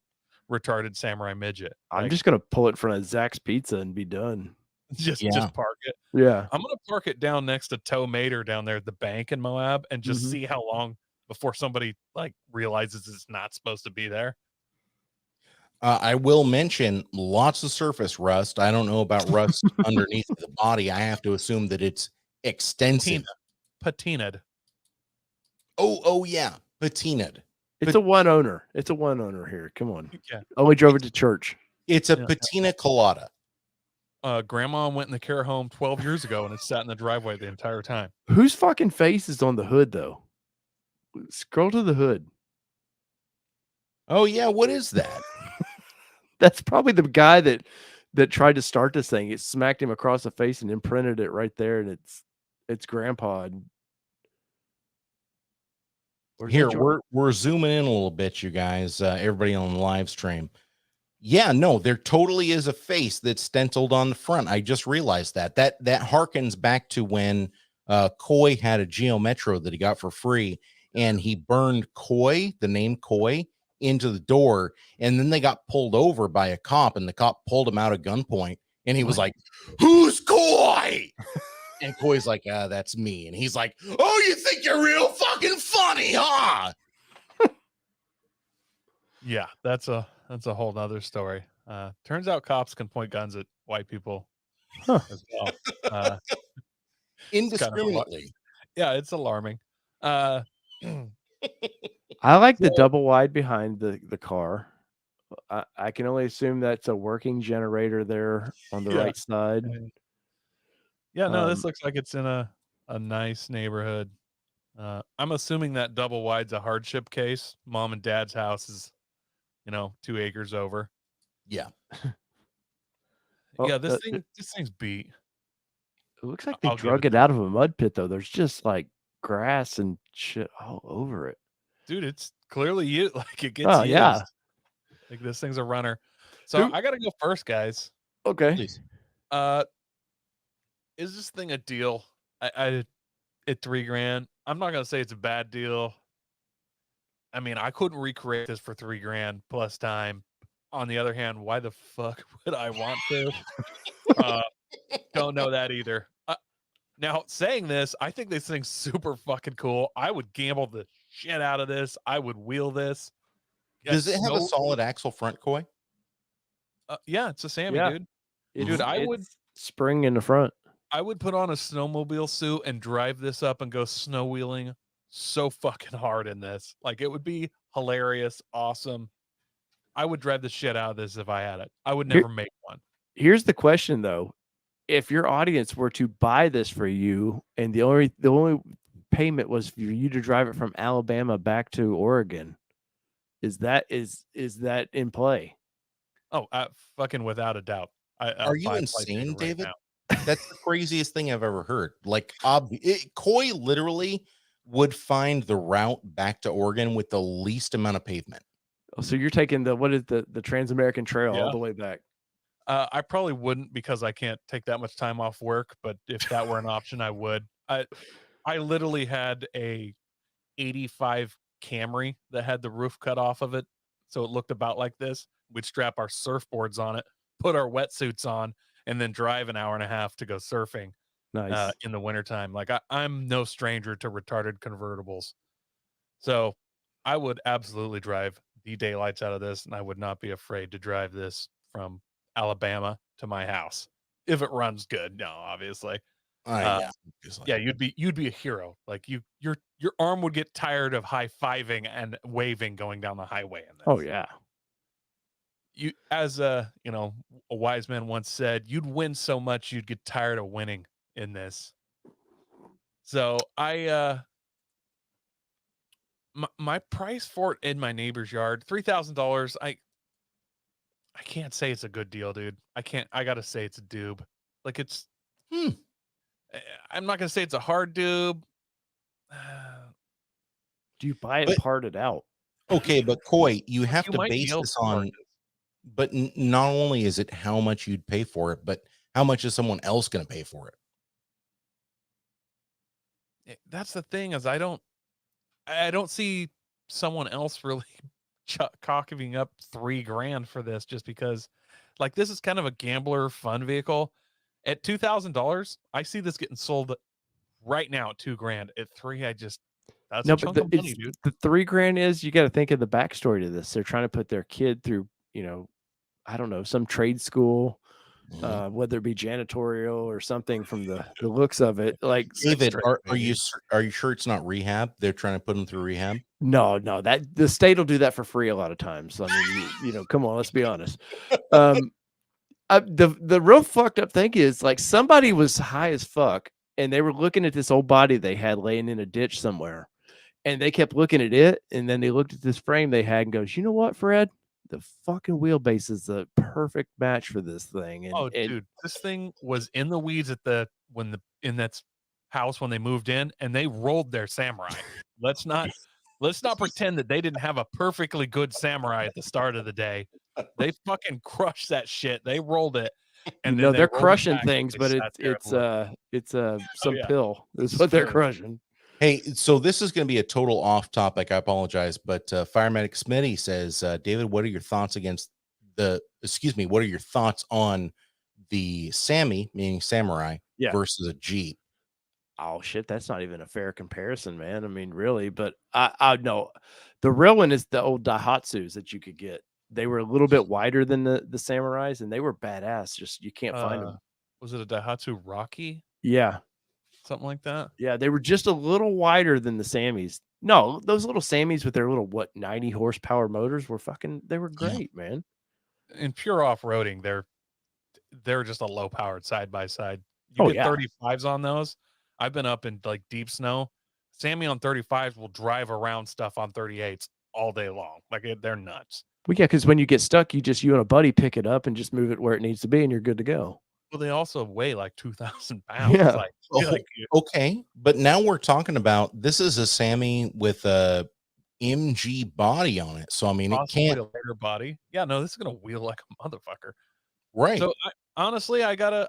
S3: retarded samurai midget.
S4: I'm just going to pull it in front of Zach's Pizza and be done.
S3: Just park it.
S4: Yeah.
S3: I'm going to park it down next to Toe Mater down there at the bank in Moab and just see how long before somebody like realizes it's not supposed to be there.
S2: I will mention lots of surface rust. I don't know about rust underneath the body. I have to assume that it's extensive.
S3: Patinaed.
S2: Oh yeah, patinaed.
S4: It's a one owner. It's a one owner here. Come on.
S3: Yeah.
S4: Only drove it to church.
S2: It's a patina colada.
S3: Grandma went in the care home 12 years ago and it sat in the driveway the entire time.
S4: Whose fucking face is on the hood though? Scroll to the hood.
S2: Oh yeah, what is that?
S4: That's probably the guy that tried to start this thing. It smacked him across the face and imprinted it right there, and it's grandpa.
S2: Here, we're zooming in a little bit, you guys. Everybody on the live stream. Yeah, no, there totally is a face that's stenciled on the front. I just realized that harkens back to when Coy had a Geo Metro that he got for free, and he burned Coy, the name Coy, into the door, and then they got pulled over by a cop, and the cop pulled him out at gunpoint, and he was like, "Who's Coy?" And Coy's like, "That's me." And he's like, "Oh, you think you're real fucking funny, huh?"
S3: Yeah, that's a whole nother story. Turns out cops can point guns at white people as well.
S2: Indiscriminately.
S3: Yeah, it's alarming.
S4: I like the double wide behind the car. I can only assume that's a working generator there on the right side.
S3: Yeah, no, this looks like it's in a nice neighborhood. I'm assuming that double wide's a hardship case. Mom and dad's house is, 2 acres over.
S2: Yeah.
S3: Yeah, this thing's beat.
S4: It looks like they drug it out of a mud pit though. There's just like grass and shit all over it.
S3: Dude, it's clearly used. Like it gets used.
S4: Yeah.
S3: Like this thing's a runner. So I gotta go first, guys.
S4: Okay.
S2: Please.
S3: Is this thing a deal? I at $3,000. I'm not gonna say it's a bad deal. I mean, I couldn't recreate this for $3,000 plus time. On the other hand, why the fuck would I want to? Don't know that either. Now, saying this, I think this thing's super fucking cool. I would gamble the shit out of this. I would wheel this.
S2: Does it have a solid axle front, Coy?
S3: Yeah, it's a Sammy, dude.
S4: Dude,
S3: I would
S4: spring in the front.
S3: I would put on a snowmobile suit and drive this up and go snow wheeling so fucking hard in this. Like it would be hilarious, awesome. I would drive the shit out of this if I had it. I would never make one.
S4: Here's the question though. If your audience were to buy this for you and the only payment was for you to drive it from Alabama back to Oregon, is that in play?
S3: Oh, fucking without a doubt.
S2: Are you insane, David? That's the craziest thing I've ever heard. Like, Coy literally would find the route back to Oregon with the least amount of pavement.
S4: Oh, so you're taking the Trans-American Trail all the way back.
S3: I probably wouldn't because I can't take that much time off work, but if that were an option, I would. I literally had a 85 Camry that had the roof cut off of it, so it looked about like this. We'd strap our surfboards on it, put our wetsuits on, and then drive an hour and a half to go surfing.
S4: Nice.
S3: In the wintertime. Like I'm no stranger to retarded convertibles. So I would absolutely drive the daylights out of this, and I would not be afraid to drive this from Alabama to my house if it runs good. No, obviously. Yeah, you'd be a hero. Like your arm would get tired of high-fiving and waving going down the highway in this.
S4: Oh yeah.
S3: You, as a wise man once said, you'd win so much you'd get tired of winning in this. So my price for it in my neighbor's yard, $3,000. I can't say it's a good deal, dude. I gotta say it's a doob. Like it's I'm not gonna say it's a hard doob.
S4: Do you buy it
S2: But-
S4: parted out?
S2: Okay, but Coy, you have
S3: You
S2: to
S3: might be
S2: base
S3: able
S2: this
S3: to
S2: on.
S3: park this.
S2: But not only is it how much you'd pay for it, but how much is someone else going to pay for it?
S3: That's the thing is I don't see someone else really cocking up $3,000 for this just because like this is kind of a gambler fun vehicle. At $2,000, I see this getting sold right now at $2,000. At $3,000, that's
S4: No,
S3: a
S4: but
S3: chunk of money, dude.
S4: the $3,000 is you got to think of the backstory to this. They're trying to put their kid through, I don't know, some trade school, whether it be janitorial or something from the looks of it. Like
S2: David, are
S3: maybe.
S2: you sure it's not rehab? They're trying to put them through rehab.
S4: no, that the state will do that for free a lot of times. I mean, come on, let's be honest. The real fucked up thing is like somebody was high as fuck and they were looking at this old body they had laying in a ditch somewhere. And they kept looking at it, and then they looked at this frame they had and goes, you know what, Fred? The fucking wheelbase is the perfect match for this thing. And,
S3: Dude, this thing was in the weeds at in that house when they moved in, and they rolled their Samurai. Let's not pretend that they didn't have a perfectly good Samurai at the start of the day. They fucking crushed that shit. They rolled it. And then
S4: they're crushing things, but it's some
S3: yeah.
S4: pill is what they're crushing.
S2: Hey, so this is going to be a total off topic. I apologize, but Fire Medic Smitty says, David, what are your thoughts what are your thoughts on the Sammy, meaning Samurai, versus a Jeep?
S4: Oh shit, that's not even a fair comparison, man. I mean, really, but I know the real one is the old Daihatsus that you could get. They were a little bit wider than the Samurais, and they were badass. Just you can't find them.
S3: Was it a Daihatsu Rocky?
S4: Yeah.
S3: Something like that.
S4: Yeah, they were just a little wider than the Sammys. No, those little Sammys with their little 90 horsepower motors were they were great, man.
S3: In pure off-roading, they're just a low-powered side by side. You get 35s on those. I've been up in like deep snow. Sammy on 35s will drive around stuff on 38s all day long. Like they're nuts.
S4: Well, yeah, because when you get stuck, you and a buddy pick it up and just move it where it needs to be, and you're good to go.
S3: Well, they also weigh like 2,000 pounds.
S4: Yeah.
S2: Okay, but now we're talking about this is a Sammy with a MG body on it, so I mean
S3: possibly
S2: it can't
S3: a lighter body. Yeah, no, this is gonna wheel like a motherfucker.
S2: Right.
S3: So honestly, I gotta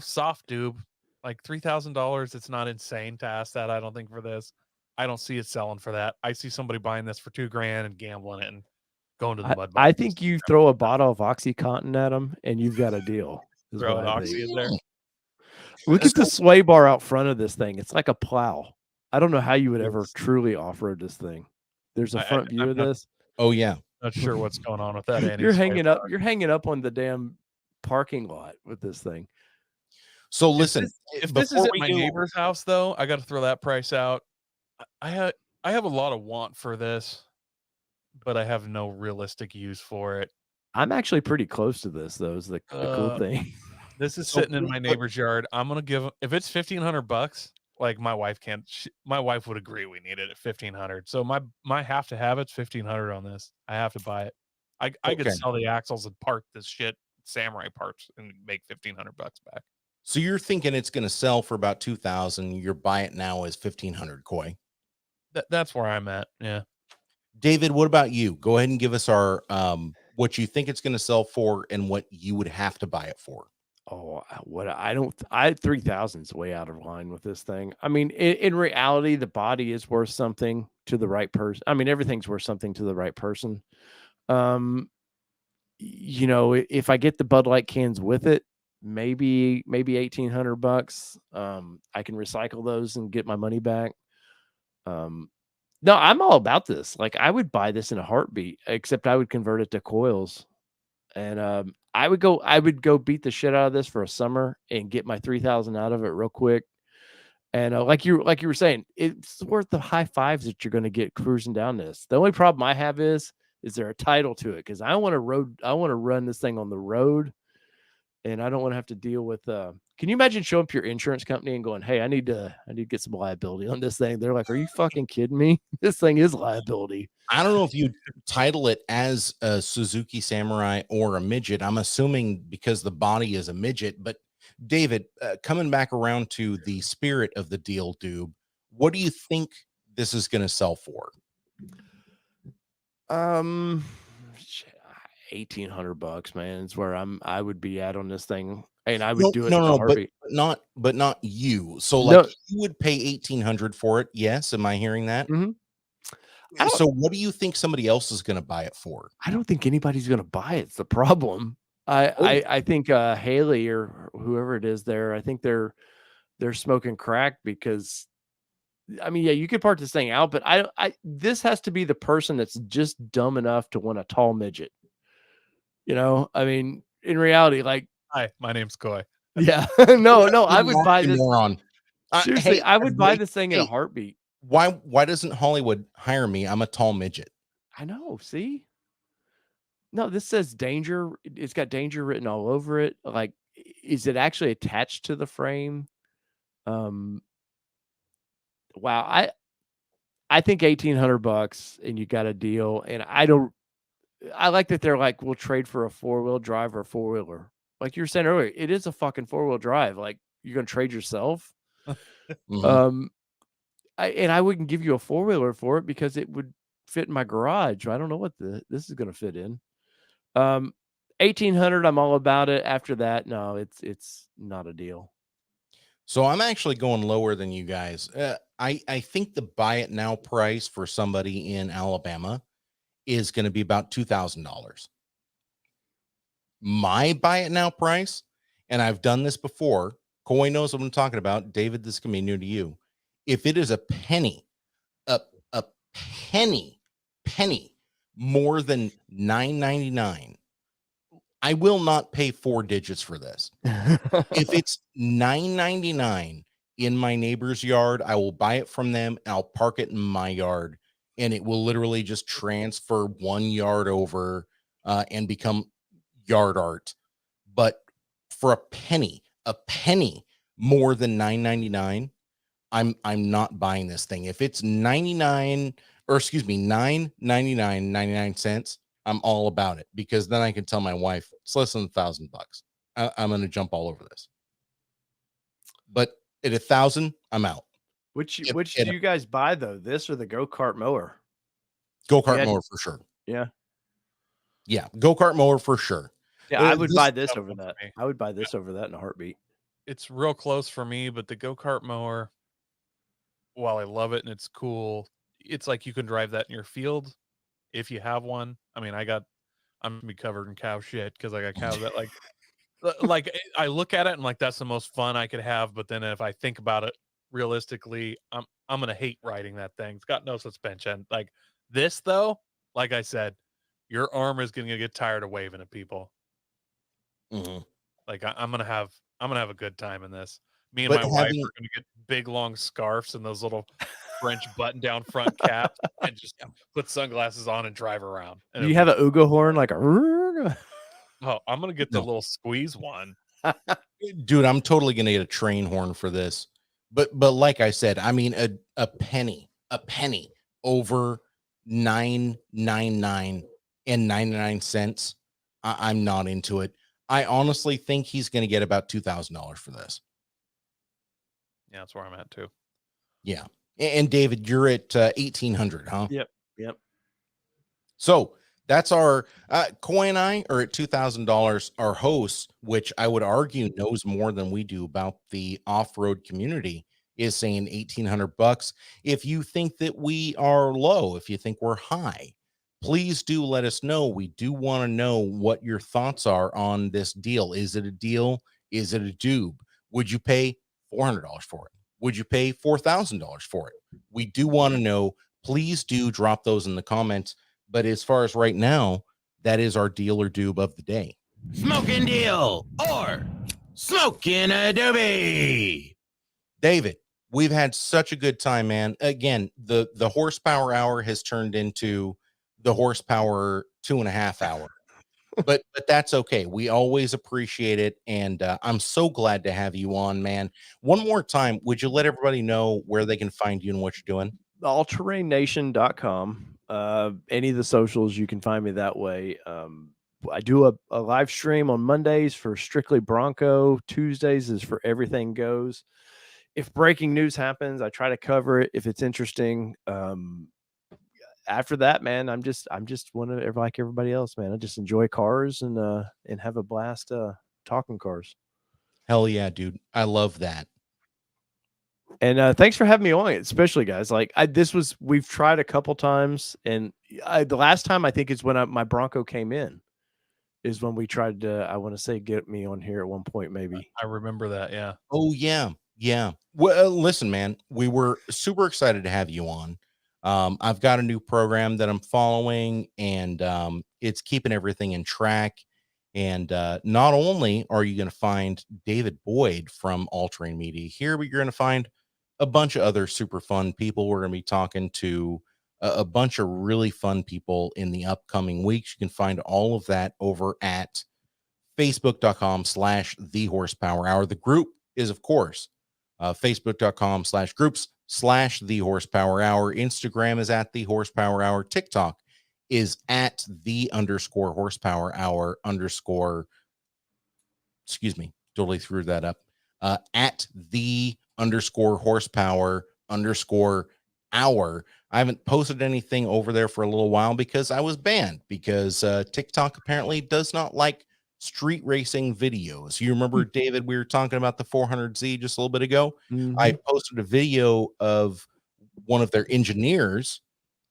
S3: soft dube like $3,000. It's not insane to ask that. I don't think for this. I don't see it selling for that. I see somebody buying this for $2,000 and gambling it and going to the mud.
S4: I think you throw a bottle of OxyContin at them and you've got a deal.
S3: Throw an Oxy in there.
S4: Look at the sway bar out front of this thing. It's like a plow. I don't know how you would ever truly off-road this thing. There's a front view of this.
S2: Oh yeah.
S3: Not sure what's going on with that. Andy.
S4: You're hanging up on the damn parking lot with this thing.
S2: So listen,
S3: if this is at my neighbor's house, though, I got to throw that price out. I have a lot of want for this, but I have no realistic use for it.
S4: I'm actually pretty close to this, though. Is the cool thing.
S3: This is sitting in my neighbor's yard. I'm gonna give if it's $1,500. Like my wife can't. My wife would agree we need it at $1,500. So my have to have it's $1,500 on this. I have to buy it. I could sell the axles and park this shit Samurai parts and make $1,500 back.
S2: So you're thinking it's going to sell for about 2,000. You're buying it now as 1,500, Coy.
S3: That's where I'm at. Yeah.
S2: David, what about you? Go ahead and give us our what you think it's going to sell for and what you would have to buy it for.
S4: Oh, 3,000 is way out of line with this thing. I mean, in reality, the body is worth something to the right person. I mean, everything's worth something to the right person. If I get the Bud Light cans with it, maybe $1,800. I can recycle those and get my money back. No, I'm all about this. Like, I would buy this in a heartbeat, except I would convert it to coils. And I would go beat the shit out of this for a summer and get my 3,000 out of it real quick. And like you were saying, it's worth the high fives that you're going to get cruising down this. The only problem I have is there a title to it? Because I want to run this thing on the road, and I don't want to have to deal with. Can you imagine showing up your insurance company and going, "Hey, I need to get some liability on this thing"? They're like, "Are you fucking kidding me? This thing is liability."
S2: I don't know if you title it as a Suzuki Samurai or a Midget. I'm assuming because the body is a Midget. But David, coming back around to the spirit of the deal, dude, what do you think this is going to sell for?
S4: $1,800, man. It's where I would be at on this thing, and I would
S2: No,
S4: do it
S2: no,
S4: in a
S2: no,
S4: heartbeat.
S2: but not you. So
S4: No.
S2: like you would pay 1,800 for it. Yes. Am I hearing that?
S4: Mhm.
S2: So what do you think somebody else is going to buy it for?
S4: I don't think anybody's going to buy it. It's the problem. I think Haley or whoever it is there, I think they're smoking crack because, I mean, yeah, you could part this thing out, but this has to be the person that's just dumb enough to want a tall midget. You know, I mean, in reality, like,
S3: hi, my name's Coy.
S4: Yeah, no, I would buy this.
S2: Moron.
S4: Seriously,
S2: Hey,
S4: I would buy
S2: wait,
S4: this thing in a heartbeat.
S2: Why doesn't Hollywood hire me? I'm a tall midget.
S4: I know. See, no, this says danger. It's got danger written all over it. Like, is it actually attached to the frame? Wow, I think $1,800 and you got a deal. And I like that they're like, we'll trade for a 4-wheel drive or a 4-wheeler. Like you were saying earlier, it is a fucking 4-wheel drive. Like, you're gonna trade yourself.
S2: Mhm.
S4: I wouldn't give you a 4-wheeler for it because it would fit in my garage. I don't know what this is gonna fit in. 1,800, I'm all about it. After that, no, it's not a deal.
S2: So I'm actually going lower than you guys. I think the buy it now price for somebody in Alabama is going to be about $2,000. My buy it now price, and I've done this before. Coy knows what I'm talking about. David, this can be new to you. If it is a penny more than $9.99, I will not pay 4 digits for this. If it's $9.99 in my neighbor's yard, I will buy it from them and I'll park it in my yard, and it will literally just transfer 1 yard over and become yard art. But for a penny more than $9.99, I'm not buying this thing. If it's $9.99.99, I'm all about it, because then I can tell my wife it's less than $1,000. I'm going to jump all over this. But at 1,000, I'm out.
S4: Which do you guys buy though? This or the go-kart mower?
S2: Go-kart mower for sure.
S4: Yeah.
S2: Yeah. Go-kart mower for sure.
S4: Yeah, I would buy this over that. I would buy this over that in a heartbeat.
S3: It's real close for me, but the go-kart mower, while I love it and it's cool, it's like you can drive that in your field if you have one. I mean, I'm gonna be covered in cow shit because I got cows that like I look at it and like that's the most fun I could have. But then if I think about it realistically, I'm gonna hate riding that thing. It's got no suspension. Like this though, like I said, your arm is gonna get tired of waving at people.
S2: Mm-hmm.
S3: Like I'm gonna have a good time in this. Me and my wife are gonna get big long scarves and those little French button down front caps and just put sunglasses on and drive around. And
S4: do you have an Ugo horn like a?
S3: Oh, I'm gonna get the little squeeze one.
S2: Dude, I'm totally gonna get a train horn for this. But like I said, I mean a penny over $9.99. I'm not into it. I honestly think he's gonna get about $2,000 for this.
S3: Yeah, that's where I'm at too.
S2: Yeah. And David, you're at 1,800, huh?
S4: Yep.
S2: So that's our Coy and I are at $2,000. Our host, which I would argue knows more than we do about the off-road community, is saying $1,800. If you think that we are low, if you think we're high, please do let us know. We do want to know what your thoughts are on this deal. Is it a deal? Is it a doob? Would you pay $400 for it? Would you pay $4,000 for it? We do want to know. Please do drop those in the comments. But as far as right now, that is our deal or doob of the day.
S6: Smoking deal or smoking a doobie.
S2: David, we've had such a good time, man. Again, the horsepower hour has turned into the horsepower 2.5 hour. but that's okay. We always appreciate it, and I'm so glad to have you on, man. One more time, would you let everybody know where they can find you and what you're doing?
S4: allterrainnation.com. Any of the socials, you can find me that way. I do a live stream on Mondays for strictly Bronco. Tuesdays is for Everything Goes. if breaking news happens, I try to cover it if it's interesting. After that, man, I'm just one of like everybody else, man. I just enjoy cars and have a blast talking cars.
S2: Hell yeah, dude. I love that.
S4: And thanks for having me on it, especially guys. Like we've tried a couple times, and the last time I think is when my Bronco came in, is when we tried to, I want to say, get me on here at one point, maybe.
S3: I remember that. Yeah.
S2: Oh yeah. Yeah. Well, listen, man, we were super excited to have you on. I've got a new program that I'm following, and it's keeping everything in track. And not only are you going to find David Boyd from All Terrain Media here, but you're going to find a bunch of other super fun people. We're going to be talking to a bunch of really fun people in the upcoming weeks. You can find all of that over at facebook.com/The Horsepower Hour. The group is, of course, facebook.com/groups/The Horsepower Hour. Instagram is at The Horsepower Hour. TikTok is at _horsepower hour _ excuse me, totally threw that up. At _horsepower _hour. I haven't posted anything over there for a little while because I was banned, because TikTok apparently does not like street racing videos. You remember, David, we were talking about the 400Z just a little bit ago. I posted a video of one of their engineers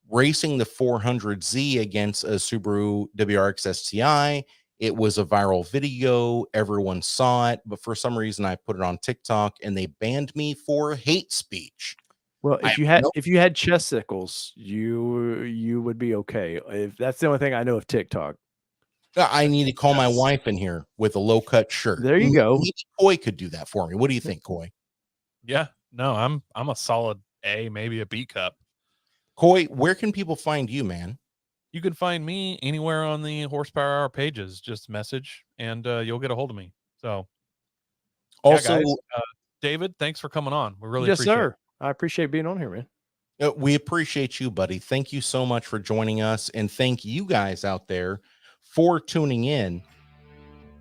S2: racing the 400Z against a Subaru WRX STI. It was a viral video. Everyone saw it, but for some reason I put it on TikTok and they banned me for hate speech.
S4: Well, if you had chesticles, you would be okay. If that's the only thing I know of TikTok.
S2: I need to call my wife in here with a low cut shirt.
S4: There you go.
S2: Maybe Coy could do that for me. What do you think, Coy?
S3: Yeah. No, I'm a solid A, maybe a B cup.
S2: Coy, where can people find you, man?
S3: You can find me anywhere on the Horsepower Hour pages. Just message and you'll get a hold of me. So
S2: also,
S3: yeah, guys, David, thanks for coming on. We really
S4: yes,
S3: appreciate
S4: sir.
S3: it.
S4: I appreciate being on here, man.
S2: We appreciate you, buddy. Thank you so much for joining us. And thank you guys out there for tuning in.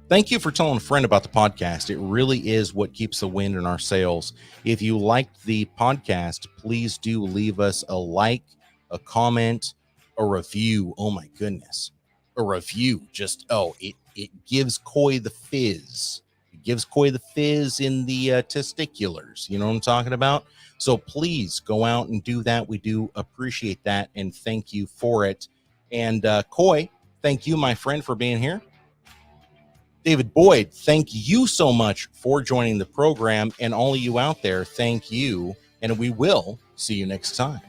S2: Thank you for telling a friend about the podcast. It really is what keeps the wind in our sails. If you liked the podcast, please do leave us a like, a comment, a review. Oh my goodness. A review. Just, it gives Coy the fizz. It gives Coy the fizz in the testiculars. You know what I'm talking about? So please go out and do that. We do appreciate that. And thank you for it. And Coy, thank you, my friend, for being here. David Boyd, thank you so much for joining the program. And all of you out there, thank you. And we will see you next time.